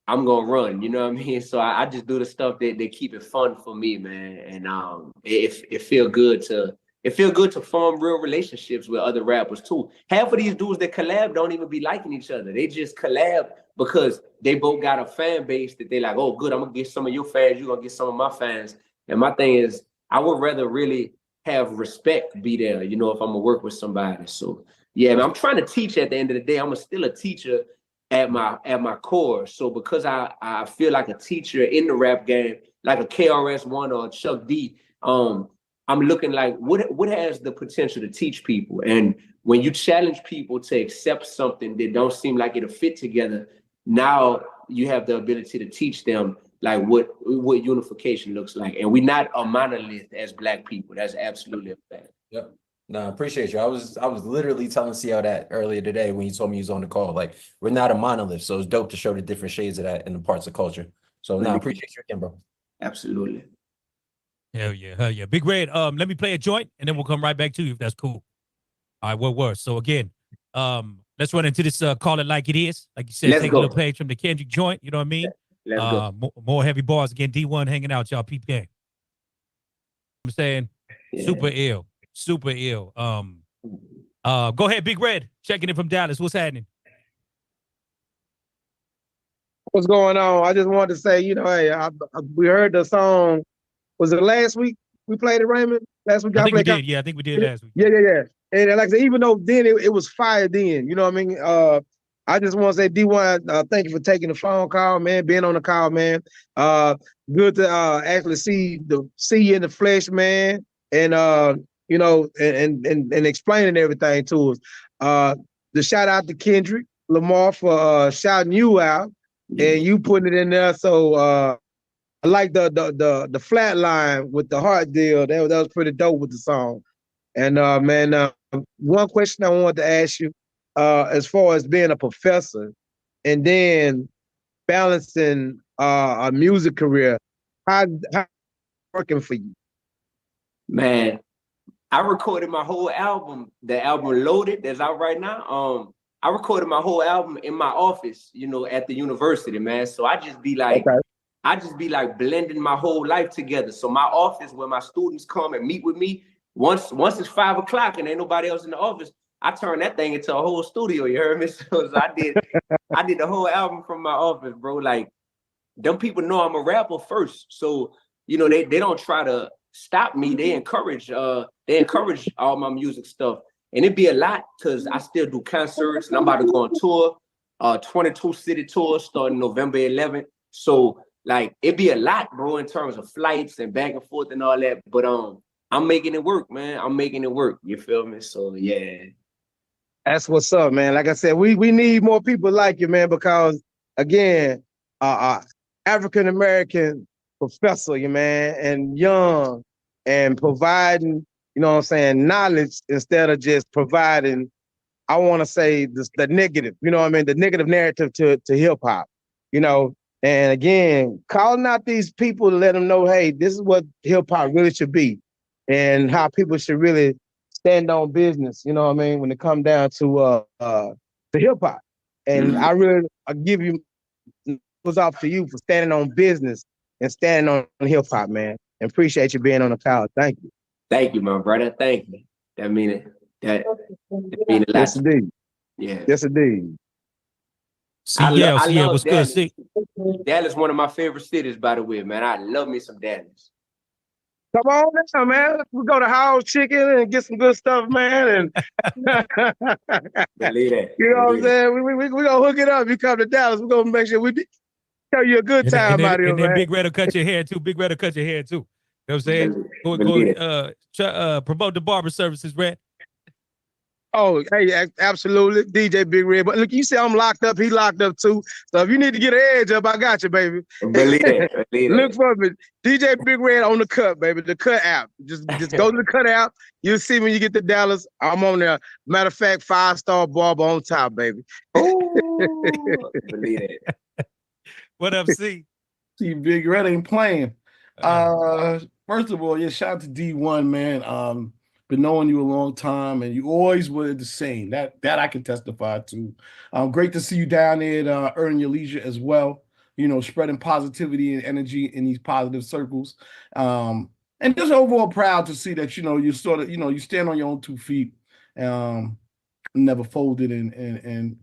[SPEAKER 19] I'm gonna run, you know what I mean? So I just do the stuff that keep it fun for me, man. And it feel good to form real relationships with other rappers too. Half of these dudes that collab don't even be liking each other. They just collab because they both got a fan base that they like, oh good, I'm gonna get some of your fans, you're gonna get some of my fans. And my thing is, I would rather really have respect be there, you know, if I'm gonna work with somebody. So yeah, man, I'm trying to teach at the end of the day. I'm still a teacher at my core. So because I feel like a teacher in the rap game, like a KRS-One or a Chuck D, I'm looking like what has the potential to teach people. And when you challenge people to accept something that don't seem like it'll fit together, now you have the ability to teach them like what unification looks like. And we're not a monolith as Black people. That's absolutely a fact.
[SPEAKER 15] Yep. No, I appreciate you. I was literally telling CL that earlier today when you told me he was on the call. Like, we're not a monolith, so it's dope to show the different shades of that in the parts of culture. So no, I appreciate you again, bro.
[SPEAKER 19] Absolutely.
[SPEAKER 7] Hell yeah, hell yeah. Big Red, let me play a joint and then we'll come right back to you if that's cool. All right, what worse? So again, let's run into this Call It Like It Is. Like you said, take a little page from the Kendrick joint, you know what I mean?
[SPEAKER 19] Let's go.
[SPEAKER 7] More heavy bars. Again, D1 hanging out, y'all. Peep game. I'm saying super ill. Super ill. Go ahead, Big Red. Checking in from Dallas. What's happening?
[SPEAKER 8] What's going on? I just wanted to say, you know, hey, we heard the song. Was it last week we played it, Raymond? Last week
[SPEAKER 7] I think we did. Yeah, I think we did last week.
[SPEAKER 8] Yeah. And like I said, even though then it was fire then, you know what I mean? I just want to say, D1, thank you for taking the phone call, man, being on the call, man. Good to actually see you in the flesh, man. And you know, and explaining everything to us. The shout out to Kendrick Lamar for shouting you out and you putting it in there. So I like the flat line with the heart deal. That was pretty dope with the song. And man, one question I wanted to ask you, as far as being a professor and then balancing a music career, how working for you?
[SPEAKER 19] Man, I recorded my whole album, the album Loaded that's out right now. I recorded my whole album in my office, you know, at the university, man. So I just be like, blending my whole life together. So my office, when my students come and meet with me, once it's 5 o'clock and ain't nobody else in the office, I turn that thing into a whole studio. You heard me? So I did the whole album from my office, bro. Like, them people know I'm a rapper first. So, you know, they don't try to stop me. They encourage all my music stuff. And it'd be a lot because I still do concerts and I'm about to go on tour, 22 city tour starting November 11th. So like it'd be a lot, bro, in terms of flights and back and forth and all that. But I'm making it work, man. I'm making it work. You feel me? So yeah.
[SPEAKER 8] That's what's up, man. Like I said, we need more people like you, man, because again, African American professor, you man, and young and providing, you know what I'm saying, knowledge instead of just providing, I want to say the negative, you know what I mean, the negative narrative to hip hop, you know. And again, calling out these people to let them know, hey, this is what hip hop really should be and how people should really stand on business, you know what I mean, when it comes down to hip hop. And I give you was off to you for standing on business and standing on hip hop, man. And appreciate you being on the call. Thank you.
[SPEAKER 19] Thank you, my brother. Thank you. That mean it. That mean a lot.
[SPEAKER 8] Yes, indeed.
[SPEAKER 19] Yeah.
[SPEAKER 8] Yes, indeed.
[SPEAKER 7] CL, what's good,
[SPEAKER 19] Dallas.
[SPEAKER 7] C?
[SPEAKER 19] Dallas is one of my favorite cities, by the way, man. I love me some Dallas.
[SPEAKER 8] Come on now, man. We go to House Chicken and get some good stuff, man. And
[SPEAKER 19] Believe that.
[SPEAKER 8] you know what I'm saying? We gonna hook it up. You come to Dallas, we're gonna make sure we tell you a good time out here,
[SPEAKER 7] And
[SPEAKER 8] man.
[SPEAKER 7] then Big Red will cut your hair too. Big Red will cut your hair too. You know what I'm saying? Go promote the barber services, Red.
[SPEAKER 8] Oh, hey, absolutely. DJ Big Red. But look, you say I'm locked up, he locked up too. So if you need to get an edge up, I got you, baby.
[SPEAKER 19] Believe it.
[SPEAKER 8] Look for me. DJ Big Red on the cut, baby. The cut app. Just go to the cut app. You'll see when you get to Dallas. I'm on there. Matter of fact, 5-star barber on top, baby.
[SPEAKER 19] Believe it.
[SPEAKER 7] What up, C?
[SPEAKER 2] See, Big Red ain't playing. First of all, yeah, shout out to D1, man. Been knowing you a long time, and you always were the same. That I can testify to. Great to see you down there at Earn Your Leisure as well. You know, spreading positivity and energy in these positive circles. And just overall proud to see that, you know, you sort of, you know, you stand on your own 2 feet, never folded, and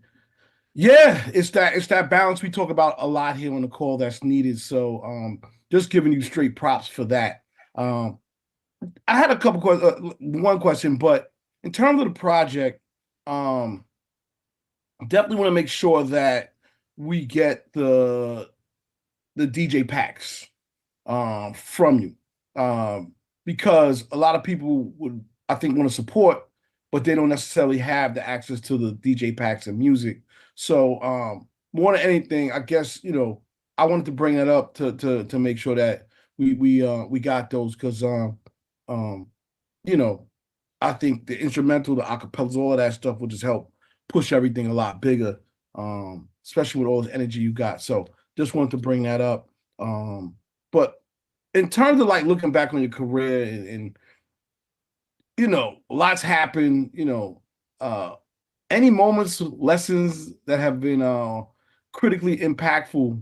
[SPEAKER 2] yeah, it's that balance we talk about a lot here on the call that's needed. So just giving you straight props for that. I had a couple questions, one question, but in terms of the project, definitely want to make sure that we get the DJ packs from you, because a lot of people would, I think, want to support, but they don't necessarily have the access to the DJ packs and music. So more than anything, I guess, you know, I wanted to bring that up to make sure that we got those, because you know, I think the instrumental, the acapellas, all of that stuff will just help push everything a lot bigger, especially with all the energy you got. So just wanted to bring that up. But in terms of like looking back on your career and you know, lots happened, you know, any moments, lessons that have been critically impactful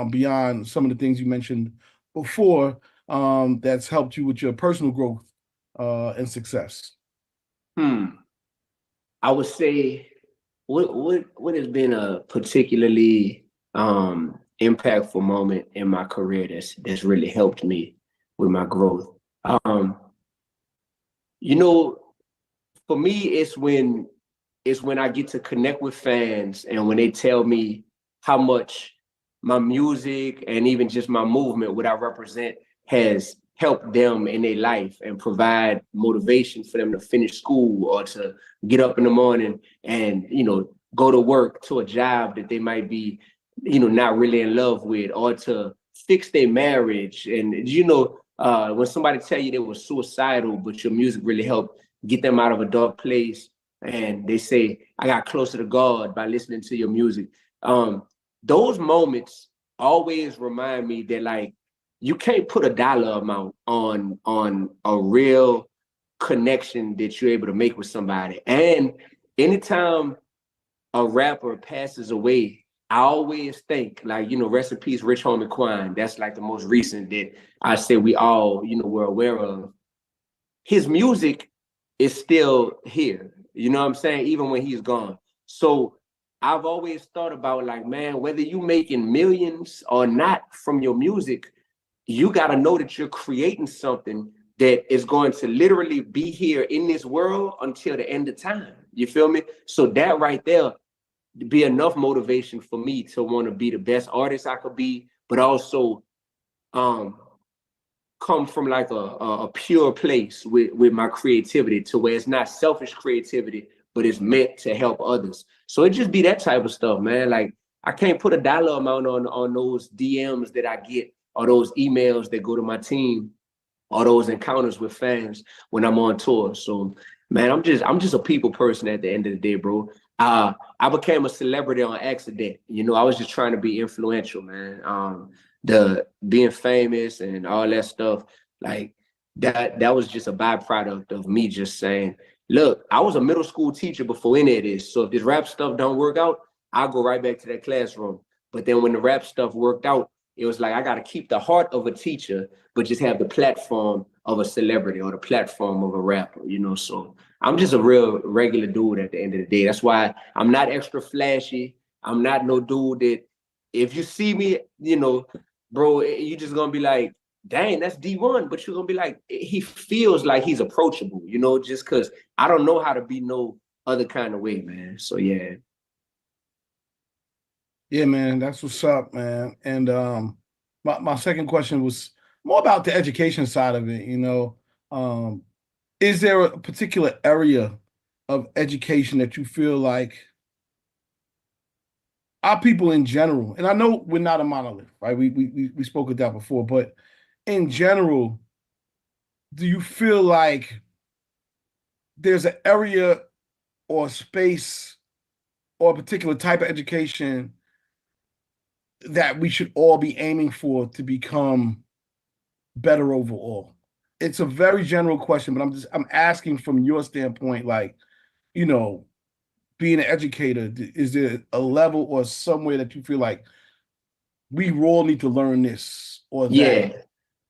[SPEAKER 2] beyond some of the things you mentioned before, that's helped you with your personal growth and success?
[SPEAKER 19] I would say what has been a particularly impactful moment in my career that's really helped me with my growth. You know, for me, it's when I get to connect with fans, and when they tell me how much my music and even just my movement, what I represent, has helped them in their life and provide motivation for them to finish school or to get up in the morning and, you know, go to work to a job that they might be, you know, not really in love with, or to fix their marriage. And, you know, when somebody tell you they were suicidal, but your music really helped get them out of a dark place, and they say, I got closer to God by listening to your music. Those moments always remind me that, like, you can't put a dollar amount on a real connection that you're able to make with somebody. And anytime a rapper passes away, I always think, like, you know, rest in peace, Rich Homie Quan. That's like the most recent that I say we all, you know, were aware of. His music is still here. You know what I'm saying? Even when he's gone. So I've always thought about, like, man, whether you making millions or not from your music, you got to know that you're creating something that is going to literally be here in this world until the end of time. You feel me? So that right there be enough motivation for me to want to be the best artist I could be, but also come from like a pure place with my creativity, to where it's not selfish creativity, but it's meant to help others. So it just be that type of stuff, man. Like, I can't put a dollar amount on those DMs that I get, or those emails that go to my team, or those encounters with fans when I'm on tour. So, man, I'm just a people person at the end of the day, bro. I became a celebrity on accident. You know, I was just trying to be influential, man. The being famous and all that stuff, like that was just a byproduct of me just saying, look, I was a middle school teacher before any of this. So if this rap stuff don't work out, I'll go right back to that classroom. But then when the rap stuff worked out, it was like I got to keep the heart of a teacher, but just have the platform of a celebrity or the platform of a rapper, you know. So I'm just a real regular dude at the end of the day. That's why I'm not extra flashy. I'm not no dude that if you see me, you know, bro, you just gonna be like, dang, that's D1. But you're gonna be like, he feels like he's approachable, you know, just because I don't know how to be no other kind of way, man. So yeah.
[SPEAKER 2] Yeah, man, that's what's up, man. And my second question was more about the education side of it, you know. Is there a particular area of education that you feel like our people in general, and I know we're not a monolith, right? We spoke of that before, but in general, do you feel like there's an area or space or a particular type of education that we should all be aiming for to become better overall? It's a very general question, but I'm asking from your standpoint, like, you know, being an educator, is there a level or somewhere that you feel like we all need to learn this or that?
[SPEAKER 19] Yeah,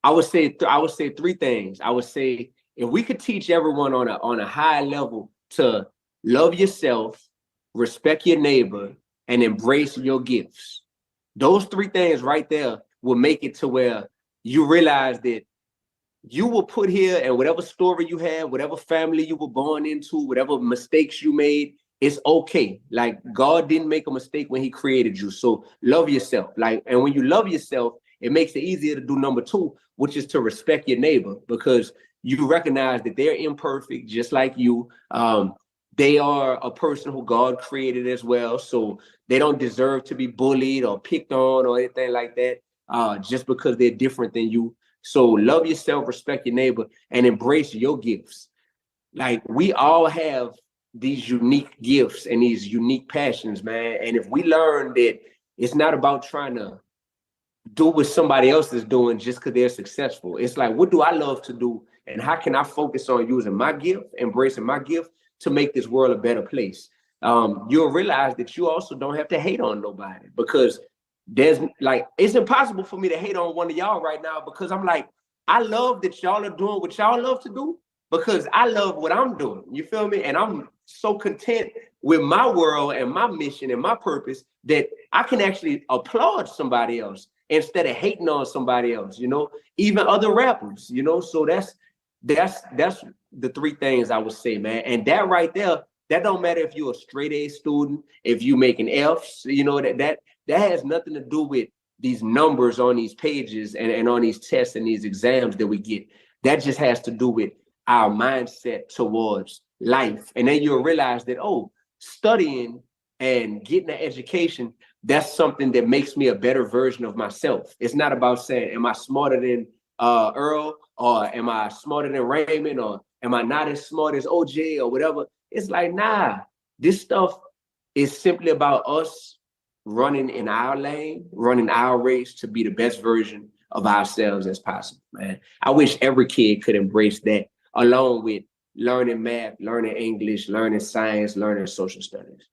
[SPEAKER 19] I would say three things. I would say if we could teach everyone on a high level to love yourself, respect your neighbor, and embrace your gifts. Those three things right there will make it to where you realize that you were put here, and whatever story you had, whatever family you were born into, whatever mistakes you made, it's okay. Like, God didn't make a mistake when he created you. So love yourself. Like, and when you love yourself, it makes it easier to do number two, which is to respect your neighbor, because you recognize that they're imperfect just like you. They are a person who God created as well. So they don't deserve to be bullied or picked on or anything like that, just because they're different than you. So love yourself, respect your neighbor, and embrace your gifts. Like, we all have these unique gifts and these unique passions, man. And if we learn that it's not about trying to do what somebody else is doing just because they're successful. It's like, what do I love to do? And how can I focus on using my gift, embracing my gift to make this world a better place? You'll realize that you also don't have to hate on nobody, because there's like, it's impossible for me to hate on one of y'all right now, because I'm like, I love that y'all are doing what y'all love to do, because I love what I'm doing. You feel me? And I'm so content with my world and my mission and my purpose that I can actually applaud somebody else instead of hating on somebody else, you know, even other rappers, you know. So that's the three things I would say, man. And that right there, that don't matter if you're a straight A student, if you making F's, you know, that has nothing to do with these numbers on these pages and on these tests and these exams that we get. That just has to do with our mindset towards life. And then you'll realize that, oh, studying and getting an education, that's something that makes me a better version of myself. It's not about saying, am I smarter than Earl, or am I smarter than Raymond, or am I not as smart as OJ or whatever? It's like, nah, this stuff is simply about us running in our lane, running our race to be the best version of ourselves as possible, man. I wish every kid could embrace that, along with learning math, learning English, learning science, learning social studies.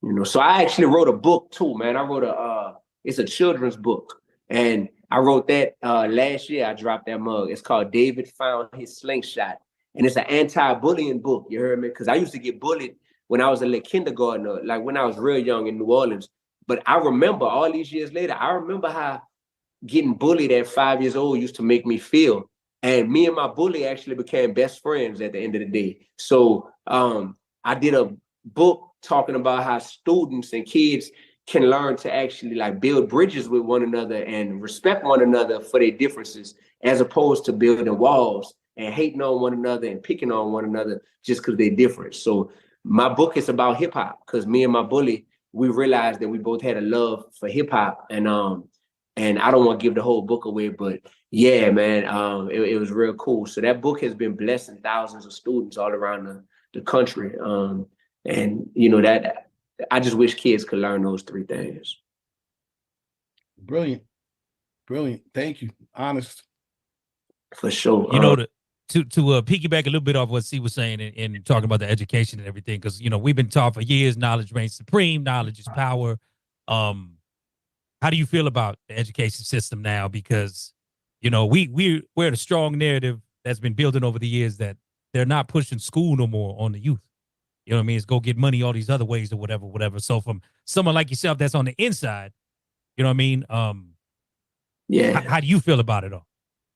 [SPEAKER 19] You know, so I actually wrote a book too, man. I wrote it's a children's book. And I wrote that last year. I dropped that mug. It's called David Found His Slingshot. And it's an anti-bullying book, you heard me? Because I used to get bullied when I was a little kindergartner, like when I was real young in New Orleans. But I remember all these years later, I remember how getting bullied at 5 years old used to make me feel. And me and my bully actually became best friends at the end of the day. So I did a book talking about how students and kids can learn to actually like build bridges with one another and respect one another for their differences, as opposed to building walls and hating on one another and picking on one another just because they're different. So my book is about hip hop, because me and my bully, we realized that we both had a love for hip hop. And I don't want to give the whole book away, but yeah, man, it was real cool. So that book has been blessing thousands of students all around the country. And you know, that I just wish kids could learn those three things.
[SPEAKER 2] Brilliant. Thank you. Honest.
[SPEAKER 19] For sure.
[SPEAKER 7] You know, to piggyback a little bit off what C was saying and talking about the education and everything, because, you know, we've been taught for years, knowledge reigns supreme, knowledge is power. How do you feel about the education system now? Because, you know, we're a strong narrative that's been building over the years that they're not pushing school no more on the youth. You know what I mean? It's go get money all these other ways or whatever. So from someone like yourself that's on the inside, you know what I mean?
[SPEAKER 19] Yeah.
[SPEAKER 7] How do you feel about it all?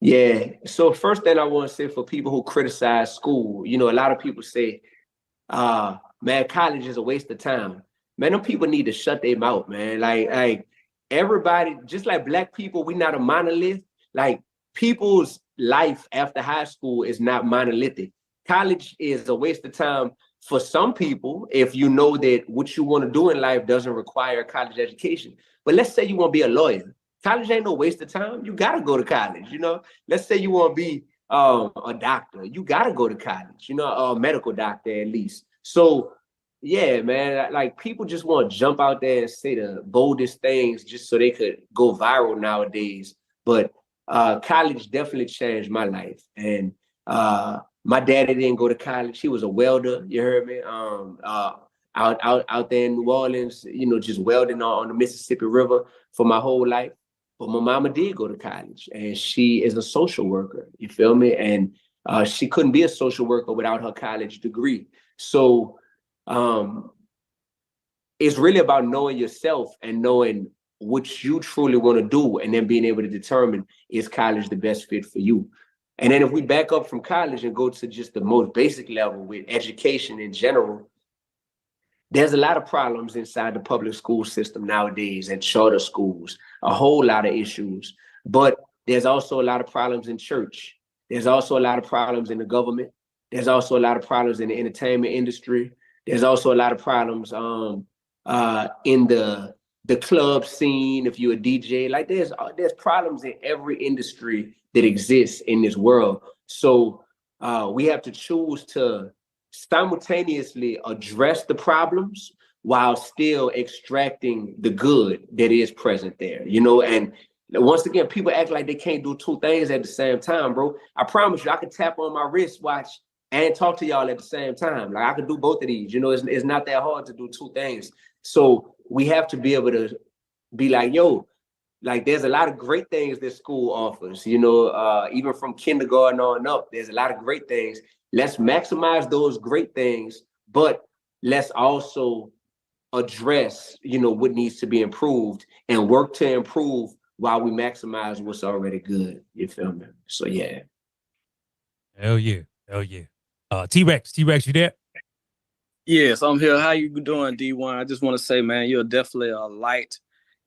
[SPEAKER 19] Yeah. So first thing I want to say for people who criticize school, you know, a lot of people say, man, college is a waste of time. Man, them people need to shut their mouth, man. Like everybody, just like Black people, we not a monolith. Like people's life after high school is not monolithic. College is a waste of time for some people if you know that what you want to do in life doesn't require a college education. But let's say you want to be a lawyer. College ain't no waste of time. You gotta go to college, you know. Let's say you want to be a doctor. You gotta go to college, you know, a medical doctor at least. So yeah, man, like people just want to jump out there and say the boldest things just so they could go viral nowadays. But college definitely changed my life. And my daddy didn't go to college. He was a welder, you heard me? Out there in New Orleans, you know, just welding on the Mississippi River for my whole life. But my mama did go to college, and she is a social worker, you feel me? And she couldn't be a social worker without her college degree. So it's really about knowing yourself and knowing what you truly want to do, and then being able to determine, is college the best fit for you? And then if we back up from college and go to just the most basic level with education in general, there's a lot of problems inside the public school system nowadays and charter schools, a whole lot of issues. But there's also a lot of problems in church. There's also a lot of problems in the government. There's also a lot of problems in the entertainment industry. There's also a lot of problems in the club scene, if you're a DJ. Like there's problems in every industry that exists in this world. So we have to choose to simultaneously address the problems while still extracting the good that is present there, you know. And once again, people act like they can't do two things at the same time, bro. I promise you, I can tap on my wristwatch and talk to y'all at the same time. Like I can do both of these, you know. It's not that hard to do two things. So we have to be able to be like, yo, like there's a lot of great things that school offers, you know, even from kindergarten on up, there's a lot of great things. Let's maximize those great things, but let's also address, you know, what needs to be improved and work to improve while we maximize what's already good. You feel me? So yeah.
[SPEAKER 7] Hell yeah. Hell yeah. T-Rex, you there?
[SPEAKER 14] Yes, I'm here. How you doing, D1? I just want to say, man, you're definitely a light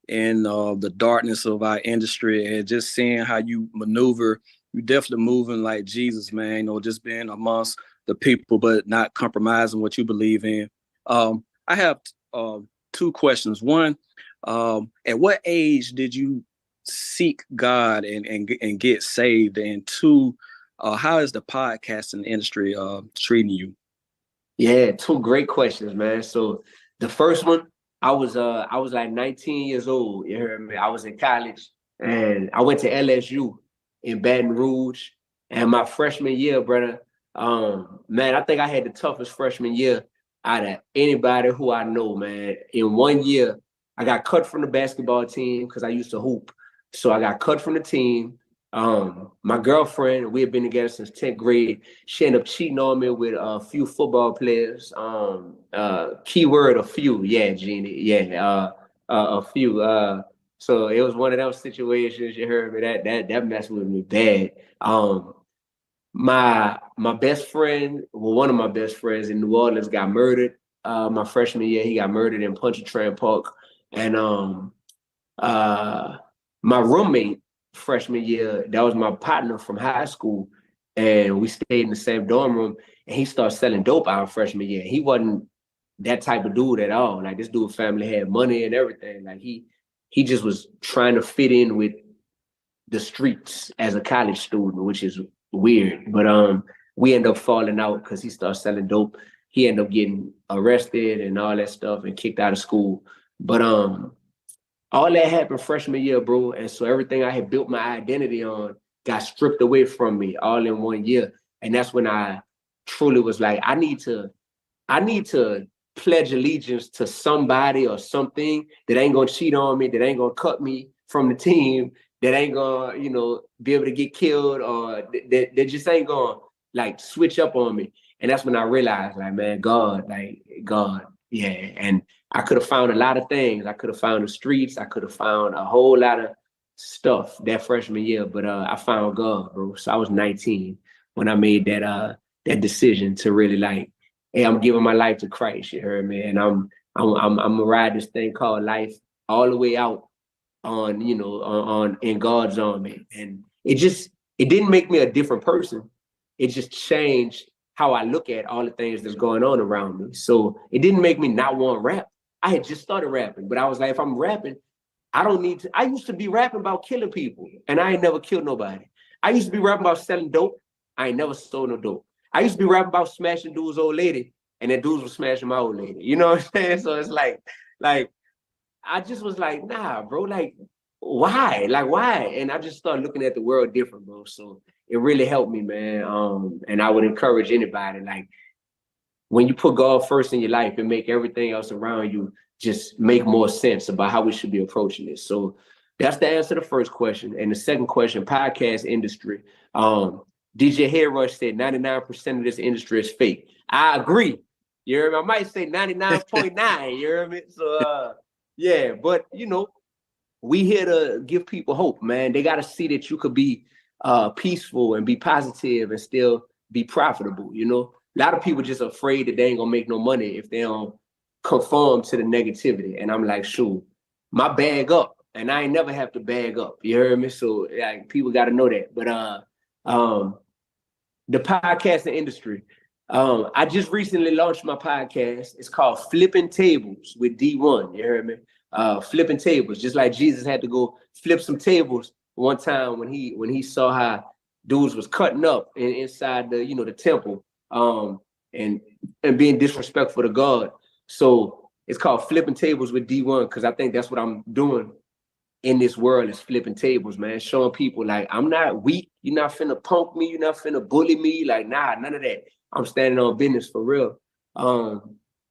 [SPEAKER 14] in the darkness of our industry, and just seeing how you maneuver, you definitely moving like Jesus, man. You know, just being amongst the people, but not compromising what you believe in. I have two questions. One, at what age did you seek God and get saved? And two, how is the podcasting industry treating you?
[SPEAKER 19] Yeah, two great questions, man. So the first one, I was like 19 years old. You heard me? I was in college and I went to LSU in Baton Rouge. And my freshman year, brother, man, I think I had the toughest freshman year out of anybody who I know, man. In 1 year, I got cut from the basketball team because I used to hoop. So I got cut from the team. My girlfriend, we had been together since 10th grade. She ended up cheating on me with a few football players. Keyword, a few. Yeah, Jeannie. Yeah, a few. So it was one of those situations, you heard me, that messed with me bad. My best friend, well, one of my best friends in New Orleans got murdered. My freshman year, he got murdered in Pontchartrain Park. And my roommate freshman year, that was my partner from high school, and we stayed in the same dorm room, and he started selling dope our freshman year. He wasn't that type of dude at all. Like this dude's family had money and everything. Like he just was trying to fit in with the streets as a college student, which is weird. But we ended up falling out because he started selling dope. He ended up getting arrested and all that stuff and kicked out of school. But all that happened freshman year, bro. And so everything I had built my identity on got stripped away from me all in 1 year. And that's when I truly was like, I need to pledge allegiance to somebody or something that ain't gonna cheat on me, that ain't gonna cut me from the team, that ain't gonna, you know, be able to get killed, or that just ain't gonna like switch up on me. And that's when I realized, like, man, God, yeah. And I could have found a lot of things. I could have found the streets. I could have found a whole lot of stuff that freshman year, but I found God, bro. So I was 19 when I made that decision to really like, hey, I'm giving my life to Christ. You heard me? And I'm gonna ride this thing called life all the way out on, you know, on in God's army. And it didn't make me a different person. It just changed how I look at all the things that's going on around me. So it didn't make me not want to rap. I had just started rapping, but I was like, if I'm rapping, I don't need to. I used to be rapping about killing people, and I ain't never killed nobody. I used to be rapping about selling dope. I ain't never sold no dope. I used to be rapping about smashing dudes' old lady, and then dudes were smashing my old lady. You know what I'm saying? So it's like I just was like, nah, bro, like, why? Like, why? And I just started looking at the world different, bro. So it really helped me, man. And I would encourage anybody, like, when you put God first in your life and make everything else around you just make more sense about how we should be approaching this. So that's the answer to the first question. And the second question, podcast industry. DJ Head Rush said 99% of this industry is fake. I agree. You hear me? I might say 99.9. You hear me? So yeah, but you know, we here to give people hope, man. They got to see that you could be peaceful and be positive and still be profitable. You know, a lot of people just afraid that they ain't gonna make no money if they don't conform to the negativity. And I'm like, shoot, my bag up, and I ain't never have to bag up. You heard me? So like, people got to know that. But the podcasting industry, I just recently launched my podcast. It's called Flipping Tables with D1. You heard me? Flipping tables, just like Jesus had to go flip some tables one time when he saw how dudes was cutting up inside the, you know, the temple, and being disrespectful to God. So it's called Flipping Tables with D1, because I think that's what I'm doing in this world, is flipping tables, man. Showing people like, I'm not weak. You're not finna punk me. You're not finna bully me. Like, nah, none of that. I'm standing on business for real. I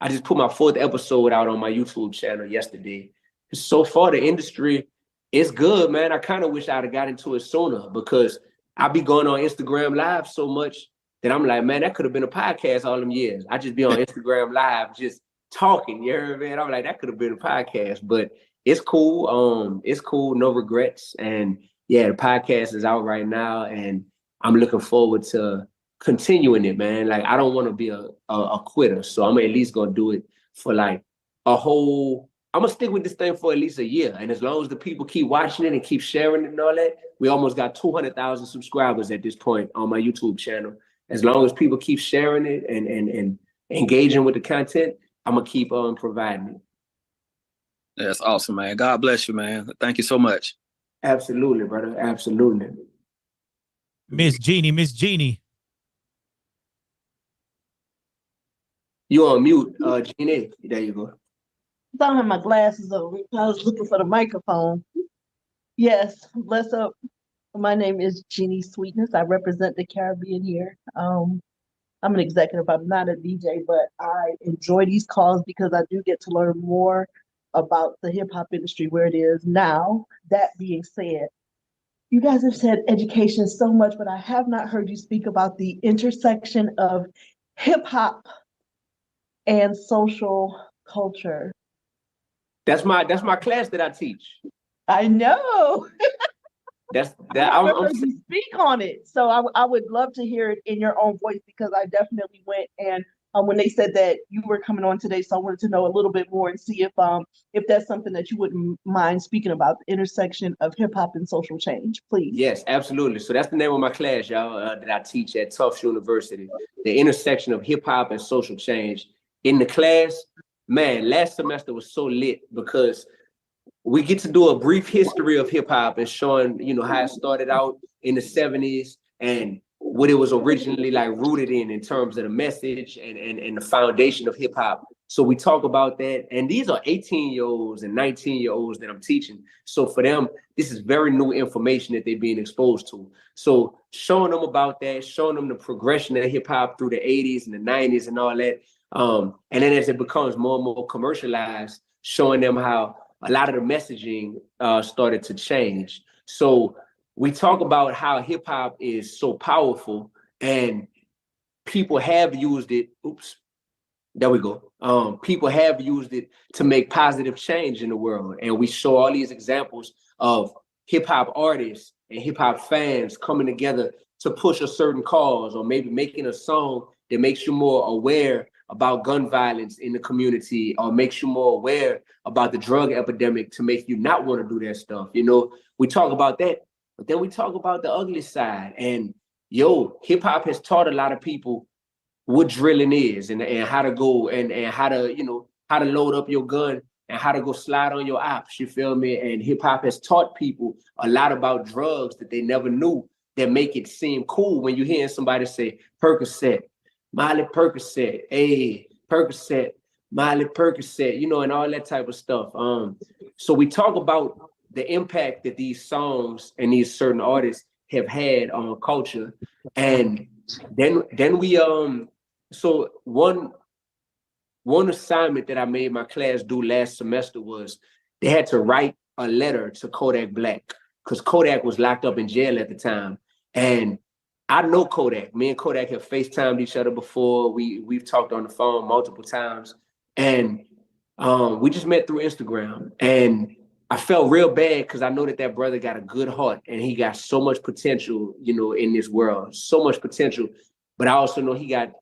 [SPEAKER 19] just put my 4th episode out on my YouTube channel yesterday. So far, the industry is good, man. I kind of wish I'd have got into it sooner, because I be going on Instagram Live so much that I'm like, man, that could have been a podcast all them years. I just be on Instagram Live just talking, you heard me? And I'm like, that could have been a podcast, but it's cool. It's cool, no regrets. And yeah, the podcast is out right now, and I'm looking forward to continuing it, man. Like, I don't want to be a quitter, so I'm at least gonna do it for like I'm gonna stick with this thing for at least a year. And as long as the people keep watching it and keep sharing it and all that, we almost got 200,000 subscribers at this point on my YouTube channel. As long as people keep sharing it and engaging with the content, I'm gonna keep on providing it.
[SPEAKER 14] That's awesome, man. God bless you, man. Thank you so much.
[SPEAKER 19] Absolutely, brother. Absolutely.
[SPEAKER 7] Miss Jeannie.
[SPEAKER 19] You on mute, Jeannie. There you go.
[SPEAKER 5] I don't have my glasses on. I was looking for the microphone. Yes, bless up. My name is Jeannie Sweetness. I represent the Caribbean here. I'm an executive. I'm not a DJ, but I enjoy these calls because I do get to learn more about the hip hop industry where it is now. That being said, you guys have said education so much, but I have not heard you speak about the intersection of hip hop and social culture.
[SPEAKER 19] That's my class that I teach.
[SPEAKER 5] I know.
[SPEAKER 19] I've
[SPEAKER 5] heard you speak on it, so I would love to hear it in your own voice, because I definitely went, and when they said that you were coming on today, so I wanted to know a little bit more and see if that's something that you wouldn't mind speaking about, the intersection of hip hop and social change, please.
[SPEAKER 19] Yes, absolutely. So that's the name of my class, y'all, that I teach at Tufts University, the intersection of hip hop and social change. In the class, man, last semester was so lit because we get to do a brief history of hip hop and showing, you know, how it started out in the 70s and what it was originally like rooted in terms of the message and the foundation of hip hop. So we talk about that. And these are 18-year-olds and 19-year-olds that I'm teaching. So for them, this is very new information that they're being exposed to. So showing them about that, showing them the progression of hip hop through the 80s and the 90s and all that. And then as it becomes more and more commercialized, showing them how a lot of the messaging started to change. So we talk about how hip hop is so powerful, and people have used it. Oops, there we go. People have used it to make positive change in the world. And we show all these examples of hip hop artists and hip hop fans coming together to push a certain cause, or maybe making a song that makes you more aware about gun violence in the community, or makes you more aware about the drug epidemic to make you not want to do that stuff. You know, we talk about that, but then we talk about the ugly side. And hip hop has taught a lot of people what drilling is, and how to go and how to, how to load up your gun and how to go slide on your ops, you feel me? And hip hop has taught people a lot about drugs that they never knew, that make it seem cool when you hear somebody say Percocet, Miley Percocet, hey, Percocet, Miley Percocet, and all that type of stuff. So we talk about the impact that these songs and these certain artists have had on culture. And then we so one assignment that I made my class do last semester was they had to write a letter to Kodak Black, because Kodak was locked up in jail at the time. And I know Kodak. Me and Kodak have FaceTimed each other before. We've talked on the phone multiple times. And we just met through Instagram. And I felt real bad because I know that brother got a good heart and he got so much potential, in this world, so much potential. But I also know he got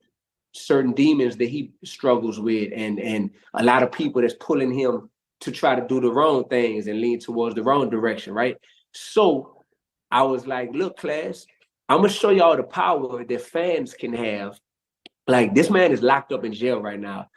[SPEAKER 19] certain demons that he struggles with, and a lot of people that's pulling him to try to do the wrong things and lean towards the wrong direction, right? So I was like, look, class, I'm gonna show y'all the power that fans can have. Like, this man is locked up in jail right now.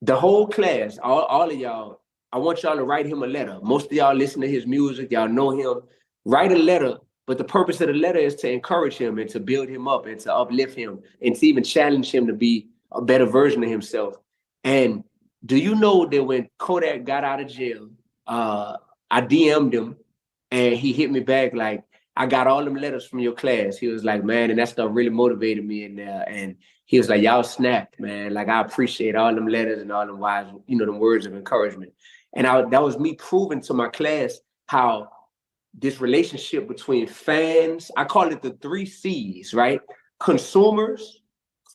[SPEAKER 19] The whole class, all of y'all, I want y'all to write him a letter. Most of y'all listen to his music, y'all know him. Write a letter, but the purpose of the letter is to encourage him and to build him up and to uplift him and to even challenge him to be a better version of himself. And do you know that when Kodak got out of jail, I DM'd him and he hit me back like, I got all them letters from your class. He was like, man, and that stuff really motivated me in there. And he was like, y'all snapped, man. Like, I appreciate all them letters and all them wise, them words of encouragement. And that was me proving to my class how this relationship between fans, I call it the 3 C's, right? Consumers,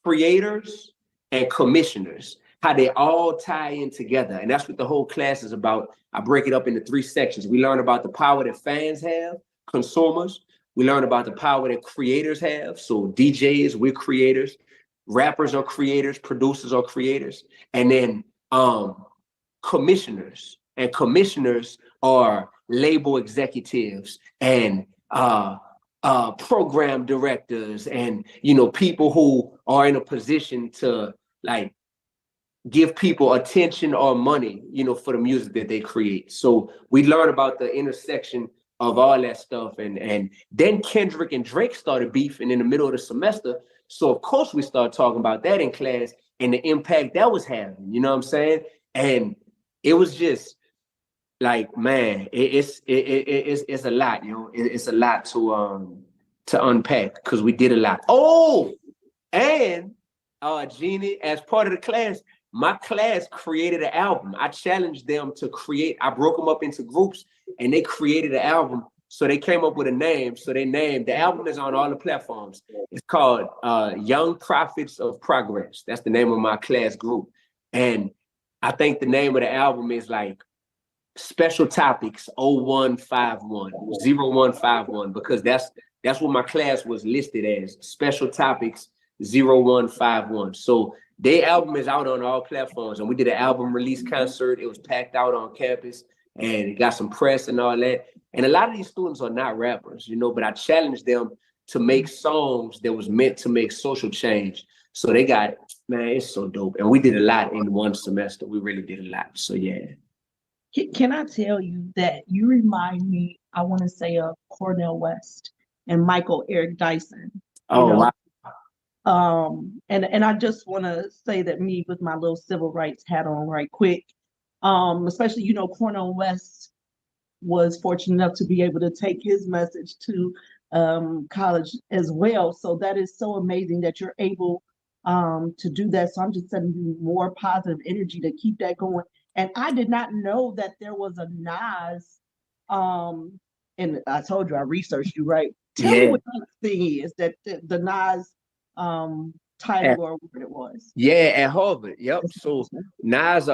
[SPEAKER 19] creators, and commissioners, how they all tie in together. And that's what the whole class is about. I break it up into 3 sections. We learn about the power that fans have, consumers. We learn about the power that creators have. So DJs, we're creators. Rappers are creators. Producers are creators. And then commissioners. And commissioners are label executives and program directors and people who are in a position to like give people attention or money for the music that they create. So we learn about the intersection of all that stuff. And then Kendrick and Drake started beefing in the middle of the semester. So of course we started talking about that in class and the impact that was having, you know what I'm saying? And it was just like, man, it's a lot, it's a lot to unpack because we did a lot. Oh, and Jeannie, as part of the class, my class created an album. I challenged them to create. I broke them up into groups, and they created an album. So they came up with a name. So they named the album is on all the platforms. It's called Young Prophets of Progress. That's the name of my class group, and I think the name of the album is like Special Topics 0151 because that's what my class was listed as, Special Topics 0151. So their album is out on all platforms, and we did an album release concert. It was packed out on campus, and it got some press and all that. And a lot of these students are not rappers, but I challenged them to make songs that was meant to make social change. So they got, man, it's so dope. And we did a lot in one semester. We really did a lot. So yeah.
[SPEAKER 5] Can I tell you that you remind me, I want to say, of Cornel West and Michael Eric Dyson.
[SPEAKER 19] Wow.
[SPEAKER 5] And I just want to say that me with my little civil rights hat on right quick, especially, Cornel West was fortunate enough to be able to take his message to college as well. So that is so amazing that you're able to do that. So I'm just sending you more positive energy to keep that going. And I did not know that there was a Nas, and I told you I researched you, right? Tell me
[SPEAKER 19] Yeah.
[SPEAKER 5] what that thing is, that the Nas title or what it was.
[SPEAKER 19] Yeah, at Harvard. Yep. So Nas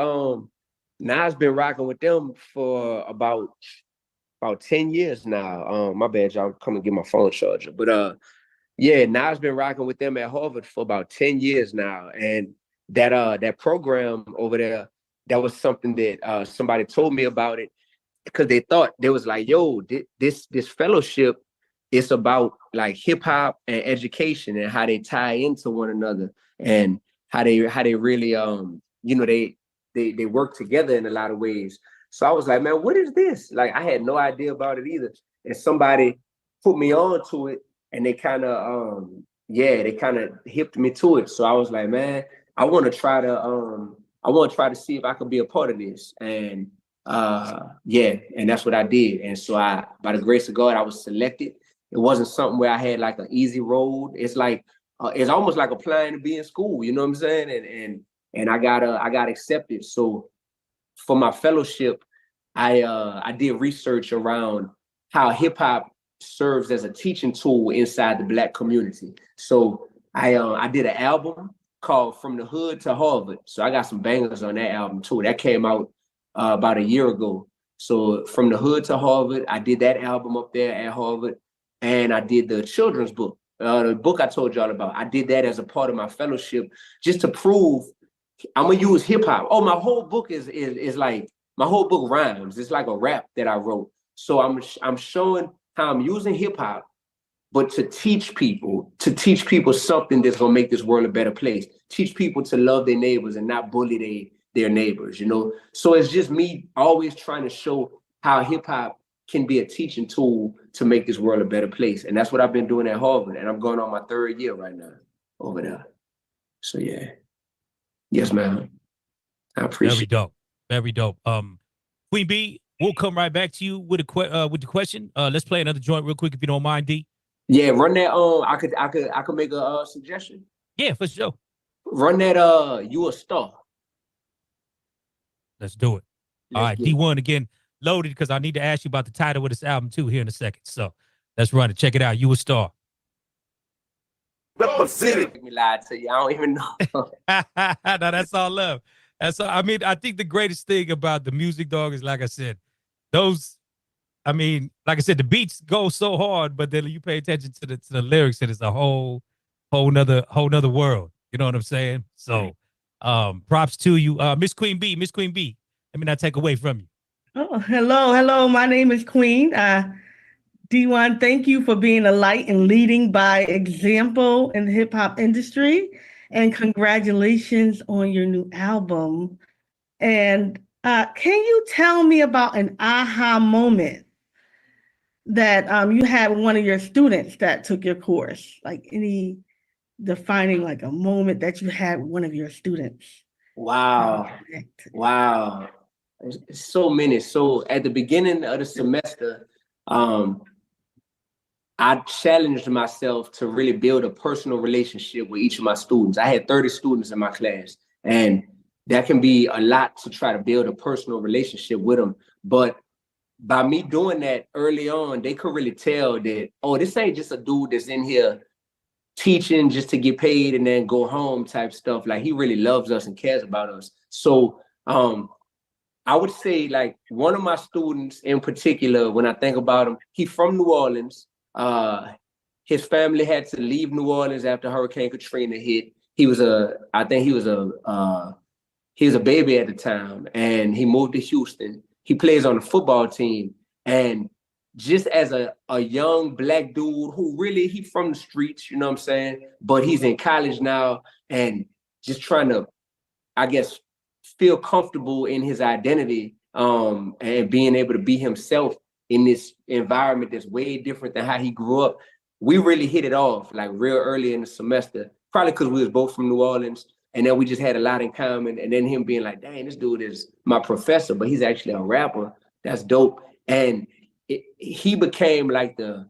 [SPEAKER 19] been rocking with them for about 10 years now. My bad, y'all. Come and get my phone charger. But yeah, Nas been rocking with them at Harvard for about 10 years now. And that program over there, that was something that somebody told me about it, because they thought, they was like, yo, this fellowship, it's about like hip hop and education and how they tie into one another, and how they really they work together in a lot of ways. So I was like, man, what is this? Like, I had no idea about it either. And somebody put me on to it, and they kind of hipped me to it. So I was like, man, I want to try to see if I could be a part of this. And and that's what I did. And so by the grace of God, I was selected. It wasn't something where I had like an easy road. It's like it's almost like applying to be in school, you know what I'm saying? And I got accepted. So for my fellowship, I did research around how hip hop serves as a teaching tool inside the Black community. So I did an album called From the Hood to Harvard. So I got some bangers on that album too. That came out about a year ago. So From the Hood to Harvard, I did that album up there at Harvard, and I did the children's book, the book I told y'all about. I did that as a part of my fellowship, just to prove I'm gonna use hip hop. Oh, my whole book is like, my whole book rhymes. It's like a rap that I wrote. So I'm showing how I'm using hip hop, but to teach people something that's gonna make this world a better place. Teach people to love their neighbors and not bully their neighbors, you know? So it's just me always trying to show how hip hop can be a teaching tool to make this world a better place. And that's what I've been doing at Harvard. And I'm going on my 3rd year right now over there. So yeah. Yes, ma'am. I appreciate it.
[SPEAKER 7] Very dope. Very dope. Queen B, we'll come right back to you with the question. Let's play another joint real quick if you don't mind, D.
[SPEAKER 19] Yeah, run that I could make a suggestion.
[SPEAKER 7] Yeah, for sure.
[SPEAKER 19] Run that You a Star.
[SPEAKER 7] Let's do it. All right, D1 again, loaded, because I need to ask you about the title of this album too here in a second. So let's run it. Check it out. You a Star.
[SPEAKER 19] Represented. Let me lie to you. I don't even know.
[SPEAKER 7] No, that's all love. That's all. I mean, I think the greatest thing about the music, dog, is, like I said, like I said, the beats go so hard, but then you pay attention to the lyrics, and it's a whole nother world. You know what I'm saying? So props to you. Miss Queen B. Let me not take away from you.
[SPEAKER 20] Oh, hello. My name is Queen. D1, thank you for being a light and leading by example in the hip hop industry. And congratulations on your new album. And can you tell me about an aha moment that you had one of your students that took your course? Like any defining, like a moment that you had with one of your students?
[SPEAKER 19] Wow. So many. So at the beginning of the semester, I challenged myself to really build a personal relationship with each of my students. I had 30 students in my class, and that can be a lot to try to build a personal relationship with them. But by me doing that early on, they could really tell that, oh, this ain't just a dude that's in here teaching just to get paid and then go home type stuff. Like, he really loves us and cares about us. So I would say, like, one of my students in particular, when I think about him, he's from New Orleans. His family had to leave New Orleans after Hurricane Katrina hit. He was a baby at the time, and he moved to Houston. He plays on the football team, and just as a young Black dude who really, he from the streets, you know what I'm saying? But he's in college now, and just trying to, I guess, feel comfortable in his identity, and being able to be himself in this environment that's way different than how he grew up. We really hit it off like real early in the semester, probably because we was both from New Orleans, and then we just had a lot in common. And then him being like, dang, this dude is my professor, but he's actually a rapper. That's dope. And he became like the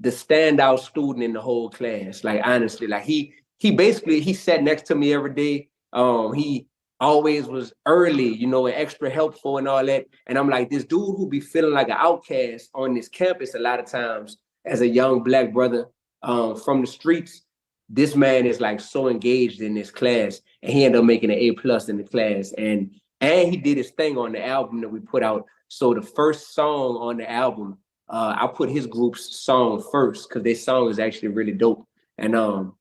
[SPEAKER 19] standout student in the whole class. Like, honestly, like he he sat next to me every day. He always was early, you know, and extra helpful and all that. And I'm like, this dude who be feeling like an outcast on this campus a lot of times as a young Black brother from the streets, this man is like so engaged in this class, and he ended up making an A+ in the class. And he did his thing on the album that we put out. So the first song on the album, I put his group's song first because their song is actually really dope. And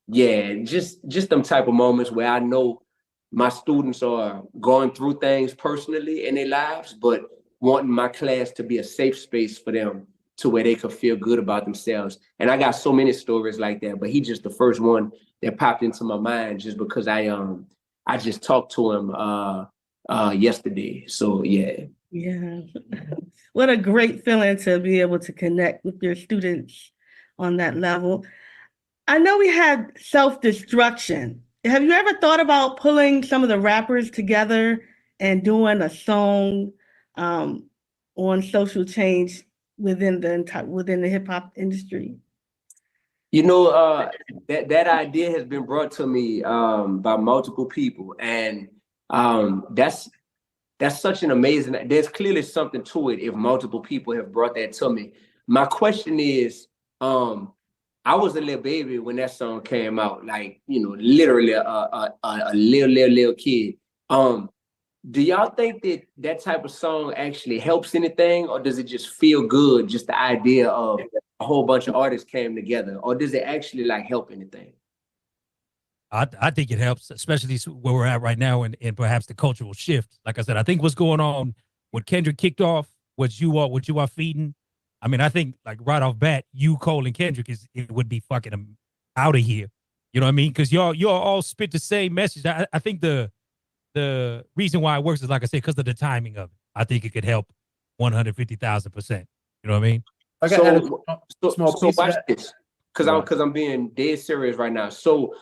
[SPEAKER 19] yeah, just them type of moments where I know my students are going through things personally in their lives, but wanting my class to be a safe space for them to where they could feel good about themselves. And I got so many stories like that, but he's just the first one that popped into my mind just because I just talked to him yesterday. So yeah.
[SPEAKER 20] Yeah. What a great feeling to be able to connect with your students on that level. I know we had self-destruction. Have you ever thought about pulling some of the rappers together and doing a song on social change within the hip hop industry?
[SPEAKER 19] You know, that idea has been brought to me by multiple people, and that's such an amazing. There's clearly something to it if multiple people have brought that to me. My question is, I was a little baby when that song came out, like, you know, literally a little kid. Do y'all think that type of song actually helps anything, or does it just feel good, just the idea of a whole bunch of artists came together, or does it actually like help anything?
[SPEAKER 7] I think it helps, especially where we're at right now, and perhaps the cultural shift. Like I said, I think what's going on, what Kendrick kicked off, what you are feeding. I mean, I think like right off bat, you, Cole, and Kendrick it would be fucking them out of here. You know what I mean? Because y'all all spit the same message. I think the reason why it works is, like I said, because of the timing of it. I think it could help 150,000%. You know what I mean?
[SPEAKER 19] So watch this, because I'm being dead serious right now. So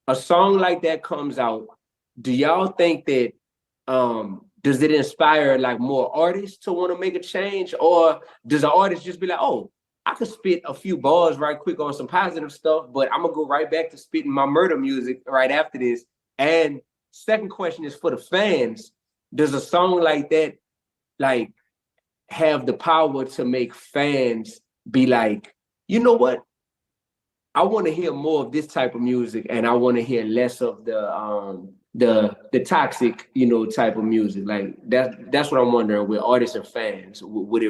[SPEAKER 19] a song like that comes out. Do y'all think that does it inspire like more artists to want to make a change, or does an artist just be like, oh, I could spit a few bars right quick on some positive stuff, but I'm gonna go right back to spitting my murder music right after this? And second question is for the fans. Does a song like that like have the power to make fans be like, you know what? I want to hear more of this type of music, and I want to hear less of the toxic, you know, type of music. Like that's what I'm wondering with artists and fans. Would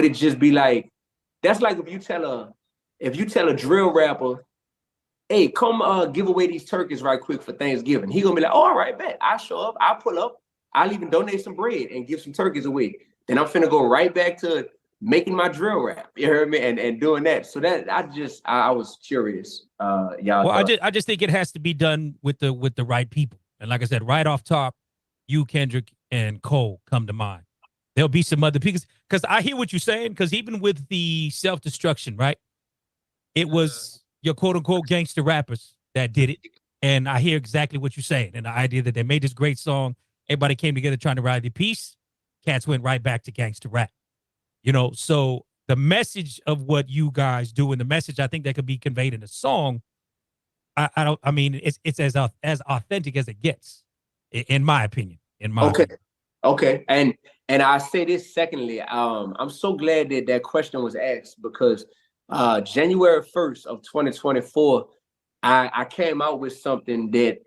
[SPEAKER 19] it just be like, that's like if you tell a drill rapper, hey, come give away these turkeys right quick for Thanksgiving. He gonna be like, oh, all right, bet. I'll show up, I'll pull up, I'll even donate some bread and give some turkeys away. Then I'm finna go right back to making my drill rap, you heard me, and doing that. So that I was curious. Y'all.
[SPEAKER 7] Well, I just think it has to be done with the right people. And like I said, right off top, you, Kendrick, and Cole come to mind. There'll be some other people, because I hear what you're saying. Because even with the self-destruction, right? It was your quote unquote gangster rappers that did it, and I hear exactly what you're saying. And the idea that they made this great song, everybody came together trying to ride the peace. Cats went right back to gangster rap. You know, so the message of what you guys do, and the message I think that could be conveyed in a song, I mean, it's as authentic as it gets, in my opinion.
[SPEAKER 19] Okay. And I say this secondly, I'm so glad that question was asked, because January 1st of 2024, I came out with something that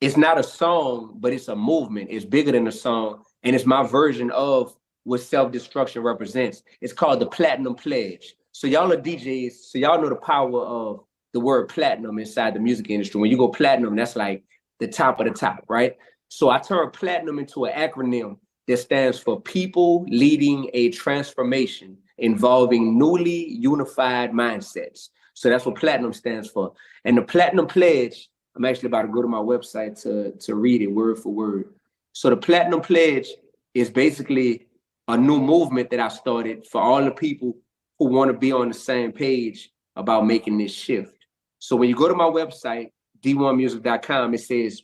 [SPEAKER 19] it's not a song, but it's a movement. It's bigger than a song, and it's my version of what self-destruction represents. It's called the Platinum Pledge. So y'all are DJs, so y'all know the power of the word platinum inside the music industry. When you go platinum, that's like the top of the top, right? So I turned platinum into an acronym that stands for People Leading a Transformation Involving Newly Unified Mindsets. So that's what platinum stands for. And the Platinum Pledge, I'm actually about to go to my website to read it word for word. So the Platinum Pledge is basically a new movement that I started for all the people who want to be on the same page about making this shift. So when you go to my website, d1music.com, it says,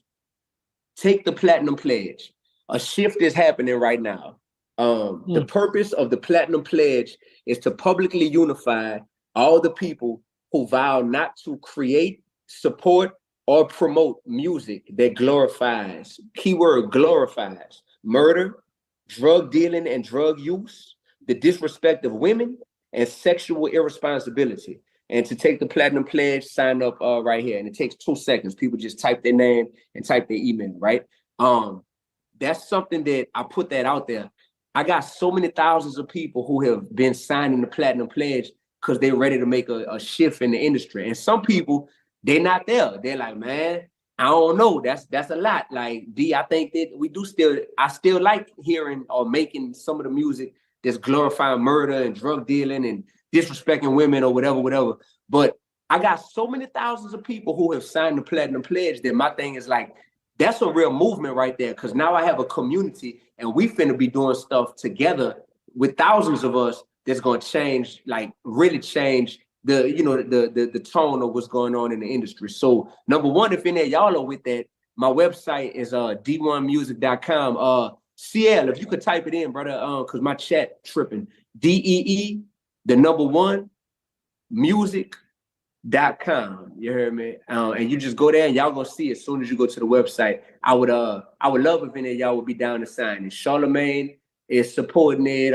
[SPEAKER 19] take the Platinum Pledge. A shift is happening right now. The purpose of the Platinum Pledge is to publicly unify all the people who vow not to create, support, or promote music that glorifies, keyword glorifies, murder, drug dealing and drug use, the disrespect of women, and sexual irresponsibility. And to take the platinum pledge, sign up right here. And it takes 2 seconds. People just type their name and type their email, right? That's something that I put that out there. I got so many thousands of people who have been signing the platinum pledge because they're ready to make a shift in the industry. And some people, they're not there. They're like, man, I don't know. That's a lot. Like D, I think that I still like hearing or making some of the music that's glorifying murder and drug dealing and disrespecting women or whatever. But I got so many thousands of people who have signed the platinum pledge that my thing is like, that's a real movement right there. Cause now I have a community and we finna be doing stuff together with thousands of us that's gonna change, like really change the tone of what's going on in the industry. So number one, if any of y'all are with that, my website is d1music.com. CL, if you could type it in, brother, cause my chat tripping. DEE, the number one, music.com. You heard me? And you just go there and y'all gonna see as soon as you go to the website. I would love if any of y'all would be down to sign it. Charlemagne is supporting it.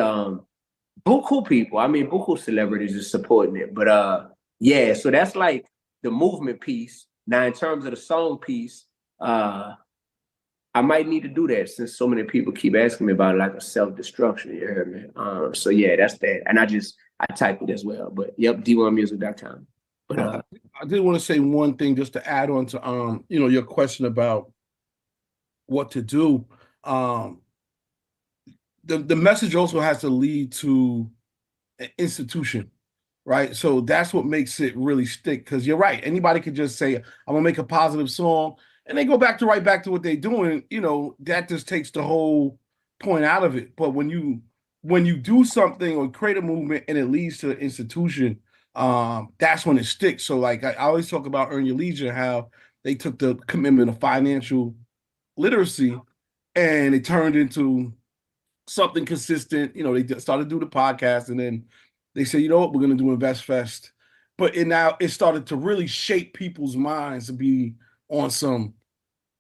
[SPEAKER 19] Buku people, buku celebrities is supporting it. But yeah, so that's like the movement piece. Now, in terms of the song piece, I might need to do that since so many people keep asking me about like a self-destruction. You heard me? So yeah, that's that. And I type it as well. But yep, d1music.com. But
[SPEAKER 2] I did want to say one thing just to add on to your question about what to do. The message also has to lead to an institution, right? So that's what makes it really stick. Because you're right, anybody could just say, "I'm gonna make a positive song," and they go back to what they're doing. That just takes the whole point out of it. But when you do something or create a movement and it leads to an institution, that's when it sticks. So like I always talk about Earn Your Leisure, how they took the commitment of financial literacy and it turned into something consistent. They started to do the podcast and then they said, you know what, we're going to do Invest Fest. But now it started to really shape people's minds to be on some,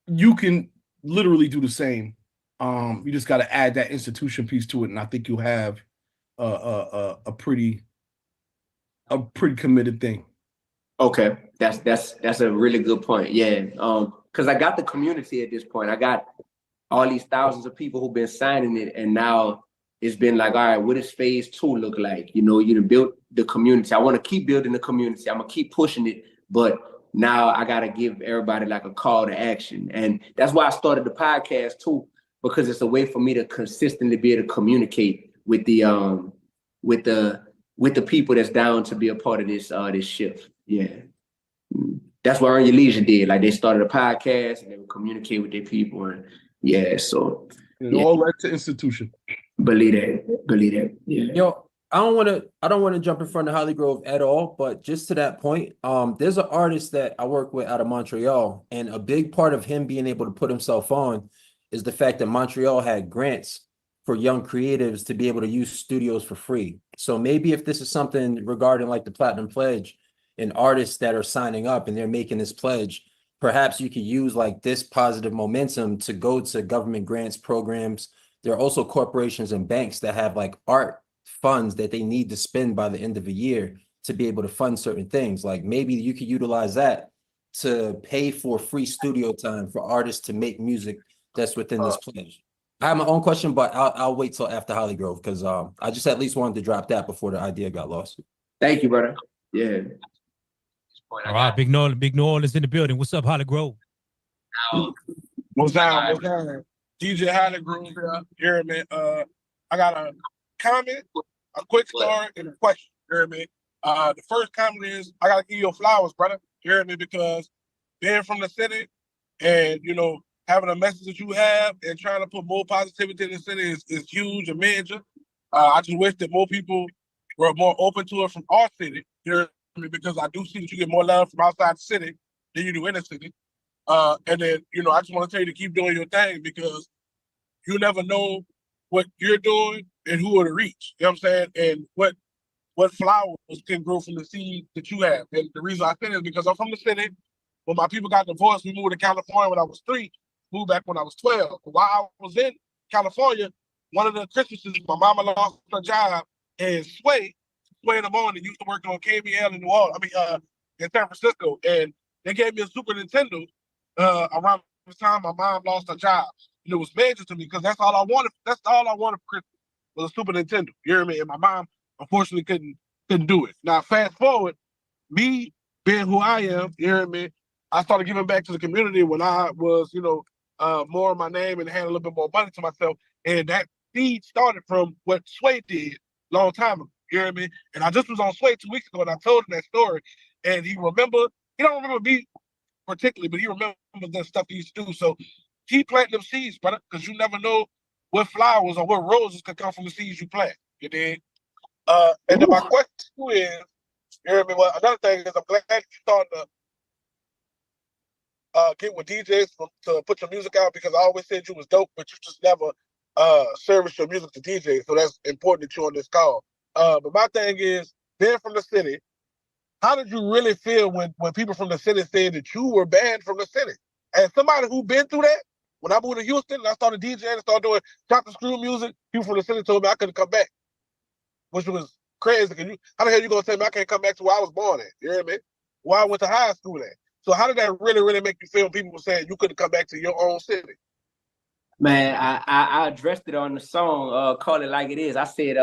[SPEAKER 2] you can literally do the same. You just got to add that institution piece to it. And I think you'll have a pretty committed thing.
[SPEAKER 19] okay, that's a really good point. Yeah. Because I got the community at this point. I got all these thousands of people who've been signing it, and now it's been like, all right, what does phase 2 look like? You done built the community. I want to keep building the community. I'm gonna keep pushing it, but now I gotta give everybody like a call to action. And that's why I started the podcast too, because it's a way for me to consistently be able to communicate with the people that's down to be a part of this shift. Yeah. That's what Earn Your Leisure did. Like they started a podcast and they would communicate with their people. And yeah, so
[SPEAKER 2] it all led to institution.
[SPEAKER 19] Believe that. Yeah.
[SPEAKER 15] Yo, I don't want to jump in front of Holly Grove at all, but just to that point, there's an artist that I work with out of Montreal, and a big part of him being able to put himself on is the fact that Montreal had grants for young creatives to be able to use studios for free. So maybe if this is something regarding like the Platinum Pledge and artists that are signing up and they're making this pledge, perhaps you could use like this positive momentum to go to government grants programs. There are also corporations and banks that have like art funds that they need to spend by the end of the year to be able to fund certain things. Like maybe you could utilize that to pay for free studio time for artists to make music that's within this pledge. I have my own question, but I'll wait till after Holly Grove because I just at least wanted to drop that before the idea got lost.
[SPEAKER 19] Thank you, brother. Yeah.
[SPEAKER 7] All right, Big New Orleans in the building. What's up, Holly Grove?
[SPEAKER 19] What's down? DJ Holly Grove here. You hear me? I got a comment, a quick story, and a question. You hear me? The first comment is I gotta give you your flowers, brother. You hear me? Because being from the city and having a message that you have and trying to put more positivity in the city is huge and major. I just wish that more people were more open to it from our city. You hear me? Because I do see that you get more love from outside the city than you do in the city. And then, I just want to tell you to keep doing your thing because you never know what you're doing and who it'll reach. You know what I'm saying? And what what flowers can grow from the seed that you have. And the reason I say this is because I'm from the city. When my people got divorced, we moved to California when I was 3, moved back when I was 12. But while I was in California, one of the Christmases, my mama lost her job, and Sway in the morning used to work on KBL in New Orleans, in San Francisco. And they gave me a Super Nintendo around the time my mom lost her job. And it was major to me because that's all I wanted. That's all I wanted for Christmas was a Super Nintendo. You hear me? And my mom unfortunately couldn't do it. Now fast forward, me being who I am, you hear me? I started giving back to the community when I was, more of my name and had a little bit more money to myself. And that seed started from what Sway did a long time ago. You hear me? And I just was on Sway 2 weeks ago and I told him that story. And he don't remember me particularly, but he remembers the stuff he used to do. So keep planting them seeds, brother, because you never know what flowers or what roses could come from the seeds you plant. You dig? And then my question to you is, you hear me? Well, another thing is I'm glad you're starting to get with DJs to put your music out because I always said you was dope, but you just never service your music to DJs. So that's important that you're on this call. But my thing is, being from the city, how did you really feel when people from the city said that you were banned from the city? As somebody who been through that, when I moved to Houston and I started DJing and started doing chop and screw music, people from the city told me I couldn't come back, which was crazy. How the hell you gonna tell me I can't come back to where I was born at? You hear me? Where I went to high school at. So how did that really, really make you feel when people were saying you couldn't come back to your own city? Man, I addressed it on the song, Call It Like It Is. I said,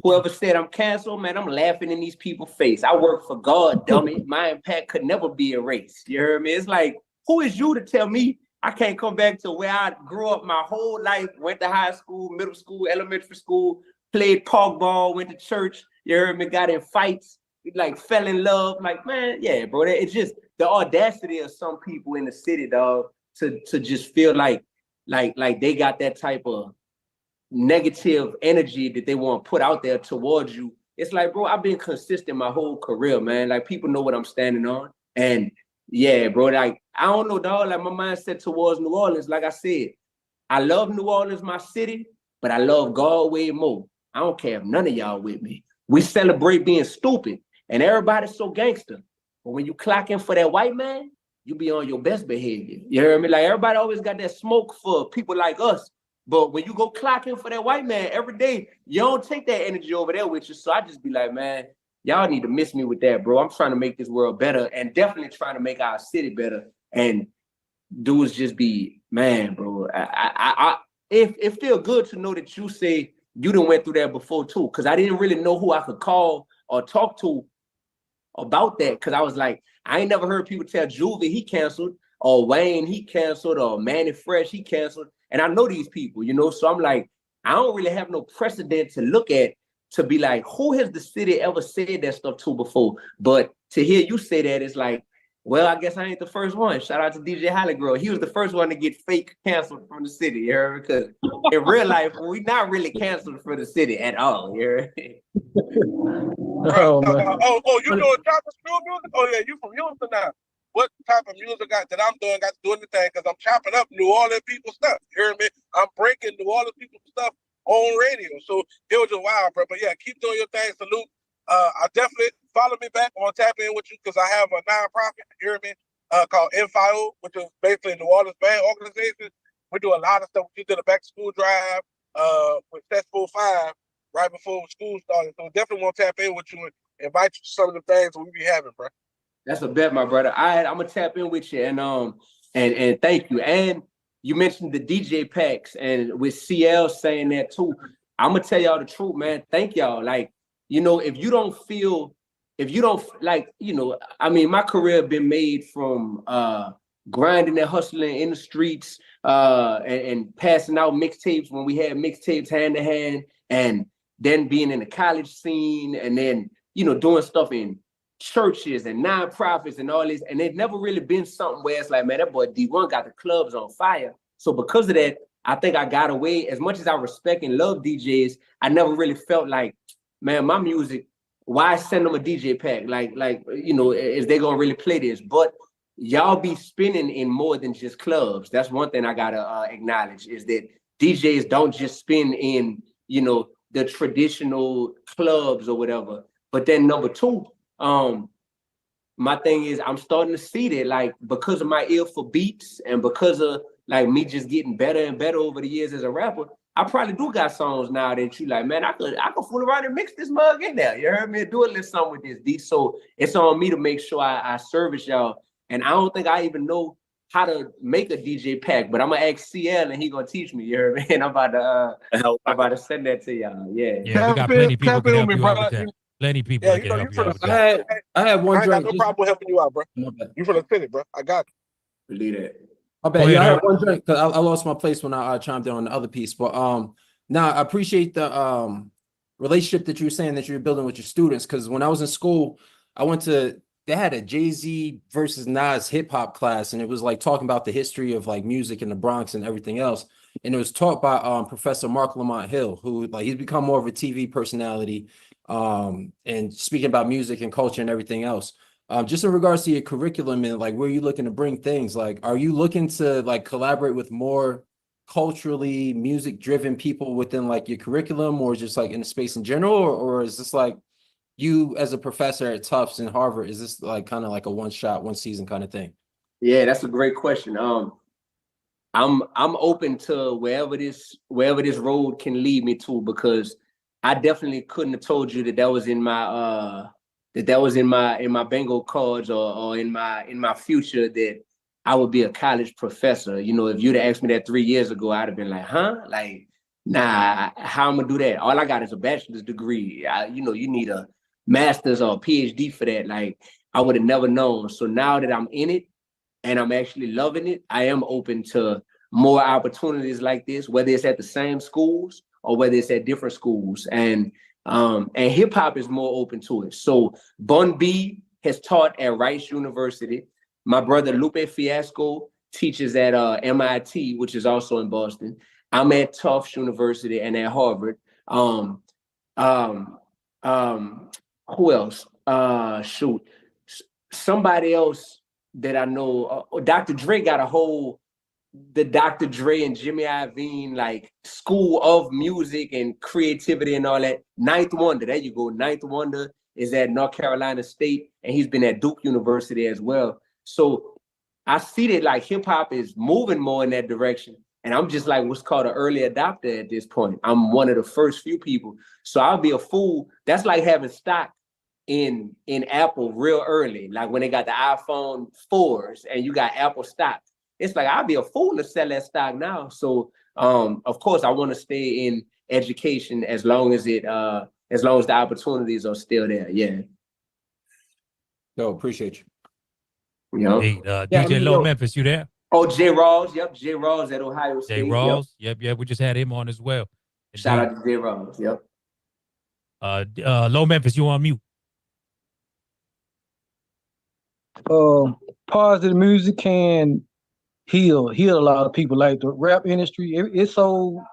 [SPEAKER 19] whoever said I'm canceled, man, I'm laughing in these people's face. I work for God, dummy. My impact could never be erased. You heard me? It's like, who is you to tell me I can't come back to where I grew up my whole life, went to high school, middle school, elementary school, played park ball, went to church, you heard me, got in fights, like fell in love. Like, man, yeah, bro, it's just the audacity of some people in the city, dog, to just feel like they got that type of negative energy that they want to put out there towards you. It's like, bro, I've been consistent my whole career, man. Like, people know what I'm standing on. And yeah, bro, like, I don't know, dog, like my mindset towards New Orleans, like I said, I love New Orleans, my city, but I love God way more. I don't care if none of y'all with me. We celebrate being stupid and everybody's so gangster. But when you clock in for that white man, you be on your best behavior. You hear me? Like, everybody always got that smoke for people like us. But when you go clock in for that white man every day, you don't take that energy over there with you. So I just be like, man, y'all need to miss me with that, bro. I'm trying to make this world better and definitely trying to make our city better. And dudes just be, man, bro. It feel good to know that you say you done went through that before too, because I didn't really know who I could call or talk to about that. Because I was like, I ain't never heard people tell Juvie he canceled, or Wayne he canceled, or Manny Fresh he canceled. And I know these people, you know, so I'm like, I don't really have no precedent to look at to be like, who has the city ever said that stuff to before? But to hear you say that, it's like, well, I guess I ain't the first one. Shout out to DJ Hollygrove. He was the first one to get fake canceled from the city, you heard? Because in real life, we not really canceled for the city at all, you heard?
[SPEAKER 2] Oh, man.
[SPEAKER 19] You doing chop and screw music? Oh yeah, you from Houston now. What type of music that I'm doing got to do anything? Because I'm chopping up New Orleans people stuff. You hear me? I'm breaking New Orleans people stuff on radio. So it was just wild, bro. But yeah, keep doing your thing. Salute. I definitely follow me back on Tap In with you because I have a nonprofit, you hear me, called NFIO, which is basically a New Orleans band organization. We do a lot of stuff. We did a back to school drive with Festival 5 right before school started. So definitely want to tap in with you and invite you to some of the things we be having, bro. That's a bet, my brother. I'm gonna tap in with you and thank you. And you mentioned the DJ packs, and with CL saying that too. I'm gonna tell y'all the truth, man. Thank y'all. Like, you know, if you don't like, you know, I mean, my career been made from grinding and hustling in the streets and passing out mixtapes when we had mixtapes hand to hand, and then being in the college scene, and then, you know, doing stuff in churches and nonprofits and all this. And it's never really been something where it's like, man, that boy D1 got the clubs on fire. So because of that, I think I got away. As much as I respect and love DJs, I never really felt like, man, my music, why send them a DJ pack? Like, you know, is they gonna really play this? But y'all be spinning in more than just clubs. That's one thing I gotta acknowledge, is that DJs don't just spin in, you know, the traditional clubs or whatever. But then number two, my thing is I'm starting to see that, like, because of my ear for beats and because of like me just getting better and better over the years as a rapper, I probably do got songs now that you like, man, I could fool around and mix this mug in there. You heard me? Do a little something with this D. So it's on me to make sure I service y'all. And I don't think I even know how to make a DJ pack, but I'm gonna ask CL and he gonna teach me. You heard me? And I'm about to send that to y'all. Yeah.
[SPEAKER 7] Yeah, we got plenty of people can help you out with that. Plenty of people that can help you out with that.
[SPEAKER 15] I had one
[SPEAKER 3] I ain't got
[SPEAKER 15] drink.
[SPEAKER 3] no problem with helping you out, bro. You from the Senate, bro. I got you.
[SPEAKER 19] Believe that.
[SPEAKER 15] My bad. Yeah, I had one drink because I lost my place when I chimed in on the other piece. But now I appreciate the relationship that you were saying that you're building with your students. Because when I was in school, they had a Jay-Z versus Nas hip hop class, and it was like talking about the history of like music in the Bronx and everything else. And it was taught by Professor Mark Lamont Hill, who like he's become more of a TV personality, and speaking about music and culture and everything else. Just in regards to your curriculum and like where you looking to bring things, like are you looking to like collaborate with more culturally music driven people within like your curriculum, or just like in the space in general, or is this like you as a professor at Tufts and Harvard, is this like kind of like a one shot, one season kind of thing?
[SPEAKER 19] Yeah, that's a great question. I'm open to wherever this road can lead me to, because I definitely couldn't have told you that was in my in my bingo cards or in my future that I would be a college professor. You know, if you'd have asked me that 3 years ago, I'd have been like, huh? Like, nah, how I'm gonna do that? All I got is a bachelor's degree. You need a master's or a PhD for that. Like, I would have never known. So now that I'm in it and I'm actually loving it, I am open to more opportunities like this, whether it's at the same schools or whether it's at different schools. And hip hop is more open to it. So Bun B has taught at Rice University. My brother Lupe Fiasco teaches at MIT, which is also in Boston. I'm at Tufts University and at Harvard. Who else? Somebody else that I know. Dr. Dre got the Dr. Dre and Jimmy Iovine like school of music and creativity and all that. Ninth Wonder, there you go. Ninth Wonder is at North Carolina State, and he's been at Duke University as well. So I see that like hip hop is moving more in that direction, and I'm just like what's called an early adopter at this point. I'm one of the first few people, so I'll be a fool. That's like having stock in Apple real early, like when they got the iPhone 4s and you got Apple stock. It's like I'd be a fool to sell that stock now. So of course I want to stay in education as long as the opportunities are still there. Yeah.
[SPEAKER 15] No, appreciate you.
[SPEAKER 19] Yeah.
[SPEAKER 7] Hey, DJ Low Memphis, you there?
[SPEAKER 19] Oh, J. Rawls. Yep, J. Rawls at Ohio State.
[SPEAKER 7] J. Rawls. Yep. We just had him on as well.
[SPEAKER 19] Shout out to J. Rawls. Yep.
[SPEAKER 7] Low Memphis, you on mute.
[SPEAKER 16] Positive music can heal a lot of people. Like the rap industry, it's so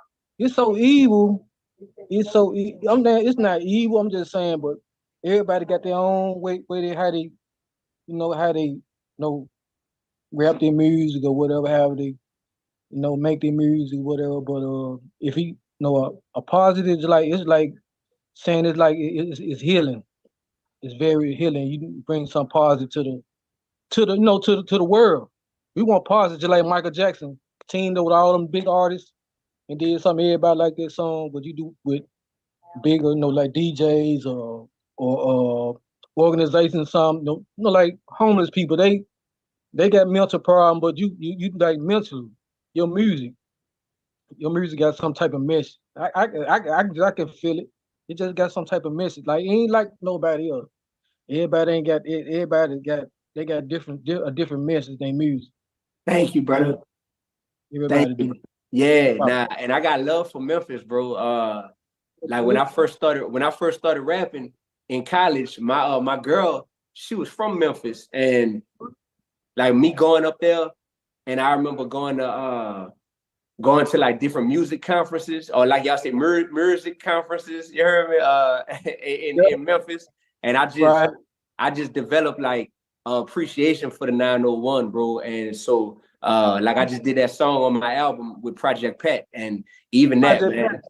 [SPEAKER 16] evil. It's not evil. I'm just saying, but everybody got their own way how they rap their music or whatever, how they make their music, whatever. But if a positive, it's like saying it's healing. It's very healing. You can bring some positive to the world. We want positive, just like Michael Jackson teamed up with all them big artists and did something everybody like that song. But you do with bigger, like DJs or organizations, like homeless people. They got mental problem, but you like mentally, your music got some type of message. I can feel it. It just got some type of message. Like it ain't like nobody else. Everybody got a different message than music.
[SPEAKER 19] Thank you, brother.
[SPEAKER 16] Everybody do.
[SPEAKER 19] Yeah, and I got love for Memphis, bro. Like when I first started rapping in college, my girl, she was from Memphis, and like me going up there, and I remember going to like different music conferences, or like y'all say music conferences, you heard me, in Memphis, and I just developed like appreciation for the 901, bro. And so like I just did that song on my album with Project Pat, and even that, man.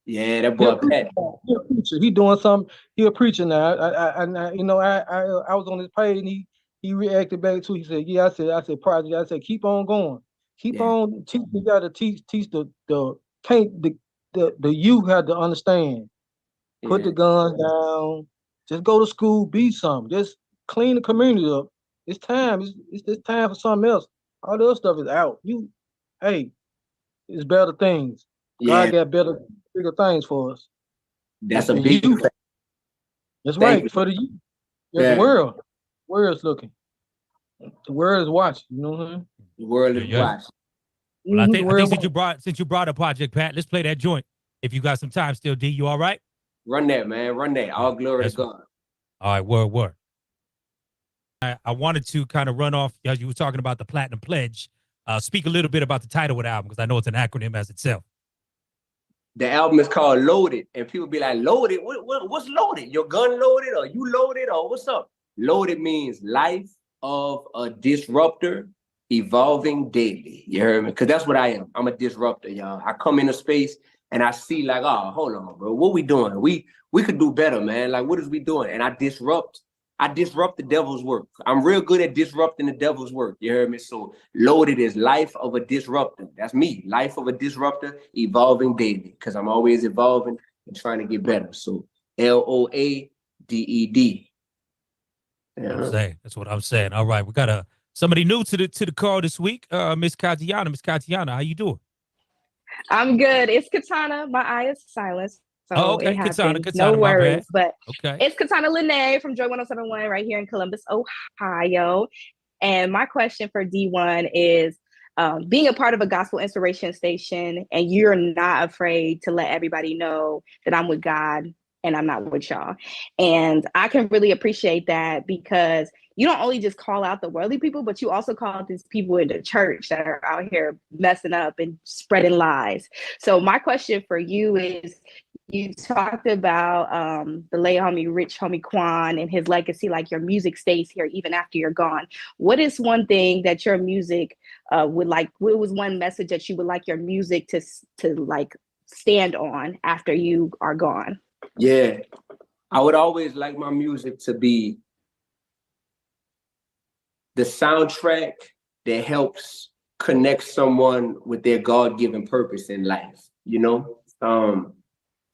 [SPEAKER 19] Yeah, that boy Pat.
[SPEAKER 16] He a preacher. He doing something. He a preacher now. I was on his page and he reacted back to. He said, "Yeah." I said, "Project." I said, "Keep on going. Keep on teaching. You got to teach the can't the youth have to understand. Put the guns down. Just go to school. Be something. Just clean the community up. It's time. It's time for something else. All the other stuff is out. Hey, it's better things.
[SPEAKER 19] Yeah,
[SPEAKER 16] God got bigger things for us.
[SPEAKER 19] that's a
[SPEAKER 16] The
[SPEAKER 19] big
[SPEAKER 16] youth.
[SPEAKER 19] fact.
[SPEAKER 16] That's
[SPEAKER 19] Thank
[SPEAKER 16] right.
[SPEAKER 19] you.
[SPEAKER 16] For the youth.
[SPEAKER 19] Yeah.
[SPEAKER 16] The world. World's looking. The world is watching. You know what I'm saying?
[SPEAKER 19] The world is
[SPEAKER 7] Yeah.
[SPEAKER 19] watching.
[SPEAKER 7] Well, I
[SPEAKER 16] Mhm,
[SPEAKER 7] think
[SPEAKER 16] the world
[SPEAKER 7] since you brought up Project Pat, let's play that joint. If you got some time still, D, you all right?
[SPEAKER 19] Run that, man. Run that. All glory to God.
[SPEAKER 7] All right, word. I wanted to kind of run off as you were talking about the Platinum Pledge. Speak a little bit about the title of the album because I know it's an acronym as itself.
[SPEAKER 19] The album is called Loaded, and people be like, "Loaded? What's loaded? Your gun loaded, or you loaded, or what's up?" Loaded means life of a disruptor, evolving daily. You heard me? Because that's what I am. I'm a disruptor, y'all. I come into space and I see like, oh, hold on, bro. What we doing? We could do better, man. Like, what is we doing? And I disrupt the devil's work. I'm real good at disrupting the devil's work. You heard me? So Loaded is life of a disruptor. That's me. Life of a disruptor, evolving daily. Because I'm always evolving and trying to get better. So LOADED.
[SPEAKER 7] That's what I'm saying. All right, we got somebody new to the call this week. Miss Katiana. Miss Katiana, how you doing?
[SPEAKER 4] I'm good. It's Katana. My eye is silenced. So
[SPEAKER 7] okay,
[SPEAKER 4] it happens.
[SPEAKER 7] Katana,
[SPEAKER 4] No worries. But
[SPEAKER 7] okay.
[SPEAKER 4] It's Katana Lene from Joy 107.1 right here in Columbus, Ohio. And my question for D1 is being a part of a gospel inspiration station, and you're not afraid to let everybody know that I'm with God and I'm not with y'all. And I can really appreciate that because you don't only just call out the worldly people, but you also call out these people in the church that are out here messing up and spreading lies. So my question for you is, you talked about the late homie, Rich Homie Quan, and his legacy, like your music stays here even after you're gone. What is one thing that your music would like, what was one message that you would like your music to like stand on after you are gone?
[SPEAKER 19] Yeah, I would always like my music to be the soundtrack that helps connect someone with their God-given purpose in life, you know?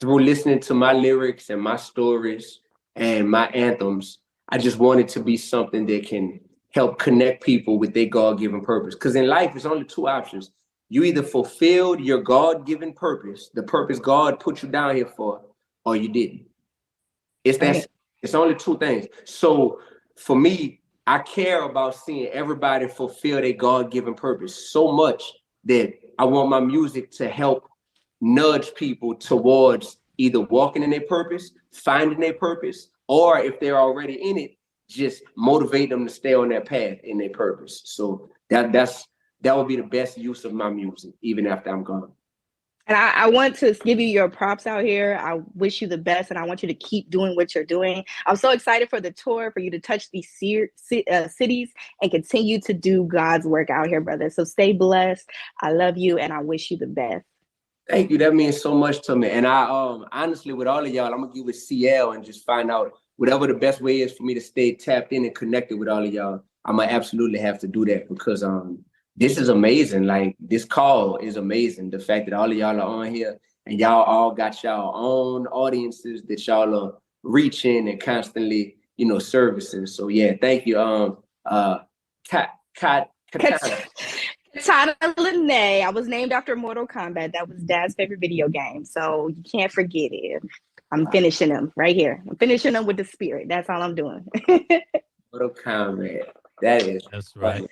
[SPEAKER 19] Through listening to my lyrics and my stories and my anthems, I just want it to be something that can help connect people with their God-given purpose. Because in life, it's only two options. You either fulfilled your God-given purpose, the purpose God put you down here for, or you didn't. It's only two things. So for me, I care about seeing everybody fulfill their God-given purpose so much that I want my music to help nudge people towards either walking in their purpose, finding their purpose, or if they're already in it, just motivate them to stay on that path in their purpose. So that would be the best use of my music, even after I'm gone.
[SPEAKER 4] And I want to give you your props out here. I wish you the best, and I want you to keep doing what you're doing. I'm so excited for the tour, for you to touch these cities and continue to do God's work out here, brother. So stay blessed. I love you, and I wish you the best.
[SPEAKER 19] Thank you. That means so much to me. And I honestly, with all of y'all, I'm gonna get with CL and just find out whatever the best way is for me to stay tapped in and connected with all of y'all. I'm gonna absolutely have to do that because this is amazing. Like, this call is amazing. The fact that all of y'all are on here and y'all all got y'all own audiences that y'all are reaching and constantly, servicing. So yeah, thank you. Katana.
[SPEAKER 4] Katana Lene. I was named after Mortal Kombat. That was Dad's favorite video game. So you can't forget it. I'm finishing them right here. I'm finishing them with the spirit. That's all I'm doing.
[SPEAKER 19] Mortal Kombat.
[SPEAKER 7] That's right.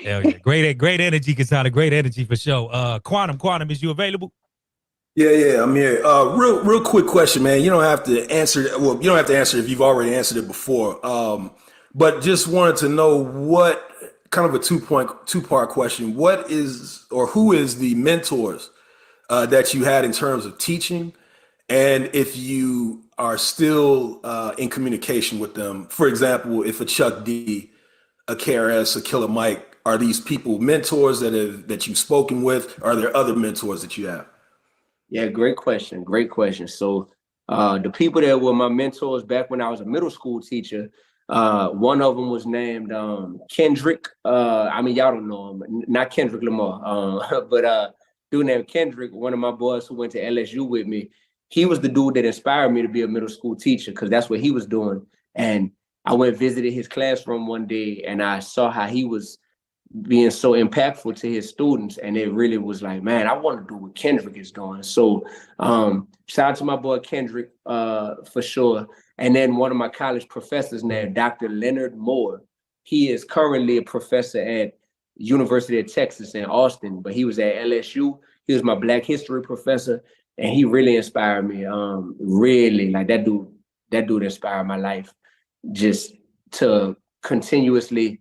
[SPEAKER 7] Hell yeah. Great energy, Katana. Great energy for sure. Quantum, is you available?
[SPEAKER 17] Yeah, I'm here. Real quick question, man. You don't have to answer. Well, you don't have to answer if you've already answered it before. But just wanted to know what kind of a two-part question. What is, or who is the mentors that you had in terms of teaching, and if you are still in communication with them? For example, if a Chuck D, a KRS, a Killer Mike, are these people mentors that you've spoken with? Or are there other mentors that you have?
[SPEAKER 19] Yeah, great question. Great question. So the people that were my mentors back when I was a middle school teacher, one of them was named Kendrick. I mean, y'all don't know him, not Kendrick Lamar, but dude named Kendrick, one of my boys who went to LSU with me. He was the dude that inspired me to be a middle school teacher because that's what he was doing. And I went and visited his classroom one day and I saw how he was being so impactful to his students. And it really was like, man, I want to do what Kendrick is doing. So shout out to my boy Kendrick for sure. And then one of my college professors named Dr. Leonard Moore. He is currently a professor at University of Texas in Austin, but he was at LSU. He was my Black History professor, and he really inspired me. Really, like that dude inspired my life just to continuously,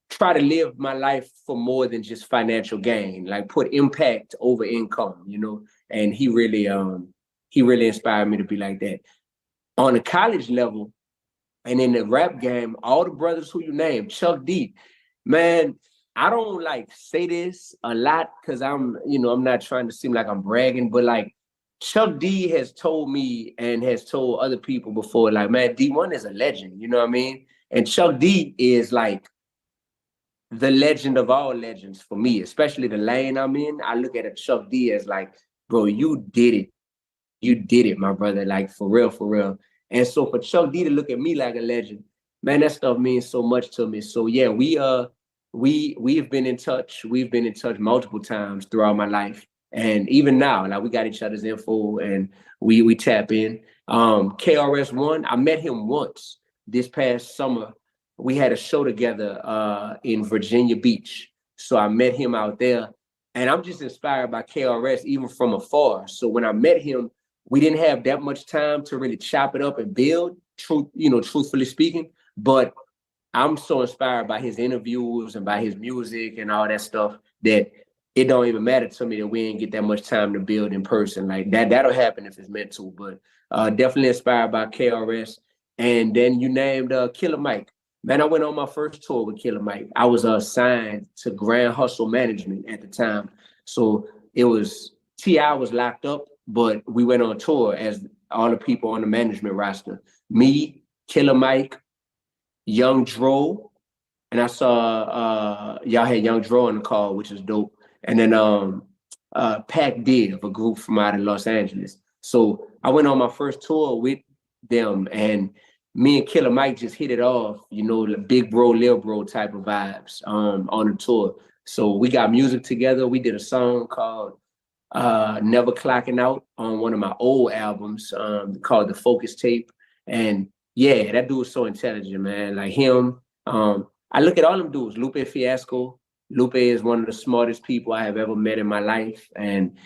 [SPEAKER 19] try to live my life for more than just financial gain, like put impact over income, and he really inspired me to be like that. On a college level and in the rap game, all the brothers who you named, Chuck D, man, I don't like say this a lot because I'm not trying to seem like I'm bragging, but like Chuck D has told me and has told other people before, like, man, D1 is a legend, you know what I mean? And Chuck D is like the legend of all legends for me, especially the lane I'm in. I look at a Chuck D as like, bro, you did it. You did it, my brother, like for real, for real. And so for Chuck D to look at me like a legend, man, that stuff means so much to me. So yeah, we've been in touch. We've been in touch multiple times throughout my life. And even now, like we got each other's info and we tap in. KRS-One, I met him once this past summer. We had a show together in Virginia Beach. So I met him out there. And I'm just inspired by KRS even from afar. So when I met him, we didn't have that much time to really chop it up and build, truthfully speaking. But I'm so inspired by his interviews and by his music and all that stuff that it don't even matter to me that we ain't get that much time to build in person. Like that'll happen if it's meant to. But definitely inspired by KRS. And then you named Killer Mike. Man, I went on my first tour with Killer Mike. I was signed to Grand Hustle Management at the time. So it was, T.I. was locked up, but we went on tour as all the people on the management roster. Me, Killer Mike, Young Dro, and I saw y'all had Young Dro on the call, which is dope. And then Pac Div, a group from out of Los Angeles. So I went on my first tour with them, and me and Killer Mike just hit it off, the big bro, little bro type of vibes on the tour. So we got music together. We did a song called Never Clocking Out on one of my old albums called The Focus Tape. And yeah, that dude was so intelligent, man. Like him, I look at all them dudes, Lupe Fiasco. Lupe is one of the smartest people I have ever met in my life. And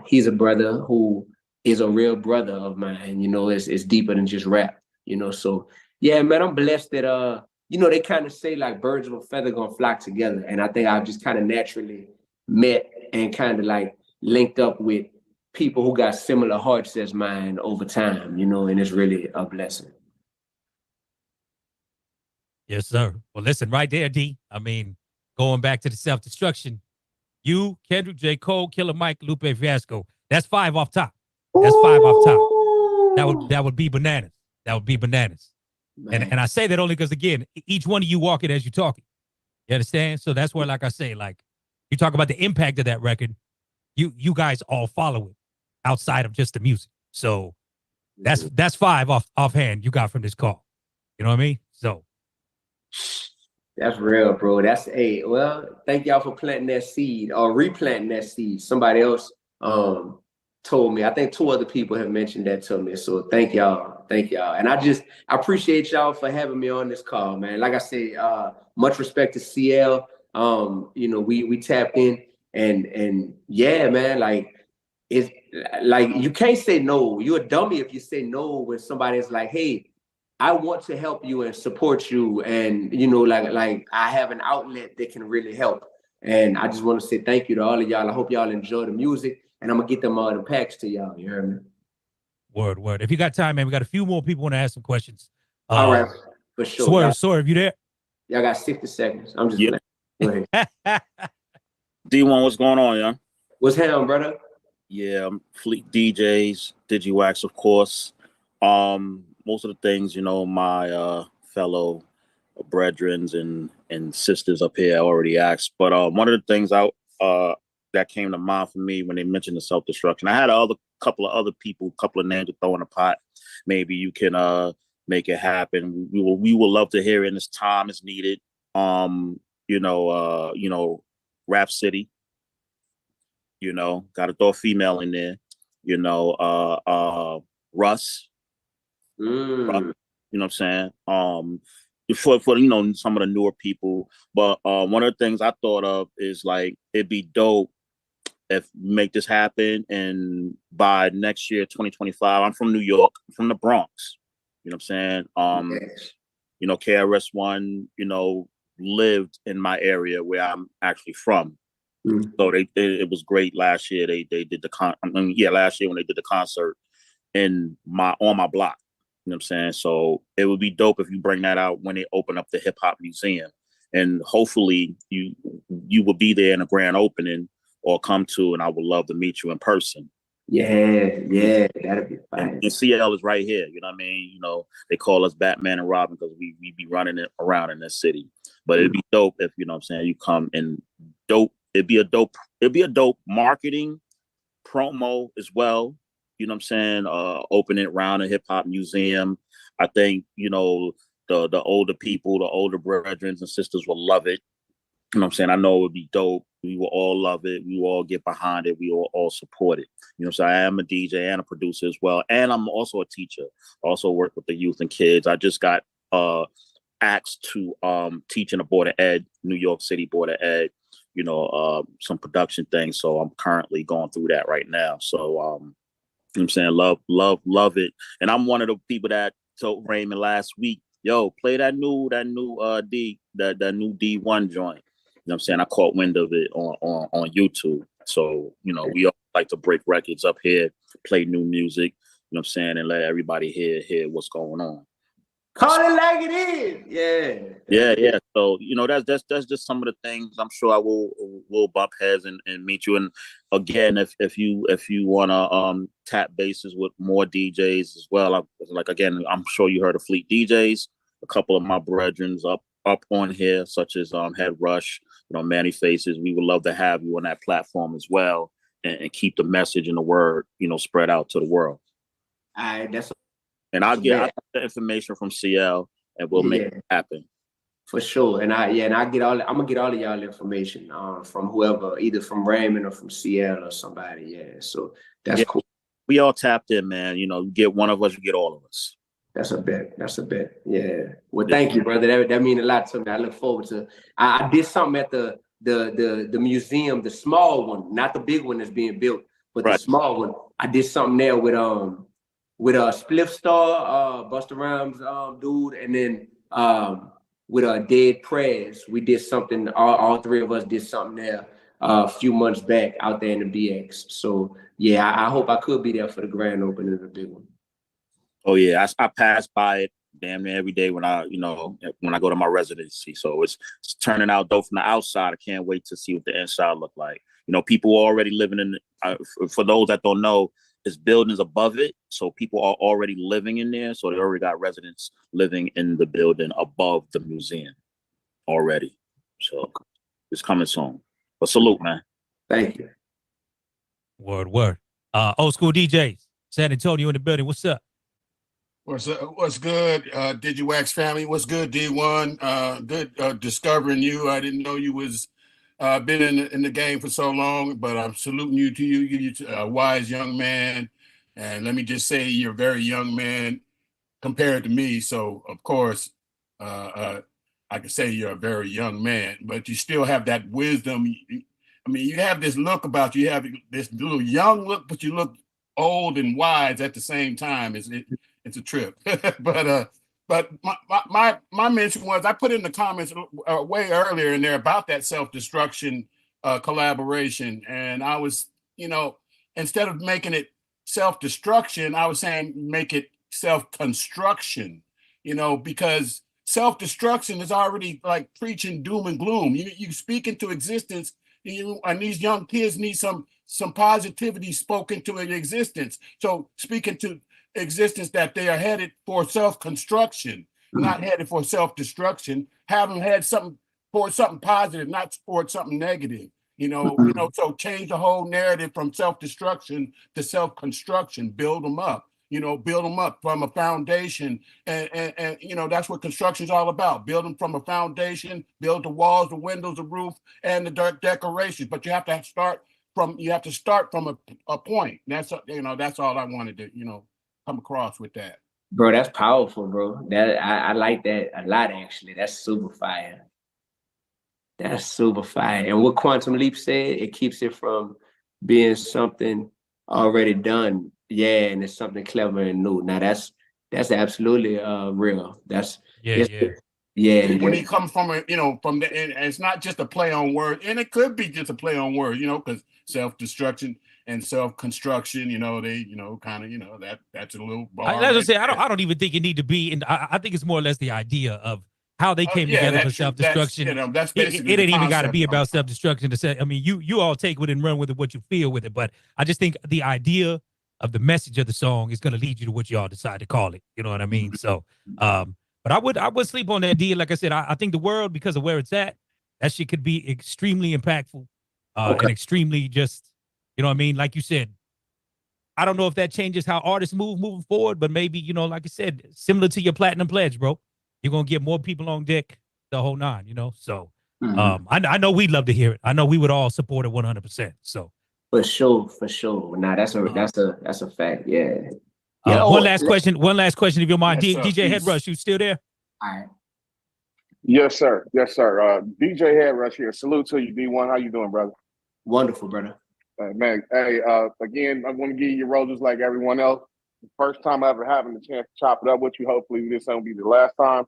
[SPEAKER 19] he's a brother who is a real brother of mine. It's deeper than just rap. So yeah, man, I'm blessed that they kind of say like birds of a feather gonna flock together. And I think I've just kind of naturally met and kind of like linked up with people who got similar hearts as mine over time, and it's really a blessing.
[SPEAKER 7] Yes, sir. Well, listen, right there, D. I mean, going back to the self-destruction, you, Kendrick, J. Cole, Killer Mike, Lupe Fiasco. That's 5 off top. That's 5 off top. That would be bananas. That would be bananas. And I say that only because, again, each one of you walk it as you talk it. You understand? So that's where, like I say, like you talk about the impact of that record, you guys all follow it outside of just the music. So that's 5 offhand you got from this call. You know what I mean? So
[SPEAKER 19] that's real, bro. Well, thank y'all for planting that seed or replanting that seed. Somebody else told me. I think 2 other people have mentioned that to me. So thank y'all. Thank y'all. And I appreciate y'all for having me on this call, man. Like I said, much respect to CL. We tapped in and yeah, man, like it's like you can't say no. You're a dummy if you say no when somebody's like, hey, I want to help you and support you. And, like I have an outlet that can really help. And I just want to say thank you to all of y'all. I hope y'all enjoy the music and I'm going to get them all the packs to y'all. You heard me?
[SPEAKER 7] Word. If you got time, man, we got a few more people want to ask some questions.
[SPEAKER 19] All right. For sure.
[SPEAKER 7] Swerve, you there?
[SPEAKER 19] Y'all got 60 seconds. I'm just playing. Go ahead.
[SPEAKER 6] D1, what's going on, young?
[SPEAKER 19] What's happening, brother?
[SPEAKER 6] Yeah, Fleet DJs, Digiwaxx, of course. Most of the things, my fellow brethrens and sisters up here already asked. But one of the things that came to mind for me when they mentioned the self-destruction, I had couple of other people, couple of names to throw in the pot. Maybe you can make it happen. We will love to hear it in this time is needed. Rap City. Got to throw a female in there. Russ. Russ, you know what I'm saying? For some of the newer people. But one of the things I thought of is like it'd be dope if we make this happen, and by next year, 2025, I'm from New York, I'm from the Bronx. You know what I'm saying? Yes. KRS-One, lived in my area where I'm actually from. So it was great last year. They did last year when they did the concert on my block. You know what I'm saying? So it would be dope if you bring that out when they open up the hip hop museum, and hopefully you will be there in a grand opening or come to, and I would love to meet you in person.
[SPEAKER 19] Yeah, that'd be fine.
[SPEAKER 6] And CL is right here. You know what I mean? They call us Batman and Robin because we be running it around in this city. But it'd be dope if you know what I'm saying, you come and dope. It'd be a dope marketing promo as well. You know what I'm saying? Opening around a hip hop museum. I think, the older people, the older brethren and sisters will love it. You know what I'm saying? I know it would be dope. We will all love it. We will all get behind it. We will all support it. So I am a DJ and a producer as well. And I'm also a teacher. I also work with the youth and kids. I just got asked to teach in a Board of Ed, New York City Board of Ed, some production things. So I'm currently going through that right now. So, you know what I'm saying? Love it. And I'm one of the people that told Raymond last week, yo, play that new new D1 joint. You know what I'm saying? I caught wind of it on YouTube. So, we all like to break records up here, play new music, you know what I'm saying, and let everybody hear what's going on.
[SPEAKER 19] Call it like it is.
[SPEAKER 6] Yeah. So, that's just some of the things. I'm sure I will bump heads and meet you. And again, if you wanna tap bases with more DJs as well, again, I'm sure you heard of Fleet DJs, a couple of my brethrens up on here, such as Head Rush, Manny Faces. We would love to have you on that platform as well, and keep the message and the word, spread out to the world.
[SPEAKER 19] All right,
[SPEAKER 6] and I'll get the information from CL, and we'll make it happen.
[SPEAKER 19] For sure. And I'm gonna get all of y'all information from whoever, either from Raymond or from CL or somebody. Yeah. So that's cool.
[SPEAKER 6] We all tapped in, man. You get one of us, you get all of us.
[SPEAKER 19] That's a bet. Yeah. Well, thank you, brother. That means a lot to me. I look forward to. I did something at the museum, the small one, not the big one that's being built, but the small one. I did something there with Spliff Star, Busta Rhymes dude, and then with Dead Prez. We did something. All three of us did something there a few months back out there in the BX. So yeah, I hope I could be there for the grand opening of the big one.
[SPEAKER 6] Oh yeah, I pass by it damn near every day when I go to my residency. So it's turning out dope from the outside. I can't wait to see what the inside look like. People are already living in. For those that don't know, there's buildings above it, so people are already living in there. So they already got residents living in the building above the museum already. So it's coming soon. But salute, man.
[SPEAKER 19] Thank you.
[SPEAKER 7] Word. Old school DJs, San Antonio in the building. What's up?
[SPEAKER 9] What's good, Digiwaxx family? What's good, D1? Good discovering you. I didn't know you was been in the game for so long, but I'm saluting you to you. You're a wise young man, and let me just say you're a very young man compared to me. So of course, I can say you're a very young man, but you still have that wisdom. You have this look about you. You have this little young look, but you look old and wise at the same time. It's a trip. But my mention was, I put in the comments way earlier in there about that self-destruction collaboration. And I was, instead of making it self-destruction, I was saying make it self-construction, because self-destruction is already like preaching doom and gloom. You speak into existence and these young kids need some positivity spoken to in existence. So speaking to existence that they are headed for self-construction, not headed for self-destruction. Have them head something for something positive, not for something negative. So change the whole narrative from self-destruction to self-construction. Build them up. Build them up from a foundation, and that's what construction is all about. Building from a foundation, build the walls, the windows, the roof, and the decorations. But you have to start from a point. That's all I wanted to come across with that.
[SPEAKER 19] Bro, that's powerful, bro. That I like that a lot, actually. That's super fire. That's super fire. And what Quantum Leap said, it keeps it from being something already done. Yeah, and it's something clever and new. Now that's absolutely real. That's yeah.
[SPEAKER 9] When he comes from and it's not just a play on words, and it could be just a play on words, because self-destruction and self-construction, they kind of that's a little bar.
[SPEAKER 7] As I say, I don't even think it need to be, and I think it's more or less the idea of how they came together for self-destruction.
[SPEAKER 9] That's
[SPEAKER 7] it ain't even got to be about self-destruction to say. I mean, you all take it and run with it, what you feel with it. But I just think the idea of the message of the song is going to lead you to what you all decide to call it. You know what I mean? So, but I would sleep on that deal. Like I said, I think the world, because of where it's at, that shit could be extremely impactful and extremely just, you know what I mean? Like you said, I don't know if that changes how artists moving forward, but maybe, like I said, similar to your platinum pledge, bro. You're going to get more people on deck, the whole nine, So I know we'd love to hear it. I know we would all support it 100%. So
[SPEAKER 19] for sure. Nah, that's a fact. Yeah.
[SPEAKER 7] One last question, if you don't mind.
[SPEAKER 3] Yes,
[SPEAKER 7] DJ Headrush, you still there?
[SPEAKER 19] All right.
[SPEAKER 3] Yes, sir. DJ Headrush here. Salute to you, D1. How you doing, brother?
[SPEAKER 19] Wonderful, brother.
[SPEAKER 3] Man, hey, again, I'm going to give you your roses like everyone else. First time ever having the chance to chop it up with you. Hopefully this won't be the last time.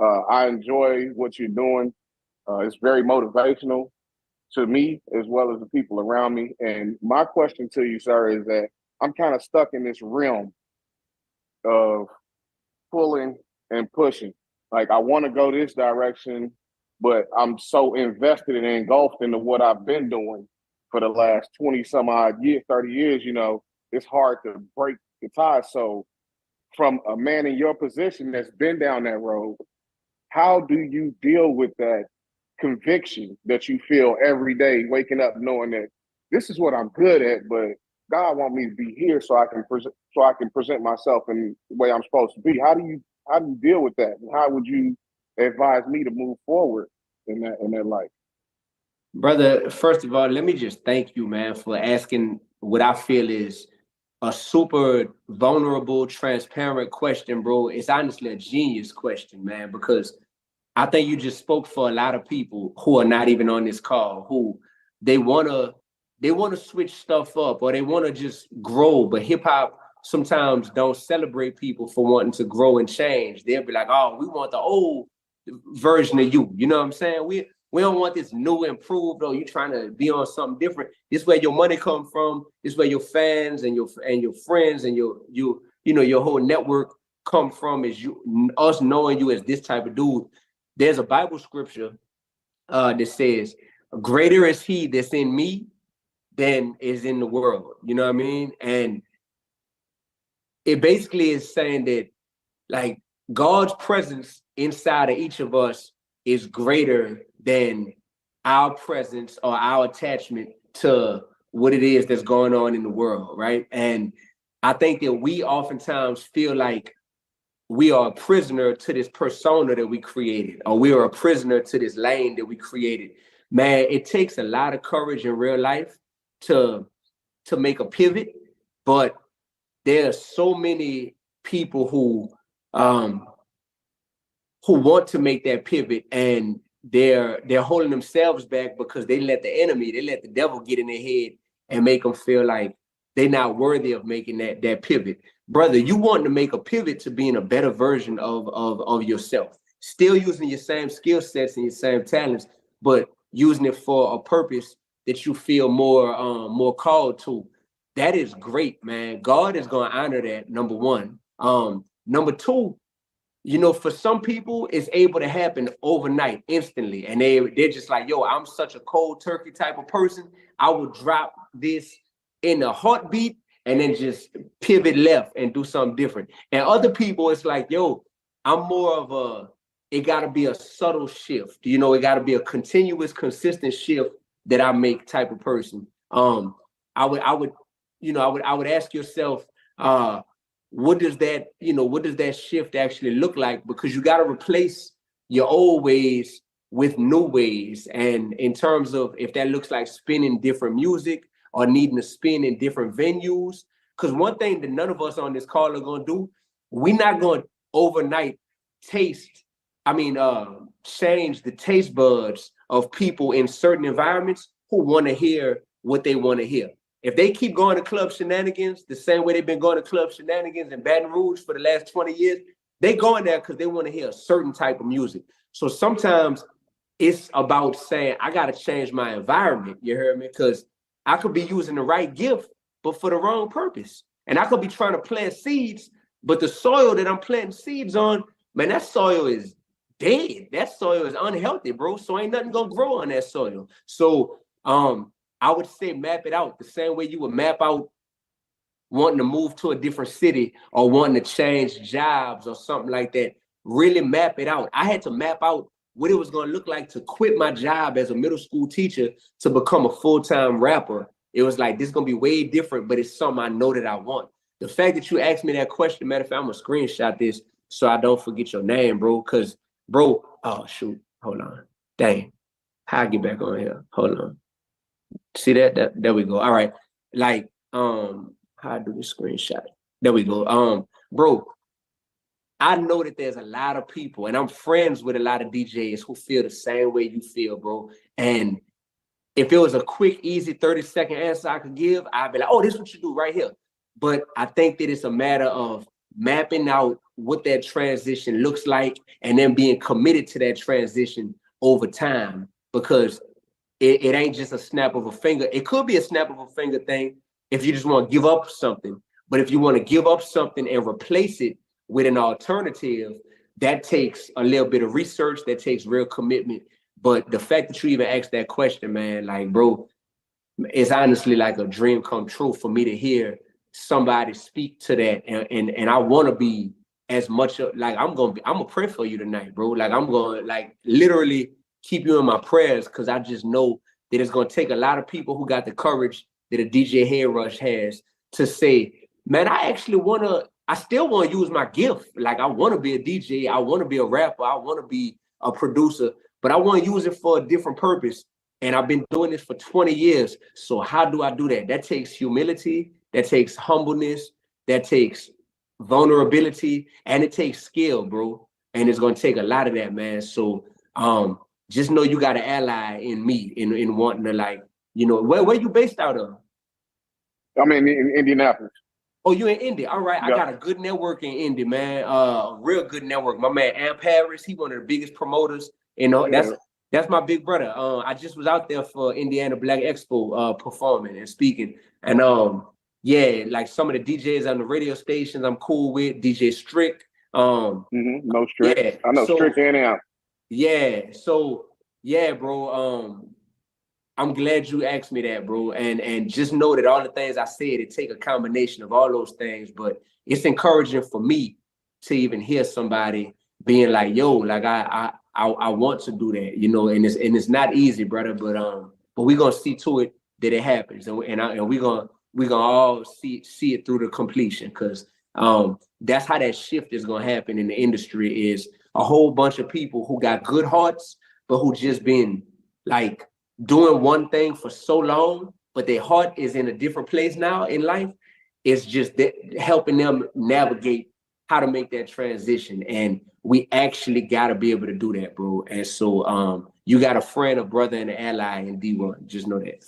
[SPEAKER 3] I enjoy what you're doing. It's very motivational to me as well as the people around me. And my question to you, sir, is that I'm kind of stuck in this realm of pulling and pushing. Like I want to go this direction, but I'm so invested and engulfed into what I've been doing for the last 20 some odd years, 30 years, it's hard to break the ties. So from a man in your position that's been down that road, how do you deal with that conviction that you feel every day, waking up knowing that this is what I'm good at, but God want me to be here so I can present myself in the way I'm supposed to be. How do you deal with that? And how would you advise me to move forward in that life?
[SPEAKER 19] Brother, first of all, let me just thank you, man, for asking what I feel is a super vulnerable, transparent question, bro. It's honestly a genius question, man, because I think you just spoke for a lot of people who are not even on this call, who they wanna switch stuff up or they wanna just grow, but hip hop sometimes don't celebrate people for wanting to grow and change. They'll be like, oh, we want the old version of you. You know what I'm saying? We don't want this new improved, or you trying to be on something different. This is where your money come from. This is where your fans and your friends and your whole network come from, is us knowing you as this type of dude. There's a Bible scripture that says, greater is he that's in me than is in the world. You know what I mean? And it basically is saying that like God's presence inside of each of us is greater than our presence or our attachment to what it is that's going on in the world, right? And I think that we oftentimes feel like we are a prisoner to this persona that we created, or we are a prisoner to this lane that we created. Man, it takes a lot of courage in real life to make a pivot, but there are so many people who want to make that pivot, and they're holding themselves back because they let the devil get in their head and make them feel like they're not worthy of making that pivot. Brother, you want to make a pivot to being a better version of yourself, still using your same skill sets and your same talents, but using it for a purpose that you feel more called to. That is great, man. God is going to honor that, number one. Number two, you know, for some people, it's able to happen overnight, instantly. And they're just like, yo, I'm such a cold turkey type of person. I will drop this in a heartbeat and then just pivot left and do something different. And other people, it's like, yo, I'm more of a, it got to be a subtle shift. You know, it got to be a continuous, consistent shift that I make type of person. I would ask yourself, what does that shift actually look like? Because you got to replace your old ways with new ways. And in terms of if that looks like spinning different music or needing to spin in different venues, because one thing that none of us on this call are going to do, we're not going to overnight change the taste buds of people in certain environments who want to hear what they want to hear. If they keep going to Club Shenanigans the same way they've been going to Club Shenanigans in Baton Rouge for the last 20 years, they going there because they want to hear a certain type of music. So sometimes it's about saying, I got to change my environment, you hear me? Because I could be using the right gift, but for the wrong purpose. And I could be trying to plant seeds, but the soil that I'm planting seeds on, man, that soil is dead. That soil is unhealthy, bro. So ain't nothing gonna grow on that soil. So I would say map it out the same way you would map out wanting to move to a different city or wanting to change jobs or something like that. Really map it out. I had to map out what it was going to look like to quit my job as a middle school teacher to become a full-time rapper. It was like, this is going to be way different, but it's something I know that I want. The fact that you asked me that question, matter of fact, I'm going to screenshot this so I don't forget your name, bro. Because, bro, oh, shoot. Hold on. Dang. How I get back on here? Hold on. See that? There we go. All right. Like, how I do the screenshot? There we go. Bro, I know that there's a lot of people, and I'm friends with a lot of DJs who feel the same way you feel, bro. And if it was a quick, easy 30-second answer I could give, I'd be like, oh, this is what you do right here. But I think that it's a matter of mapping out what that transition looks like and then being committed to that transition over time, because it ain't just a snap of a finger. It could be a snap of a finger thing if you just want to give up something. But if you want to give up something and replace it with an alternative, that takes a little bit of research, that takes real commitment. But the fact that you even asked that question, man, like, bro, it's honestly like a dream come true for me to hear somebody speak to that. And I want to be as much like I'm gonna pray for you tonight, bro. Like I'm gonna like literally keep you in my prayers, because I just know that it's gonna take a lot of people who got the courage that a DJ Head Rush has to say, man, I still want to use my gift. Like I want to be a DJ, I want to be a rapper, I want to be a producer, but I want to use it for a different purpose. And I've been doing this for 20 years. So how do I do that? That takes humility, that takes humbleness, that takes vulnerability, and it takes skill, bro. And it's gonna take a lot of that, man. So just know you got an ally in me in wanting to, like, you know, where you based out of?
[SPEAKER 3] I'm in Indianapolis.
[SPEAKER 19] Oh, you in Indy? All right.
[SPEAKER 3] Yeah.
[SPEAKER 19] I got a good network in Indy, man. Real good network. My man Amp Harris, he one of the biggest promoters. You know, that's my big brother. I just was out there for Indiana Black Expo performing and speaking. And yeah, like some of the DJs on the radio stations I'm cool with, DJ Strick.
[SPEAKER 3] No Strick. Yeah, I know Strick and Amp.
[SPEAKER 19] Yeah. So yeah, bro. I'm glad you asked me that, bro. And just know that all the things I said, it take a combination of all those things. But it's encouraging for me to even hear somebody being like, yo, like I want to do that, you know, and it's not easy, brother. But we're gonna see to it that it happens, and we're gonna all see it through the completion, because that's how that shift is gonna happen in the industry. Is a whole bunch of people who got good hearts, but who just been like doing one thing for so long, but their heart is in a different place now in life. It's just that helping them navigate how to make that transition. And we actually got to be able to do that, bro. And so you got a friend, a brother, and an ally in D1. Just know that.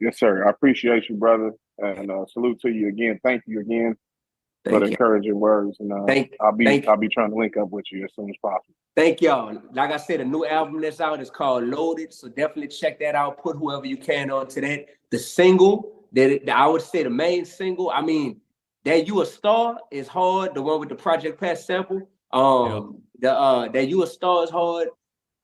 [SPEAKER 3] Yes, sir. I appreciate you, brother. And salute to you again. Thank you again for the encouraging words. And I'll be trying to link up with you as soon as possible.
[SPEAKER 19] Thank y'all. Like I said, a new album that's out is called Loaded. So definitely check that out. Put whoever you can onto that. The single, that I would say the main single, I mean, that You a Star is hard. The one with the Project Pat sample. That You a Star is hard.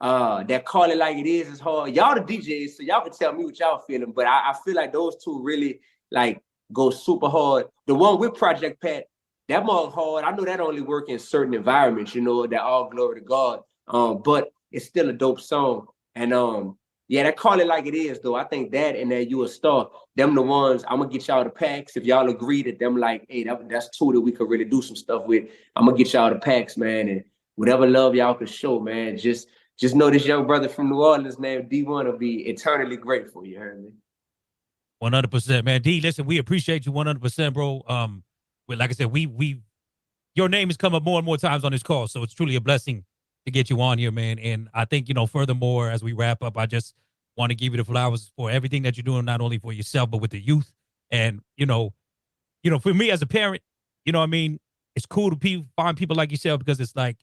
[SPEAKER 19] That Call It Like It Is hard. Y'all the DJs, so y'all can tell me what y'all feeling. But I feel like those two really like go super hard. The one with Project Pat, that mug hard. I know that only work in certain environments, you know, that all glory to God. But it's still a dope song. And yeah, that Call It Like It Is though. I think that and that You a Star, them the ones I'm gonna get y'all the packs. If y'all agree that them like, hey, that's two that we could really do some stuff with. I'm gonna get y'all the packs, man. And whatever love y'all can show, man. Just know this young brother from New Orleans named D1 will be eternally grateful. You heard me?
[SPEAKER 7] 100%, man. D, listen, we appreciate you 100%, bro. Like I said, your name has come up more and more times on this call, so it's truly a blessing to get you on here, man. And I think, furthermore, as we wrap up, I just want to give you the flowers for everything that you're doing, not only for yourself, but with the youth. And, for me as a parent, it's cool to find people like yourself, because it's like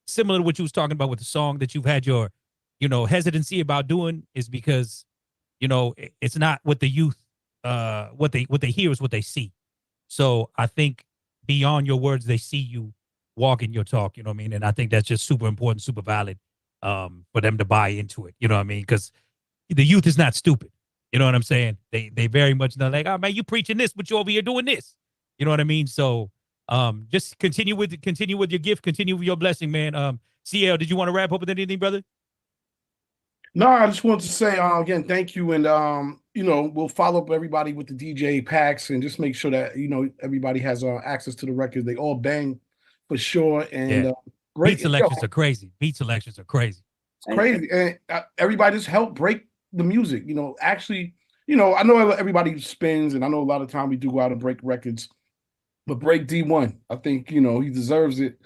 [SPEAKER 7] similar to what you was talking about with the song that you've had your, hesitancy about doing, is because, it's not what the youth, what they hear is what they see. So I think beyond your words, they see you walking your talk, and I think that's just super important, super valid, for them to buy into it, because the youth is not stupid. You know what I'm saying? They very much know, like, oh man, you preaching this, but you over here doing this. You know what I mean? So just continue with your gift, continue with your blessing, man. CL, did you want to wrap up with anything, brother?
[SPEAKER 2] No, I just want to say again, thank you, and we'll follow up everybody with the DJ packs, and just make sure that everybody has access to the records. They all bang for sure, and great
[SPEAKER 7] beat selections are crazy. Beat selections are crazy.
[SPEAKER 2] It's crazy, and everybody just helped break the music. Actually, I know everybody spins, and I know a lot of time we do go out and break records, but break D1. I think he deserves it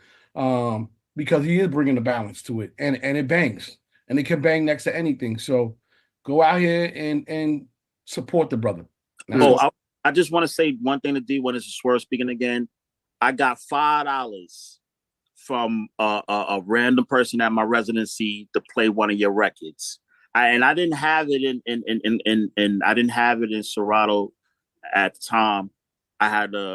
[SPEAKER 2] because he is bringing the balance to it, and it bangs. And it can bang next to anything. So go out here and support the brother.
[SPEAKER 6] I just want to say one thing to D1 is Swerve speaking again. I got $5 from a random person at my residency to play one of your records. I didn't have it in I didn't have it in Serato at the time.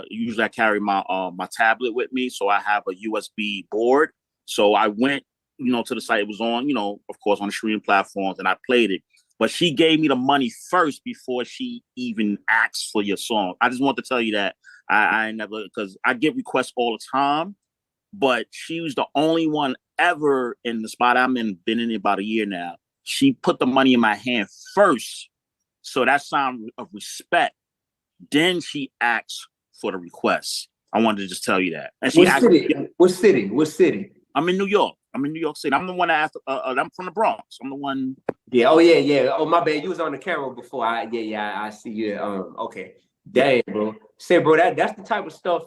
[SPEAKER 6] Usually I carry my my tablet with me, so I have a USB board. So I went to the site. It was on, of course, on the streaming platforms, and I played it. But she gave me the money first before she even asked for your song. I just want to tell you that I never, because I get requests all the time, but she was the only one ever in the spot I'm in, been in it about a year now. She put the money in my hand first. So that sign of respect. Then she asked for the request. I wanted to just tell you that. And she
[SPEAKER 19] What city?
[SPEAKER 6] I'm in New York. I'm in New York City. I'm the one that asked, I'm from the Bronx. I'm the one.
[SPEAKER 19] Yeah. Oh, yeah. Oh, my bad. You was on the camera before. I see you. Okay. Dang, bro. Say, bro, that's the type of stuff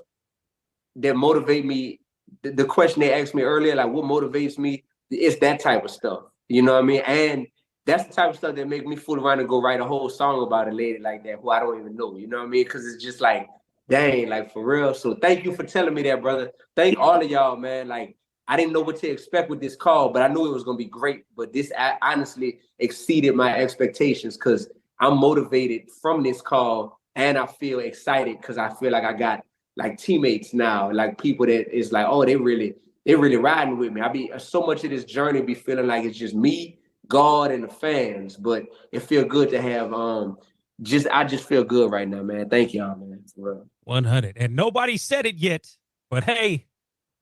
[SPEAKER 19] that motivate me. The question they asked me earlier, like what motivates me, it's that type of stuff. You know what I mean? And that's the type of stuff that make me fool around and go write a whole song about a lady like that who I don't even know. You know what I mean? Because it's just like, dang, like for real. So thank you for telling me that, brother. Thank all of y'all, man. Like, I didn't know what to expect with this call, but I knew it was going to be great. But this honestly exceeded my expectations because I'm motivated from this call, and I feel excited because I feel like I got like teammates now, like people that is like, oh, they really riding with me. I be so much of this journey be feeling like it's just me, God, and the fans. But it feel good to have I just feel good right now, man. Thank y'all, man. For real.
[SPEAKER 7] 100. And nobody said it yet, but hey.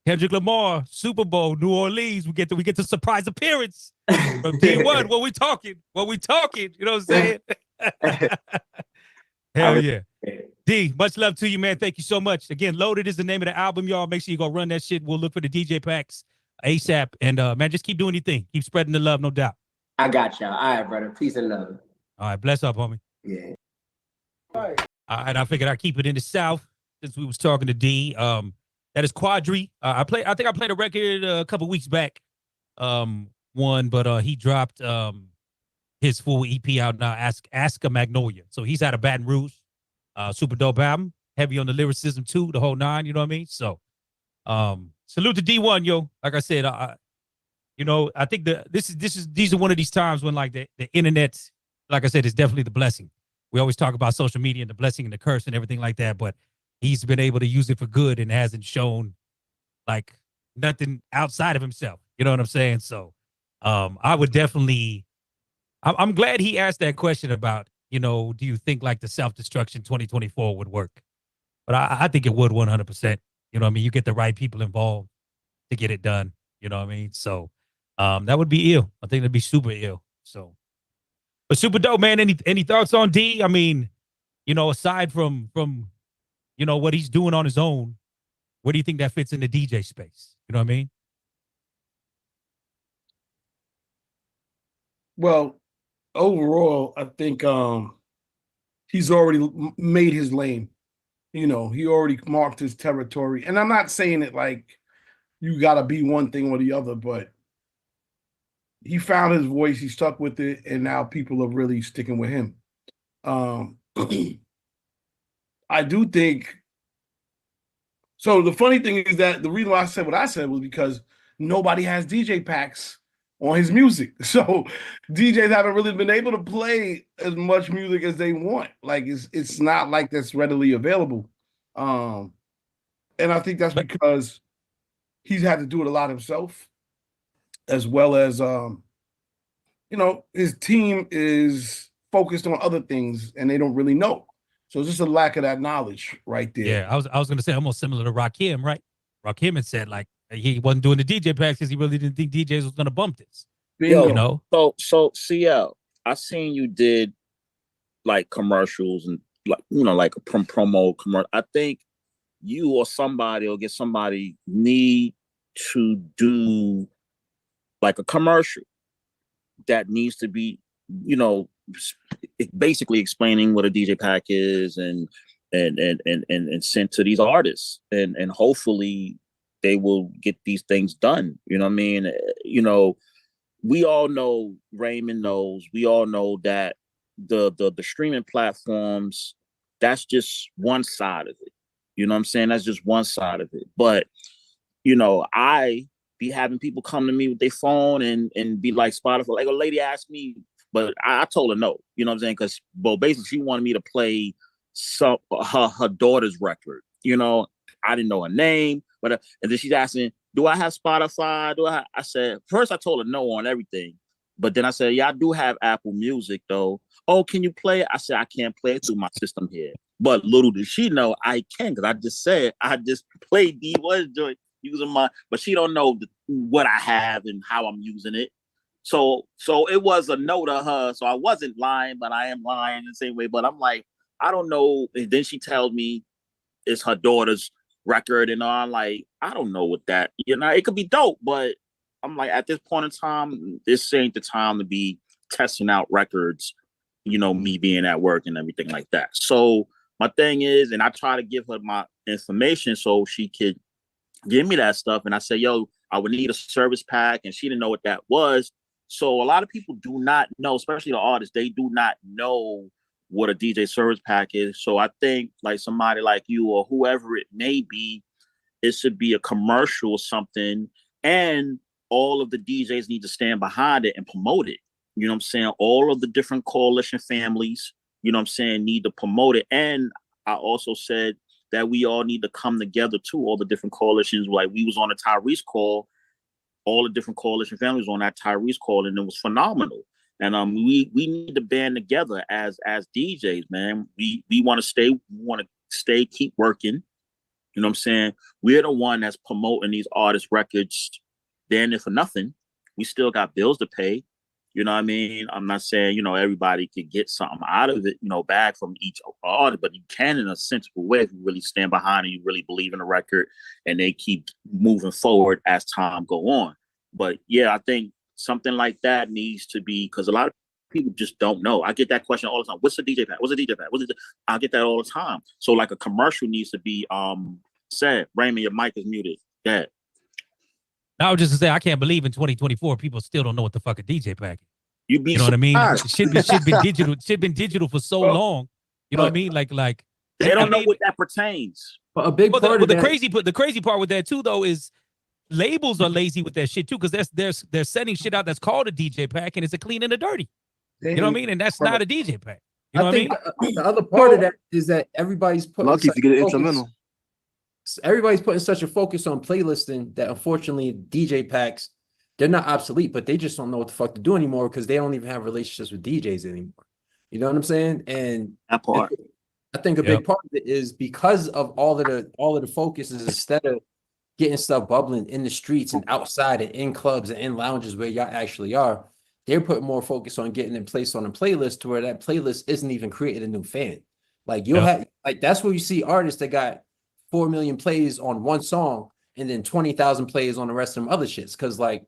[SPEAKER 7] Kendrick Lamar, Super Bowl, New Orleans. We get the surprise appearance from D1. What we talking? You know what I'm saying? Hell yeah. D, much love to you, man. Thank you so much. Again, Loaded is the name of the album, y'all. Make sure you go run that shit. We'll look for the DJ packs ASAP. And man, just keep doing your thing. Keep spreading the love, no doubt.
[SPEAKER 19] I got y'all. All right, brother. Peace and love.
[SPEAKER 7] All right, bless up, homie.
[SPEAKER 19] Yeah.
[SPEAKER 7] All right, I figured I'd keep it in the South since we was talking to D. That is Quadri. I think I played a record a couple weeks back. But he dropped his full EP out now, Ask a Magnolia. So he's out of Baton Rouge. Super dope album. Heavy on the lyricism too, the whole nine, you know what I mean? So salute to D1, yo. Like I said, I think these are one of these times when like the internet, like I said, is definitely the blessing. We always talk about social media and the blessing and the curse and everything like that, but he's been able to use it for good and hasn't shown like nothing outside of himself. You know what I'm saying? So I would definitely, I'm glad he asked that question about, you know, do you think like the self-destruction 2024 would work? But I think it would 100%. You know what I mean? You get the right people involved to get it done. You know what I mean? So that would be ill. I think that'd be super ill. So, but super dope, man. Any thoughts on D? I mean, you know, aside from you know what he's doing on his own, where do you think that fits in the DJ space? You know what I mean?
[SPEAKER 2] Well, overall, I think he's already made his lane. You know, he already marked his territory. And I'm not saying it like you got to be one thing or the other, but he found his voice, he stuck with it, and now people are really sticking with him. I do think so. The funny thing is that the reason why I said what I said was because nobody has DJ packs on his music. So DJs haven't really been able to play as much music as they want. Like it's not like that's readily available. And I think that's because he's had to do it a lot himself, as well as you know, his team is focused on other things and they don't really know. So it's just a lack of that knowledge right there.
[SPEAKER 7] Yeah, I was gonna say almost similar to Rakim, right? Rakim had said like he wasn't doing the DJ packs because he really didn't think DJs was gonna bump this.
[SPEAKER 6] Yo,
[SPEAKER 7] You know?
[SPEAKER 6] so CL, I seen you did like commercials and like like a promo commercial. I think you or somebody or get somebody need to do like a commercial that needs to be, basically explaining what a DJ pack is and sent to these artists and hopefully they will get these things done. You know what I mean? We all know, Raymond knows, we all know that the streaming platforms, that's just one side of it. You know what I'm saying? That's just one side of it. But, I be having people come to me with their phone and be like Spotify. Like a lady asked me, but I told her no. You know what I'm saying? Because, basically she wanted me to play her daughter's record. I didn't know her name, but and then she's asking, do I have Spotify? I said, first I told her no on everything. But then I said, yeah, I do have Apple Music though. Oh, can you play it? I said, I can't play it through my system here. But little did she know I can, because I just said, I just played D1 joint using but she don't know what I have and how I'm using it. So it was a no to her. So I wasn't lying, but I am lying the same way. But I'm like, I don't know. And then she tells me it's her daughter's record, and I'm like, I don't know what that, it could be dope, but I'm like, at this point in time, this ain't the time to be testing out records, me being at work and everything like that. So my thing is, and I try to give her my information so she could give me that stuff. And I say, yo, I would need a service pack, and she didn't know what that was. So a lot of people do not know, especially the artists, they do not know what a DJ service pack is. So I think like somebody like you or whoever it may be, it should be a commercial or something, and all of the DJs need to stand behind it and promote it. You know what I'm saying? All of the different coalition families, need to promote it. And I also said that we all need to come together too, all the different coalitions. Like we was on a Tyrese call, all the different coalition families on that Tyrese call, and it was phenomenal. And we need to band together as DJs, man. We want to stay, keep working. You know what I'm saying? We're the one that's promoting these artist records. Damn it for nothing. We still got bills to pay. You know what I mean? I'm not saying, everybody could get something out of it, back from each artist, but you can in a sensible way if you really stand behind it, you really believe in the record, and they keep moving forward as time go on. But yeah, I think something like that needs to be, because a lot of people just don't know. I get that question all the time. What's a DJ pack? What's a DJ pack? I get that all the time. So like a commercial needs to be said. Raymond, your mic is muted. Go ahead.
[SPEAKER 7] I was just gonna say, I can't believe in 2024 people still don't know what the fuck a DJ pack is.
[SPEAKER 6] You
[SPEAKER 7] know what I mean?
[SPEAKER 6] surprised.
[SPEAKER 7] It should be digital. It should been digital for so long. You know what I mean? Like
[SPEAKER 6] they don't know what that pertains.
[SPEAKER 15] But a big part of
[SPEAKER 7] the
[SPEAKER 15] that,
[SPEAKER 7] the crazy part with that too, though, is labels are lazy with that shit too, because they're sending shit out that's called a DJ pack, and it's a clean and a dirty. You know what I mean? And that's not a DJ pack. You know
[SPEAKER 15] I
[SPEAKER 7] what I
[SPEAKER 15] think
[SPEAKER 7] mean?
[SPEAKER 15] the other part of that is that everybody's putting
[SPEAKER 10] Lucky to get an instrumental.
[SPEAKER 15] everybody's putting such a focus on playlisting that unfortunately DJ packs, they're not obsolete, but they just don't know what the fuck to do anymore because they don't even have relationships with DJs anymore. You know what I'm saying? And
[SPEAKER 6] that part.
[SPEAKER 15] I think a big part of it is because of all of the focus is instead of getting stuff bubbling in the streets and outside and in clubs and in lounges where y'all actually are, they're putting more focus on getting it placed on a playlist to where that playlist isn't even creating a new fan. Like you'll have like that's where you see artists that got 4 million plays on one song and then 20,000 plays on the rest of them other shits. Cause like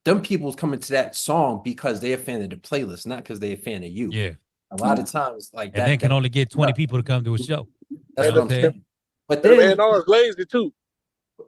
[SPEAKER 15] them people's coming to that song because they're a fan of the playlist, not because they're a fan of you.
[SPEAKER 7] Yeah.
[SPEAKER 15] A lot of times like
[SPEAKER 7] and then can only get 20 people to come to a show.
[SPEAKER 15] That's
[SPEAKER 7] You know
[SPEAKER 15] what I'm saying. But then
[SPEAKER 21] it's lazy too.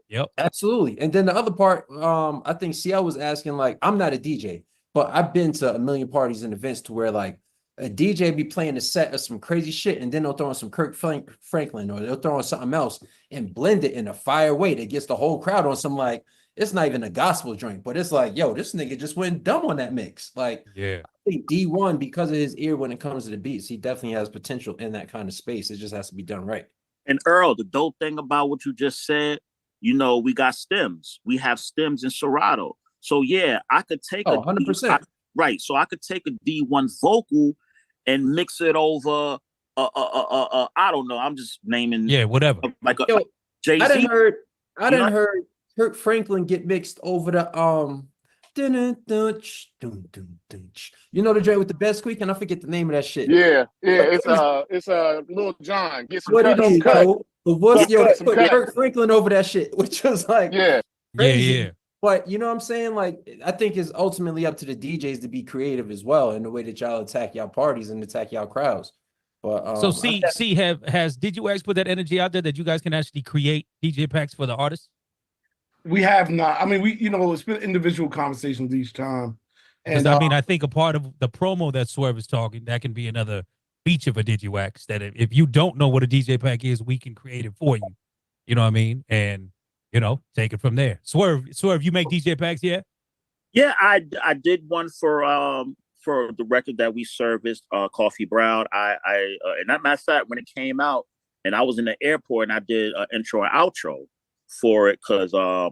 [SPEAKER 7] Yep.
[SPEAKER 15] Absolutely. And then the other part, I think CL was asking, like, I'm not a DJ, but I've been to a million parties and events to where like a DJ be playing a set of some crazy shit and then they'll throw on some Kirk Franklin or they'll throw on something else and blend it in a fire way that gets the whole crowd on some like, it's not even a gospel joint, but it's like, yo, this nigga just went dumb on that mix. Like,
[SPEAKER 7] yeah,
[SPEAKER 15] I think D1, because of his ear when it comes to the beats, he definitely has potential in that kind of space. It just has to be done right.
[SPEAKER 6] And Earl, the dope thing about what you just said, you know, we got stems. We have stems in Serato. So yeah, I could take
[SPEAKER 15] 100%.
[SPEAKER 6] Right. So I could take a D1 vocal and mix it over I don't know. I'm just naming
[SPEAKER 7] whatever.
[SPEAKER 6] Like
[SPEAKER 15] Yo,
[SPEAKER 6] Jay-Z.
[SPEAKER 15] I didn't heard Kirk Franklin get mixed over the you know the joint with the bed squeak, and I forget the name of that shit.
[SPEAKER 21] Yeah, it's Lil Jon. Get some
[SPEAKER 15] What
[SPEAKER 21] cut,
[SPEAKER 15] it is,
[SPEAKER 21] cut.
[SPEAKER 15] but what's
[SPEAKER 21] Some cut, some
[SPEAKER 15] put
[SPEAKER 21] cut.
[SPEAKER 15] Kirk Franklin over that shit, which was like crazy.
[SPEAKER 7] Yeah.
[SPEAKER 15] But you know what I'm saying? Like, I think it's ultimately up to the DJs to be creative as well in the way that y'all attack y'all parties and attack y'all crowds. But
[SPEAKER 7] so has Digiwaxx put that energy out there that you guys can actually create DJ packs for the artists?
[SPEAKER 2] We have not. I mean, it's been individual conversations each time.
[SPEAKER 7] And I mean, I think a part of the promo that Swerve is talking, that can be another feature for Digiwaxx, that if you don't know what a DJ pack is, we can create it for you. You know what I mean? And, you know, take it from there. Swerve, you make DJ packs yet?
[SPEAKER 6] Yeah, I did one for the record that we serviced, Coffee Brown. And that matter of fact, when it came out and I was in the airport and I did an intro and outro for it because I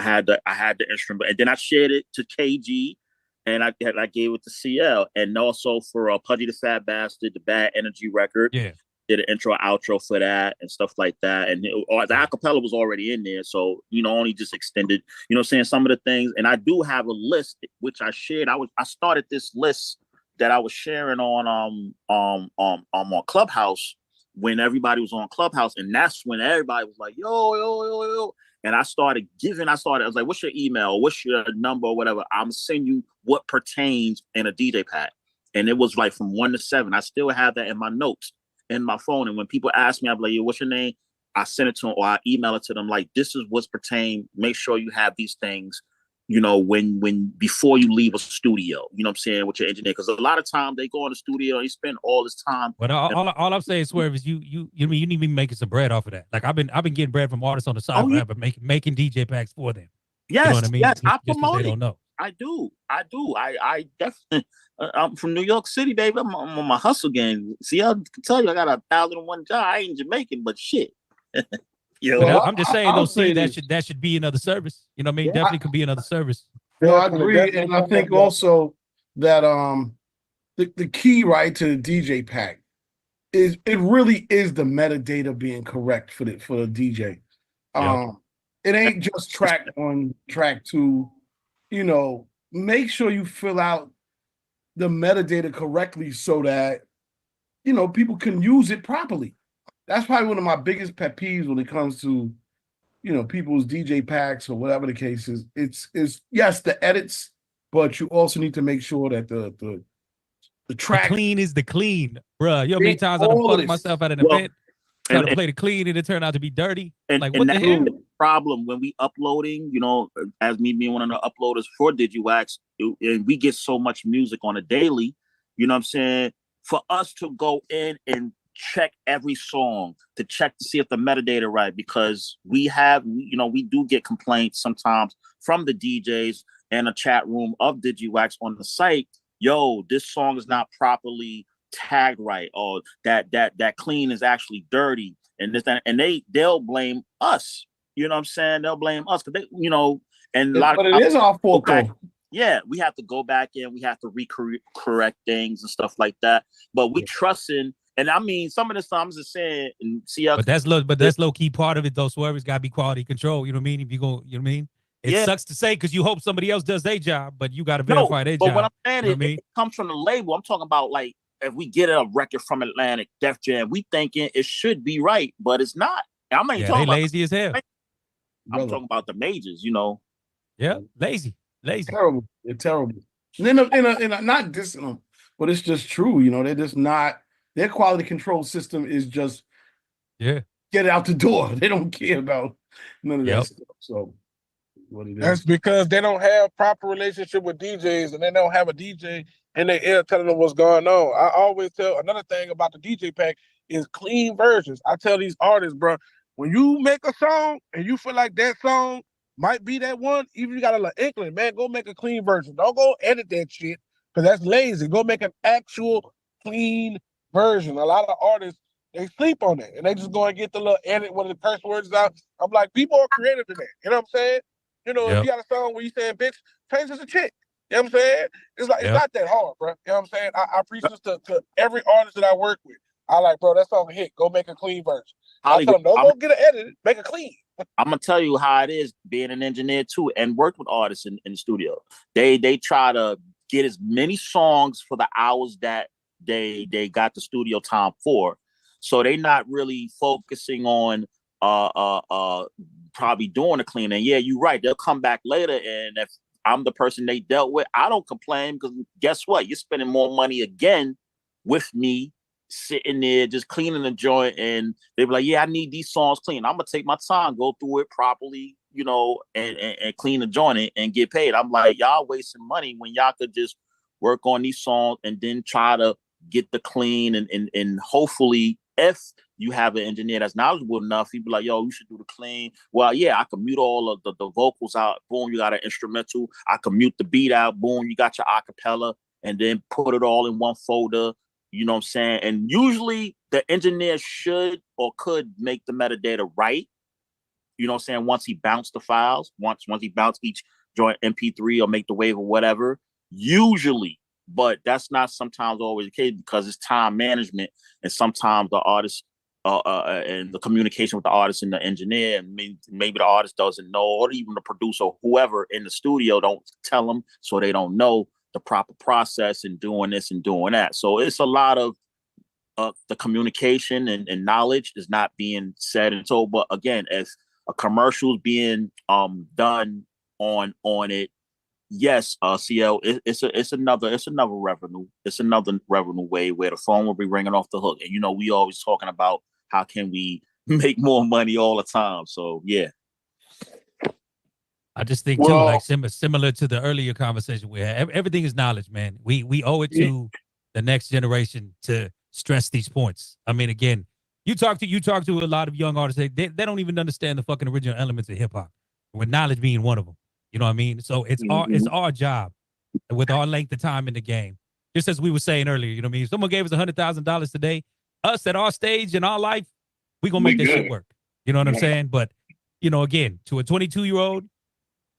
[SPEAKER 6] had the instrument, and then I shared it to KG, and I gave it to CL, and also for Pudgy the Fat Bastard, the Bad Energy record.
[SPEAKER 7] Yeah,
[SPEAKER 6] did an intro outro for that and stuff like that, and the acapella was already in there, so only just extended, saying some of the things. And I do have a list which I shared. I started this list that I was sharing on Clubhouse when everybody was on Clubhouse, and that's when everybody was like, yo. And I was like, what's your email? What's your number or whatever? I'm sending you what pertains in a DJ pack. And it was like from 1 to 7. I still have that in my notes in my phone. And when people ask me, I'm like, yo, what's your name? I send it to them or I email it to them. Like, this is what's pertain. Make sure you have these things, when before you leave a studio, you know what I'm saying, with your engineer. Because a lot of time they go in the studio and you spend all this time.
[SPEAKER 7] But all I'm saying, Swerve, is you need to be making some bread off of that. Like I've been getting bread from artists on the side, but making DJ packs for them.
[SPEAKER 6] Yes,
[SPEAKER 7] you know what I mean?
[SPEAKER 6] Yes, I
[SPEAKER 7] promote
[SPEAKER 6] it.
[SPEAKER 7] They don't know.
[SPEAKER 6] I do. I definitely. I'm from New York City, baby. I'm on my hustle game. See, I can tell you, I got 1,001 job. I ain't Jamaican, but shit.
[SPEAKER 7] Well, I'm just saying, that should be another service. You know what I mean?
[SPEAKER 2] Yeah,
[SPEAKER 7] Definitely could be another service.
[SPEAKER 2] No, I agree, and I think also that the key, right, to the DJ pack is it really is the metadata being correct for the DJ. It ain't just track 1, track 2. Make sure you fill out the metadata correctly so that people can use it properly. That's probably one of my biggest pet peeves when it comes to people's DJ packs or whatever the case is. It's yes, the edits, but you also need to make sure that the track
[SPEAKER 7] clean is the clean, bruh. You know how many times I done fucked myself at an event, trying to play the clean and it turned out to be dirty. Like, what the hell?
[SPEAKER 6] The problem when we uploading, as me being one of the uploaders for Digiwaxx, and we get so much music on a daily, you know what I'm saying? For us to go in and check every song to check to see if the metadata right, because we do get complaints sometimes from the DJs and a chat room of Digiwaxx on the site. Yo, this song is not properly tagged right, or that clean is actually dirty. and this and they'll blame us. You know what I'm saying? They'll blame us because they, and a lot
[SPEAKER 2] But
[SPEAKER 6] of
[SPEAKER 2] it is our fault,
[SPEAKER 6] back,
[SPEAKER 2] though.
[SPEAKER 6] yeah, we have to go back in. We have to correct things and stuff like that. But we trust in, and I mean, some of the songs are saying, and see,
[SPEAKER 7] but that's low key part of it though. So it's got to be quality control. You know what I mean? If you go, you know what I mean? It sucks to say because you hope somebody else does their job, but you got to verify their job.
[SPEAKER 6] But what I'm saying
[SPEAKER 7] you know
[SPEAKER 6] is,
[SPEAKER 7] what I mean?
[SPEAKER 6] it comes from the label. I'm talking about like if we get a record from Atlantic, Def Jam, we thinking it should be right, but it's not. I'm not even talking about
[SPEAKER 7] lazy as hell.
[SPEAKER 6] I'm talking about the majors.
[SPEAKER 7] Yeah, lazy.
[SPEAKER 2] Terrible. They're terrible. In a not dissing them, but it's just true. They're just not. Their quality control system is just get it out the door. They don't care about none of that stuff. So what it is.
[SPEAKER 1] That's because they don't have proper relationship with DJs, and they don't have a DJ in their ear telling them what's going on. I always tell another thing about the DJ pack is clean versions. I tell these artists, bro, when you make a song and you feel like that song might be that one, even if you got a little inkling, man, go make a clean version. Don't go edit that shit because that's lazy. Go make an actual clean version. A lot of artists, they sleep on that and they just go and get the little edit when the curse words out. I'm like, people are creative in that. You know what I'm saying? If you got a song where you saying bitch, change as a chick. You know what I'm saying? It's like it's not that hard, bro. You know what I'm saying? I preach this to every artist that I work with. I like, bro, that song a hit. Go make a clean version. I tell them, don't go get it edited, make it clean.
[SPEAKER 6] I'm gonna tell you how it is being an engineer too, and work with artists in the studio. They try to get as many songs for the hours that they got the studio time for, so they not really focusing on probably doing a clean. And yeah, you're right. They'll come back later, and if I'm the person they dealt with, I don't complain because guess what? You're spending more money again with me sitting there just cleaning the joint, and they be like, yeah, I need these songs clean. I'm gonna take my time, go through it properly, and clean the joint and get paid. I'm like, y'all wasting money when y'all could just work on these songs and then try to get the clean and hopefully if you have an engineer that's knowledgeable enough, he'd be like, yo, you should do the clean. Well, yeah, I can mute all of the vocals out. Boom, you got an instrumental. I can mute the beat out. Boom, you got your acapella, and then put it all in one folder. You know what I'm saying? And usually the engineer should or could make the metadata right. You know what I'm saying? Once he bounced the files, once he bounced each joint MP3 or make the wave or whatever, usually, but that's not sometimes always the case because it's time management. And sometimes the artist and the communication with the artist and the engineer, and maybe the artist doesn't know, or even the producer or whoever in the studio don't tell them, so they don't know the proper process and doing this and doing that. So it's a lot of the communication and knowledge is not being said and told. But again, as a commercial is being done on it, yes, CL, it's another revenue. It's another revenue way where the phone will be ringing off the hook. And we always talking about how can we make more money all the time. So yeah.
[SPEAKER 7] I just think too, like similar to the earlier conversation we had, everything is knowledge, man. We owe it to the next generation to stress these points. I mean, again, you talk to a lot of young artists, they don't even understand the fucking original elements of hip hop, with knowledge being one of them. You know what I mean? So it's our job with our length of time in the game. Just as we were saying earlier, you know what I mean? If someone gave us $100,000 today, us at our stage in our life, we gonna make that shit work. You know what I'm saying? But again, to a 22-year-old,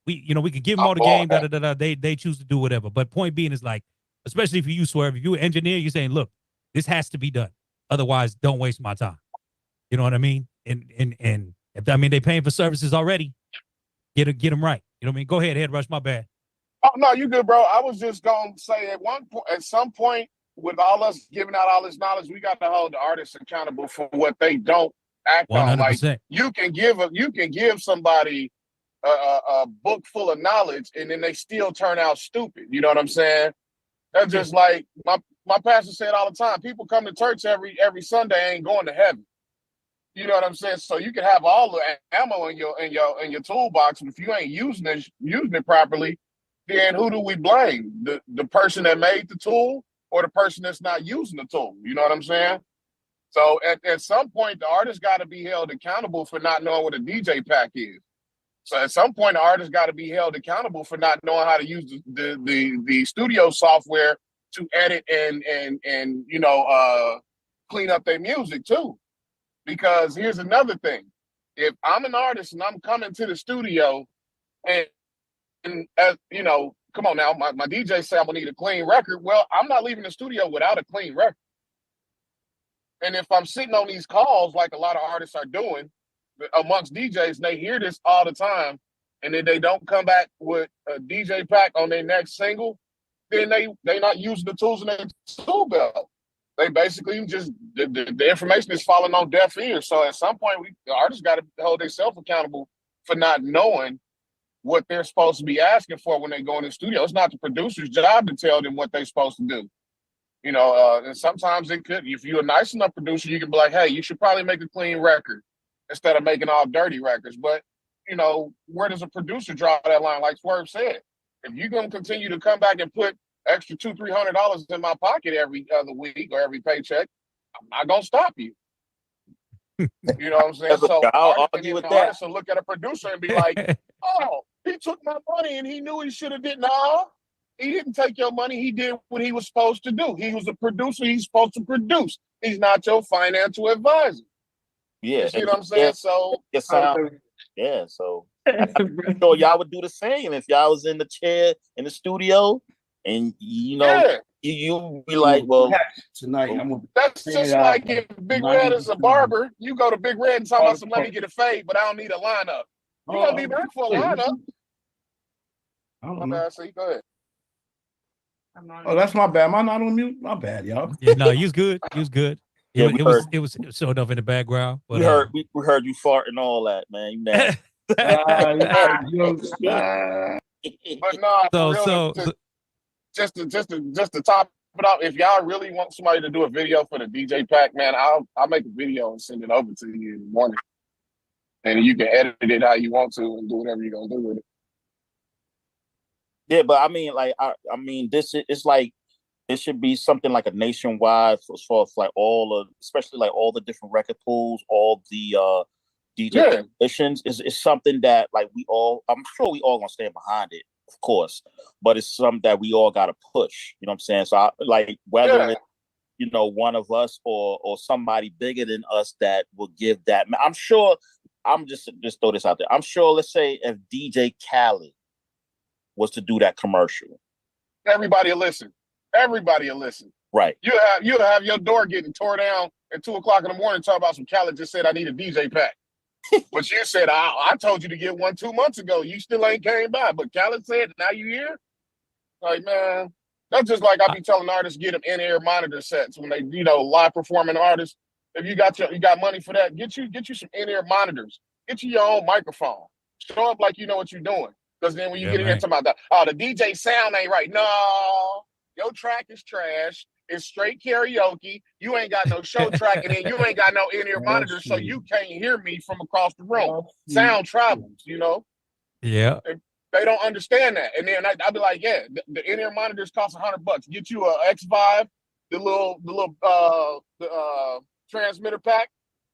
[SPEAKER 7] we could give them all the game, they choose to do whatever. But point being is like, especially for you, Swerve, if you're an engineer, you're saying, look, this has to be done. Otherwise, don't waste my time. You know what I mean? And if they're paying for services already, get them right. You know what I mean? Go ahead, Head Rush, my bad.
[SPEAKER 21] Oh no, you good, bro. I was just gonna say at some point, with all us giving out all this knowledge, we got to hold the artists accountable for what they don't act 100%. On. Like you can give somebody a book full of knowledge, and then they still turn out stupid. You know what I'm saying? That's just like my pastor said all the time. People come to church every Sunday, ain't going to heaven. You know what I'm saying? So you can have all the ammo in your toolbox, but if you ain't using it properly, then who do we blame? The person that made the tool or the person that's not using the tool? You know what I'm saying? So at some point, the artist got to be held accountable for not knowing what a DJ pack is. So at some point, the artist got to be held accountable for not knowing how to use the studio software to edit and clean up their music too. Because here's another thing. If I'm an artist and I'm coming to the studio and as you know, come on now, my DJ say I'm gonna need a clean record. Well, I'm not leaving the studio without a clean record. And if I'm sitting on these calls like a lot of artists are doing amongst DJs, and they hear this all the time, and then they don't come back with a DJ pack on their next single, then they not using the tools in their tool belt. They basically just the information is falling on deaf ears. So at some point, the artists got to hold themselves accountable for not knowing what they're supposed to be asking for when they go in the studio. It's not the producer's job to tell them what they're supposed to do. You know, and sometimes it could, if you're a nice enough producer, you can be like, hey, you should probably make a clean record instead of making all dirty records. But, you know, where does a producer draw that line? Like Swerve said, if you're going to continue to come back and put extra $200-300 in my pocket every other week or every paycheck, I'm not going to stop you. You know what I'm saying? So
[SPEAKER 6] I'll argue with that.
[SPEAKER 21] Artists will look at a producer and be like, oh, he took my money and he knew he should have did. No, he didn't take your money. He did what he was supposed to do. He was a producer. He's supposed to produce. He's not your financial advisor.
[SPEAKER 6] Yeah.
[SPEAKER 21] You see what I'm saying?
[SPEAKER 6] Yeah,
[SPEAKER 21] so,
[SPEAKER 6] yeah. So I'm sure y'all would do the same if y'all was in the chair in the studio, and you know, you be like, well,
[SPEAKER 2] tonight
[SPEAKER 21] that's just like if Big Red is a barber, you go to Big Red and talk about some, let me get a fade, but I don't need a lineup. You gonna be back for a lineup.
[SPEAKER 2] I don't know.
[SPEAKER 21] My bad, so you go ahead.
[SPEAKER 2] Oh, that's my bad. Am I not on mute? My bad, y'all.
[SPEAKER 7] Yeah, no, you was good. You was good.
[SPEAKER 6] Yeah,
[SPEAKER 7] It was showing up in the background. But,
[SPEAKER 6] we heard you fart and all that, man. You mad?
[SPEAKER 21] But no, just to top it off, if y'all really want somebody to do a video for the DJ pack, man, I'll make a video and send it over to you in the morning, and you can edit it how you want to and do whatever you're gonna do with it.
[SPEAKER 6] Yeah, but I mean, like, I mean, this is like, it should be something like a nationwide for like especially like all the different record pools, all the DJ positions. Is something that like I'm sure we all gonna stand behind it, of course, but it's something that we all gotta push. You know what I'm saying? So whether it's, you know, one of us or somebody bigger than us that will give that. I'm sure. I'm just throw this out there. I'm sure. Let's say if DJ Khaled was to do that commercial,
[SPEAKER 21] everybody will listen. Everybody will listen.
[SPEAKER 6] Right.
[SPEAKER 21] You'll have your door getting tore down at 2:00 in the morning. Talk about some Khaled just said I need a DJ pack, but you said I told you to get one 2 months ago. You still ain't came by, but Khaled said now you here. Like, man, that's just like I be telling artists get them in-ear monitor sets when they, you know, live performing artists. If you got money for that, get you some in-ear monitors. Get you your own microphone. Show up like you know what you're doing. Because then when you get in here talking about the DJ sound ain't right. No, your track is trash. It's straight karaoke. You ain't got no show track, and then you ain't got no in-ear monitors, so you can't hear me from across the room. Sound travels, you know?
[SPEAKER 7] Yeah.
[SPEAKER 21] And they don't understand that. And then I'll be like, yeah, the in-ear monitors cost $100. Get you a X5, the little transmitter pack,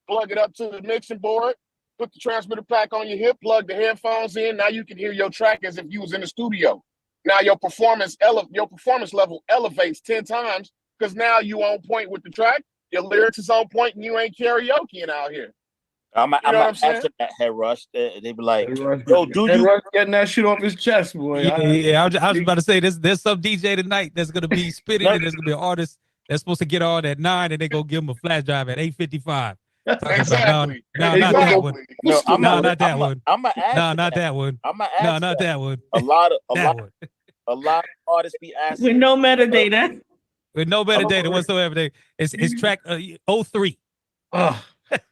[SPEAKER 21] plug it up to the mixing board. Put the transmitter pack on your hip, plug the headphones in. Now you can hear your track as if you was in the studio. Now your performance level elevates 10 times because now you on point with the track. Your lyrics is on point and you ain't karaokeing out here.
[SPEAKER 6] I'm asking that Head Rush. They be like, yo,
[SPEAKER 2] Head Rush getting that shit off his chest, boy.
[SPEAKER 7] Yeah, I was about to say there's some DJ tonight that's gonna be spitting, and there's gonna be an artist that's supposed to get on at 9, and they go give him a flash drive at 8:55.
[SPEAKER 21] Exactly.
[SPEAKER 7] No, not that one.
[SPEAKER 6] No,
[SPEAKER 7] not that one.
[SPEAKER 6] I'm gonna ask.
[SPEAKER 7] No, not that one.
[SPEAKER 6] I'm gonna
[SPEAKER 7] No, not that one.
[SPEAKER 6] A lot of artists be asking
[SPEAKER 20] with no metadata.
[SPEAKER 7] With no metadata whatsoever. It's track 03.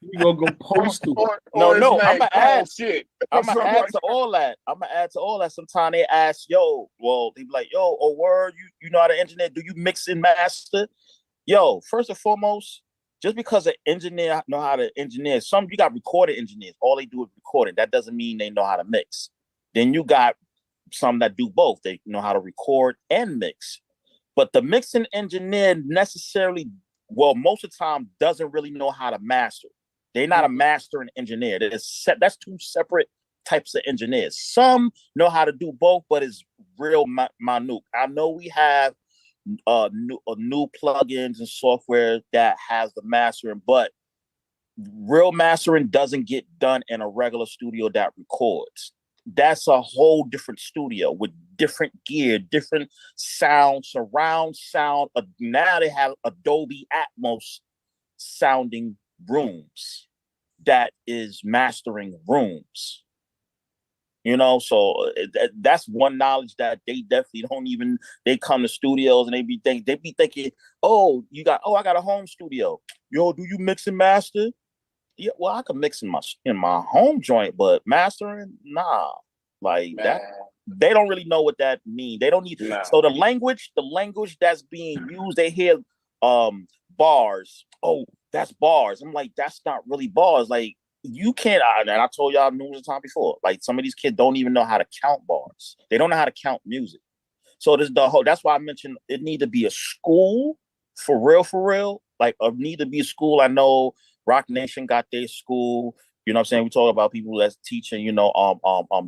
[SPEAKER 2] You gonna go postal?
[SPEAKER 6] No, I'm gonna add
[SPEAKER 21] shit.
[SPEAKER 6] I'm gonna add to all that. I'm gonna add to all that. Sometimes they ask, they be like, oh word, you know how to engineer? Do you mix and master? Yo, first and foremost, just because an engineer know how to engineer, you got recorded engineers. All they do is recording. That doesn't mean they know how to mix. Then you got some that do both. They know how to record and mix. But the mixing engineer necessarily, most of the time, doesn't really know how to master. They're not a master and engineer. That's two separate types of engineers. Some know how to do both, but it's real minute. I know we have new plugins and software that has the mastering, but real mastering doesn't get done in a regular studio that records. That's a whole different studio with different gear, different sound, surround sound. Now they have Adobe Atmos sounding rooms that is mastering rooms. You know, so that's one knowledge that they definitely don't even. They come to studios and they be thinking, oh, I got a home studio. Yo, do you mix and master? Yeah, well, I can mix in my home joint, but mastering, nah. Like that, they don't really know what that means. They don't need. So the language that's being used, they hear bars. Oh, that's bars. I'm like, that's not really bars. Like you can't. And I told y'all numerous times before. Like some of these kids don't even know how to count bars. They don't know how to count music. So that's why I mentioned it need to be a school for real. Like need to be a school. I know Rock Nation got their school. You know what I'm saying? We talk about people that's teaching, you know,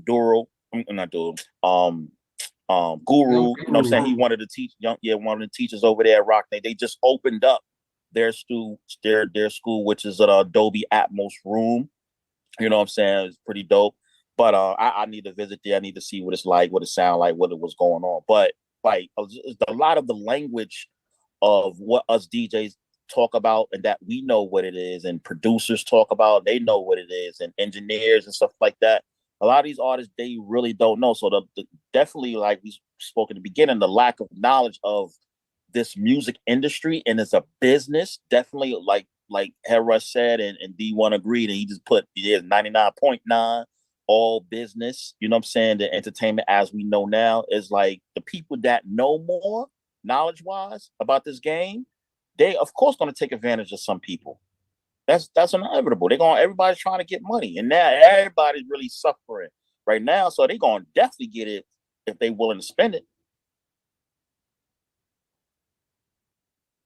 [SPEAKER 6] Duro, not Duro, Guru, you know what I'm saying? He wanted to teach one of the teachers over there at Rock Nation. They just opened up their school, which is an Adobe Atmos room. You know what I'm saying? It's pretty dope. But I need to visit there. I need to see what it's like, what it sounds like, what it was going on. But like a lot of the language of what us DJs talk about and that we know what it is, and producers talk about, they know what it is, and engineers and stuff like that. A lot of these artists, they really don't know. So definitely, like we spoke in the beginning, the lack of knowledge of this music industry and as a business, definitely like Russ said, and D1 agreed, and he just put it is 99.9 all business. You know what I'm saying? The entertainment as we know now is like the people that know more knowledge wise about this game, they of course going to take advantage of some people. That's inevitable. Everybody's trying to get money, and now everybody's really suffering right now. So they're going to definitely get it if they're willing to spend it.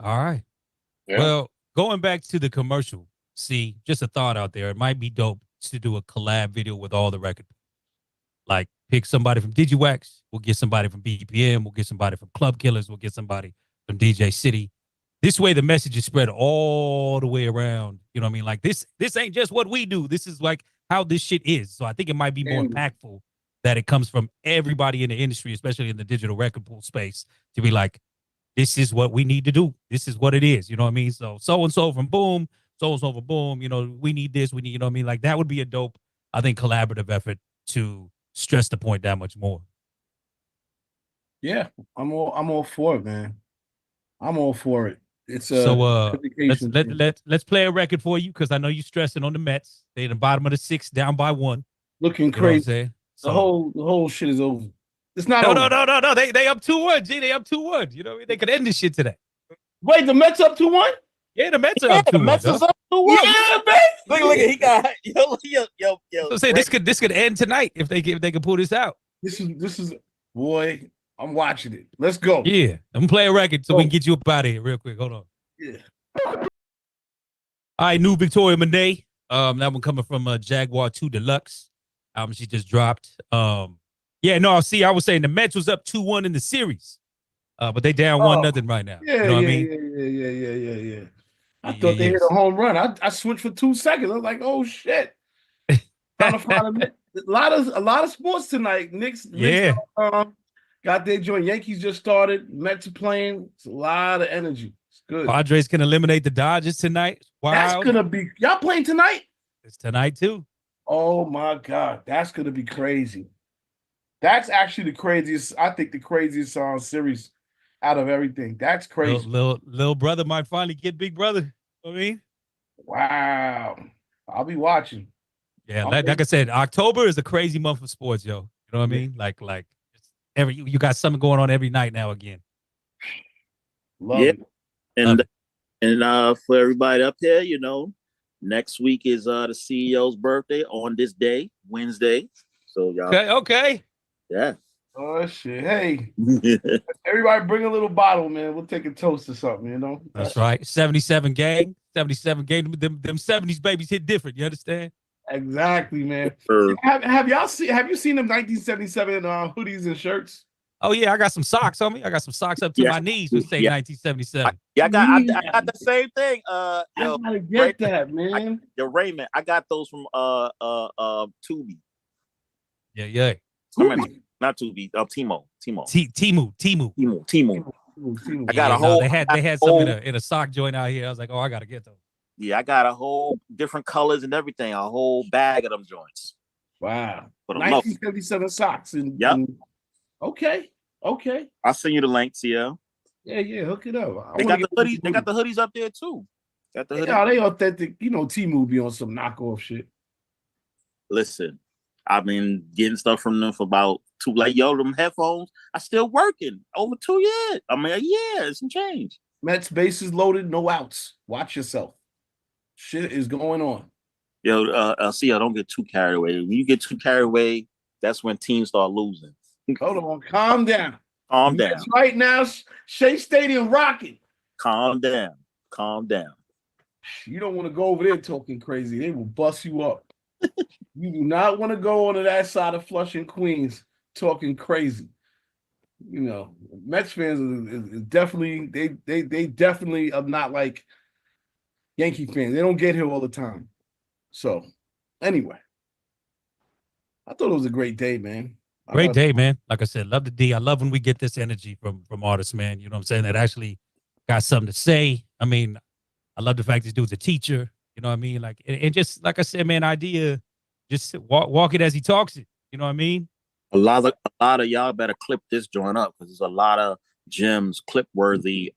[SPEAKER 7] All right.
[SPEAKER 21] Yeah.
[SPEAKER 7] Well, going back to the commercial, see, just a thought out there. It might be dope to do a collab video with all the record. Like pick somebody from Digiwaxx, we'll get somebody from BPM, we'll get somebody from Club Killers, we'll get somebody from DJ City. This way the message is spread all the way around. You know what I mean? Like this ain't just what we do. This is like how this shit is. So I think it might be more impactful that it comes from everybody in the industry, especially in the digital record pool space, to be like, this is what we need to do. This is what it is. You know what I mean? So-and-so from Boom, so-and-so from Boom, you know, we need this, we need, you know what I mean? Like that would be a dope, I think, collaborative effort to stress the point that much more.
[SPEAKER 2] Yeah, I'm all for it, man. I'm all for it. It's
[SPEAKER 7] so let's play a record for you, because I know you're stressing on the Mets. They in the bottom of the sixth, down by 1.
[SPEAKER 2] Looking crazy. The whole shit is over. It's not over.
[SPEAKER 7] No. They up 2-1. G, they up 2-1. You know what I mean? They could end this shit today.
[SPEAKER 2] Wait, the Mets up 2-1?
[SPEAKER 7] Yeah, the Mets are up 2-1.
[SPEAKER 6] The Mets is up 2-1.
[SPEAKER 2] Yeah, baby.
[SPEAKER 6] Look, he got yo.
[SPEAKER 7] So say this could end tonight if they could pull this out.
[SPEAKER 2] This is boy. I'm watching it. Let's go.
[SPEAKER 7] Yeah, I'm gonna play a record so we can get you up out of here real quick. Hold on.
[SPEAKER 2] Yeah.
[SPEAKER 7] All right, new Victoria Monet. That one coming from Jaguar 2 Deluxe album she just dropped. Yeah, no, see, I was saying the Mets was up 2-1 in the series, but they down 1-0 right now.
[SPEAKER 2] Yeah,
[SPEAKER 7] you know what I mean?
[SPEAKER 2] Yeah. I thought they hit a home run. I switched for 2 seconds. I was like, oh shit. Trying to find a lot of sports tonight. Knicks got their joint. Yankees just started. Mets are playing. It's a lot of energy. It's good.
[SPEAKER 7] Padres can eliminate the Dodgers tonight. Wow.
[SPEAKER 2] That's gonna be y'all playing tonight?
[SPEAKER 7] It's tonight too.
[SPEAKER 2] Oh my God. That's gonna be crazy. That's actually the craziest, I think the craziest series out of everything. That's crazy.
[SPEAKER 7] Little brother might finally get big brother. You know what I mean?
[SPEAKER 2] Wow. I'll be watching.
[SPEAKER 7] Yeah, like I said, October is a crazy month for sports, yo. You know what I mean? Like you got something going on every night now again.
[SPEAKER 2] Love it.
[SPEAKER 6] And for everybody up there, you know, next week is the CEO's birthday on this day, Wednesday. So y'all
[SPEAKER 7] okay.
[SPEAKER 6] Yeah.
[SPEAKER 2] Oh shit. Hey. Everybody bring a little bottle, man. We'll take a toast or something, you know.
[SPEAKER 7] That's right. 77 gang. 77 gang. Them 70s babies hit different. You understand?
[SPEAKER 2] Exactly, man. Have you seen them 1977 hoodies and shirts?
[SPEAKER 7] Oh yeah, I got some socks on me. I got some socks up to my knees which say 1977.
[SPEAKER 6] Yeah, I got the same thing.
[SPEAKER 2] I
[SPEAKER 6] Yo,
[SPEAKER 2] gotta get that, man.
[SPEAKER 6] Raymond, I got those from Tubi.
[SPEAKER 7] Yeah.
[SPEAKER 6] Not Tubi. Timo.
[SPEAKER 7] Timu.
[SPEAKER 6] I got a
[SPEAKER 7] no,
[SPEAKER 6] whole.
[SPEAKER 7] they had some in a sock joint out here. I was like, oh, I gotta get those.
[SPEAKER 6] Yeah, I got a whole different colors and everything. A whole bag of them joints.
[SPEAKER 2] Wow.
[SPEAKER 6] But
[SPEAKER 2] 1977 socks. Okay.
[SPEAKER 6] I'll send you the link, CL.
[SPEAKER 2] Yeah, hook it up.
[SPEAKER 6] They got the hoodies. They got the hoodies up there too. Got the hoodies.
[SPEAKER 2] Yeah, they authentic. You know, Temu be on some knockoff shit.
[SPEAKER 6] Listen, I've been getting stuff from them for about them headphones are still working over 2 years. I mean, a year, it's some change.
[SPEAKER 2] Mets bases loaded, no outs. Watch yourself. Shit is going on.
[SPEAKER 6] Yo, CL, don't get too carried away. When you get too carried away, that's when teams start losing.
[SPEAKER 2] Hold on, calm down.
[SPEAKER 6] Calm down.
[SPEAKER 2] Right now, Shea Stadium rocking.
[SPEAKER 6] Calm down.
[SPEAKER 2] You don't want to go over there talking crazy. They will bust you up. You do not want to go onto that side of Flushing, Queens, talking crazy. You know, Mets fans is definitely they definitely are not like Yankee fans. They don't get here all the time. So, anyway, I thought it was a great day, man.
[SPEAKER 7] Great day, man. Like I said, love the D. I love when we get this energy from artists, man. You know what I'm saying? That actually got something to say. I mean, I love the fact this dude's a teacher. You know what I mean? Like, and just like I said, man, idea, just walk it as he talks it. You know what I mean?
[SPEAKER 6] A lot of y'all better clip this joint up because there's a lot of gems, clip worthy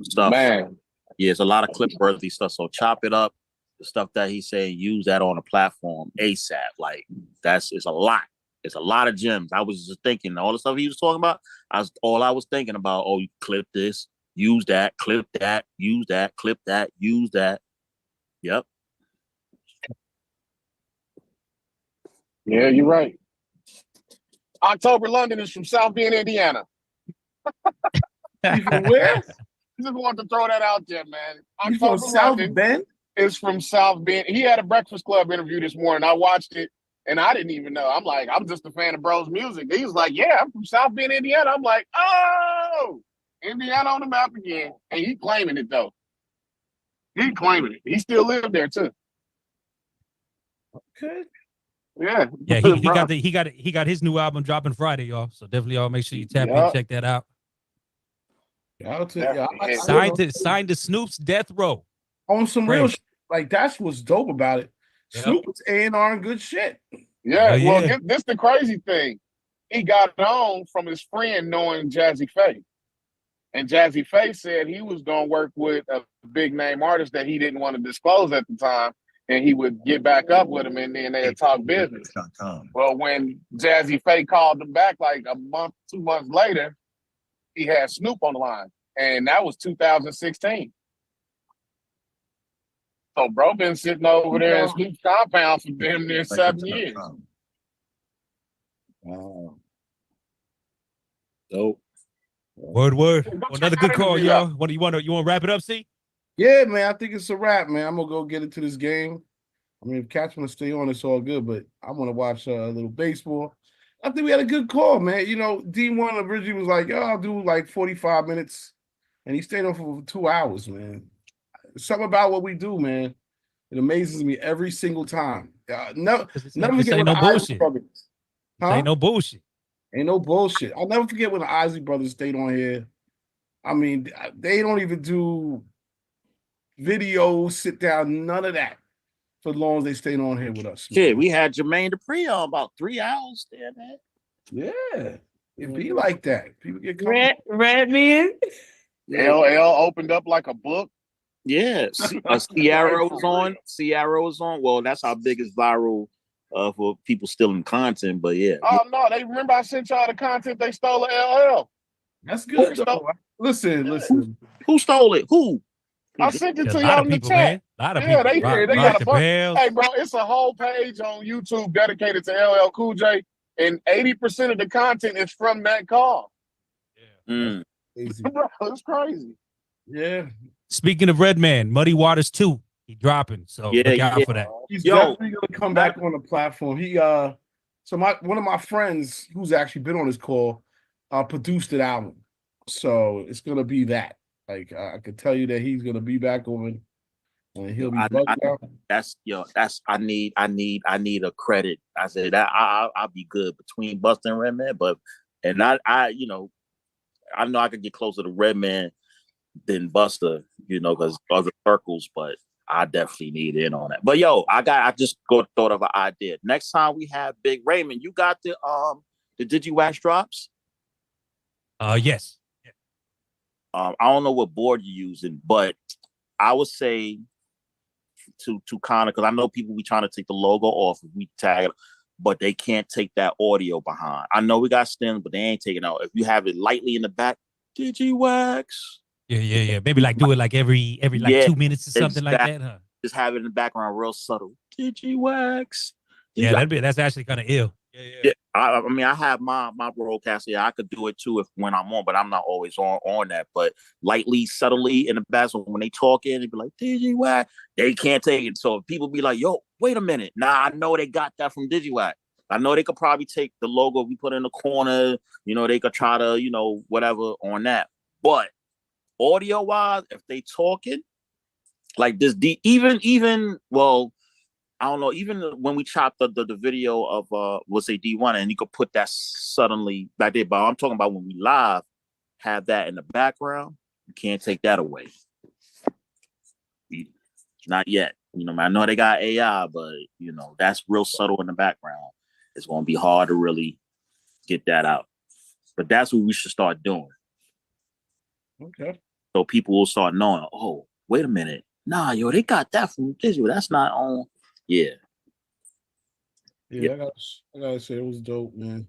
[SPEAKER 6] stuff.
[SPEAKER 21] Man.
[SPEAKER 6] Yeah, it's a lot of clip worthy stuff. So chop it up. The stuff that he's saying, use that on a platform ASAP. Like it's a lot. It's a lot of gems. I was just thinking all the stuff he was talking about. I was thinking about. Oh, you clip this, use that, clip that, use that, clip that, use that. Yep.
[SPEAKER 21] Yeah, you're right. October London is from South Bend, Indiana.
[SPEAKER 2] From where?
[SPEAKER 21] Just wanted to throw that out there, man.
[SPEAKER 2] You from South Bend?
[SPEAKER 21] Is from South Bend. He had a Breakfast Club interview this morning. I watched it, and I didn't even know. I'm like, I'm just a fan of Bro's music. He was like, yeah, I'm from South Bend, Indiana. I'm like, oh, Indiana on the map again. And he claiming it, though. He claiming it. He still live there, too.
[SPEAKER 2] Okay.
[SPEAKER 21] Yeah.
[SPEAKER 7] Yeah, he got his new album dropping Friday, y'all. So definitely y'all make sure you tap in, check that out. Signed to Snoop's Death Row.
[SPEAKER 2] On some real shit. Like, that's what's dope about it. Yep. Snoop was A&R and good shit.
[SPEAKER 21] Yeah, well, this the crazy thing. He got it on from his friend knowing Jazzy Faye. And Jazzy Faye said he was going to work with a big name artist that he didn't want to disclose at the time. And he would get back up with him and then they'd talk business. Well, when Jazzy Faye called him back like a month, 2 months later, he had Snoop on the line. And that was 2016. So bro been sitting over there in Snoop's compound for damn near 7 years.
[SPEAKER 2] Wow.
[SPEAKER 6] Dope.
[SPEAKER 7] Word. Another good call, y'all. What do you want to wrap it up, C?
[SPEAKER 2] Yeah, man. I think it's a wrap, man. I'm gonna go get into this game. I mean, if Cats want to stay on, it's all good, but I want to watch a little baseball. I think we had a good call, man. You know, D1 originally was like, oh, I'll do like 45 minutes. And he stayed on for 2 hours, man. Something about what we do, man. It amazes me every single time. Never forget when the Isley Brothers.
[SPEAKER 7] Ain't no bullshit.
[SPEAKER 2] Ain't no bullshit. I'll never forget when the Isley Brothers stayed on here. I mean, they don't even do videos, sit down, none of that. For as long as they stayed on here with us.
[SPEAKER 6] Yeah, we had Jermaine Dupri on about 3 hours there, man.
[SPEAKER 2] Yeah, it be like that. People get
[SPEAKER 20] Redman.
[SPEAKER 21] LL opened up like a book.
[SPEAKER 6] Yeah, Sierra was on. Sierra was on. Well, that's our biggest viral for people stealing content. But yeah.
[SPEAKER 21] Oh no, they remember I sent y'all the content they stole of LL.
[SPEAKER 2] That's good. Listen.
[SPEAKER 6] Who stole it? Who?
[SPEAKER 21] I sent it to y'all in the chat.
[SPEAKER 7] A lot of people.
[SPEAKER 21] They got a bunch.
[SPEAKER 7] Hey,
[SPEAKER 21] bro, it's a whole page on YouTube dedicated to LL Cool J, and 80% of the content is from that call.
[SPEAKER 6] Yeah.
[SPEAKER 21] Bro, it's crazy.
[SPEAKER 2] Yeah.
[SPEAKER 7] Speaking of Redman, Muddy Waters 2, he dropping. So look out for that.
[SPEAKER 2] He's definitely gonna come back on the platform. He one of my friends who's actually been on his call, produced an album. So it's gonna be that. Like I could tell you that he's gonna be back on, and he'll be bugged out.
[SPEAKER 6] I need a credit. I said that I'll be good between Busta and Redman, but I I know I could get closer to Redman than Busta, because other circles, but I definitely need in on that. But I just thought of an idea. Next time we have Big Raymond, you got the Digiwaxx drops?
[SPEAKER 7] Yes.
[SPEAKER 6] I don't know what board you're using, but I would say to kind of, because I know people be trying to take the logo off if we tag it, but they can't take that audio behind. I know we got stems, but they ain't taking out. If you have it lightly in the back, Digiwaxx.
[SPEAKER 7] Yeah. Maybe like do it like every like 2 minutes or something like that, huh?
[SPEAKER 6] Just have it in the background, real subtle. Digiwaxx.
[SPEAKER 7] Yeah, that's actually kind of ill.
[SPEAKER 6] Yeah. I mean, I have my broadcast. Yeah, I could do it too when I'm on, but I'm not always on that. But lightly, subtly in the back, so when they talk in, they be like Digiwaxx. They can't take it. So if people be like, "Yo, wait a minute." Nah, I know they got that from Digiwaxx. I know they could probably take the logo we put in the corner. They could try to, whatever on that. But audio wise, if they talking like this, even well. I don't know, even when we chopped the video of let's say D1, and you could put that suddenly back there, but I'm talking about when we live have that in the background, you can't take that away. Not yet. I know they got AI, but that's real subtle in the background. It's gonna be hard to really get that out. But that's what we should start doing.
[SPEAKER 2] Okay.
[SPEAKER 6] So people will start knowing, oh, wait a minute. Nah, they got that from Digital. That's not on. Yeah.
[SPEAKER 2] Yeah, I gotta say it was dope, man.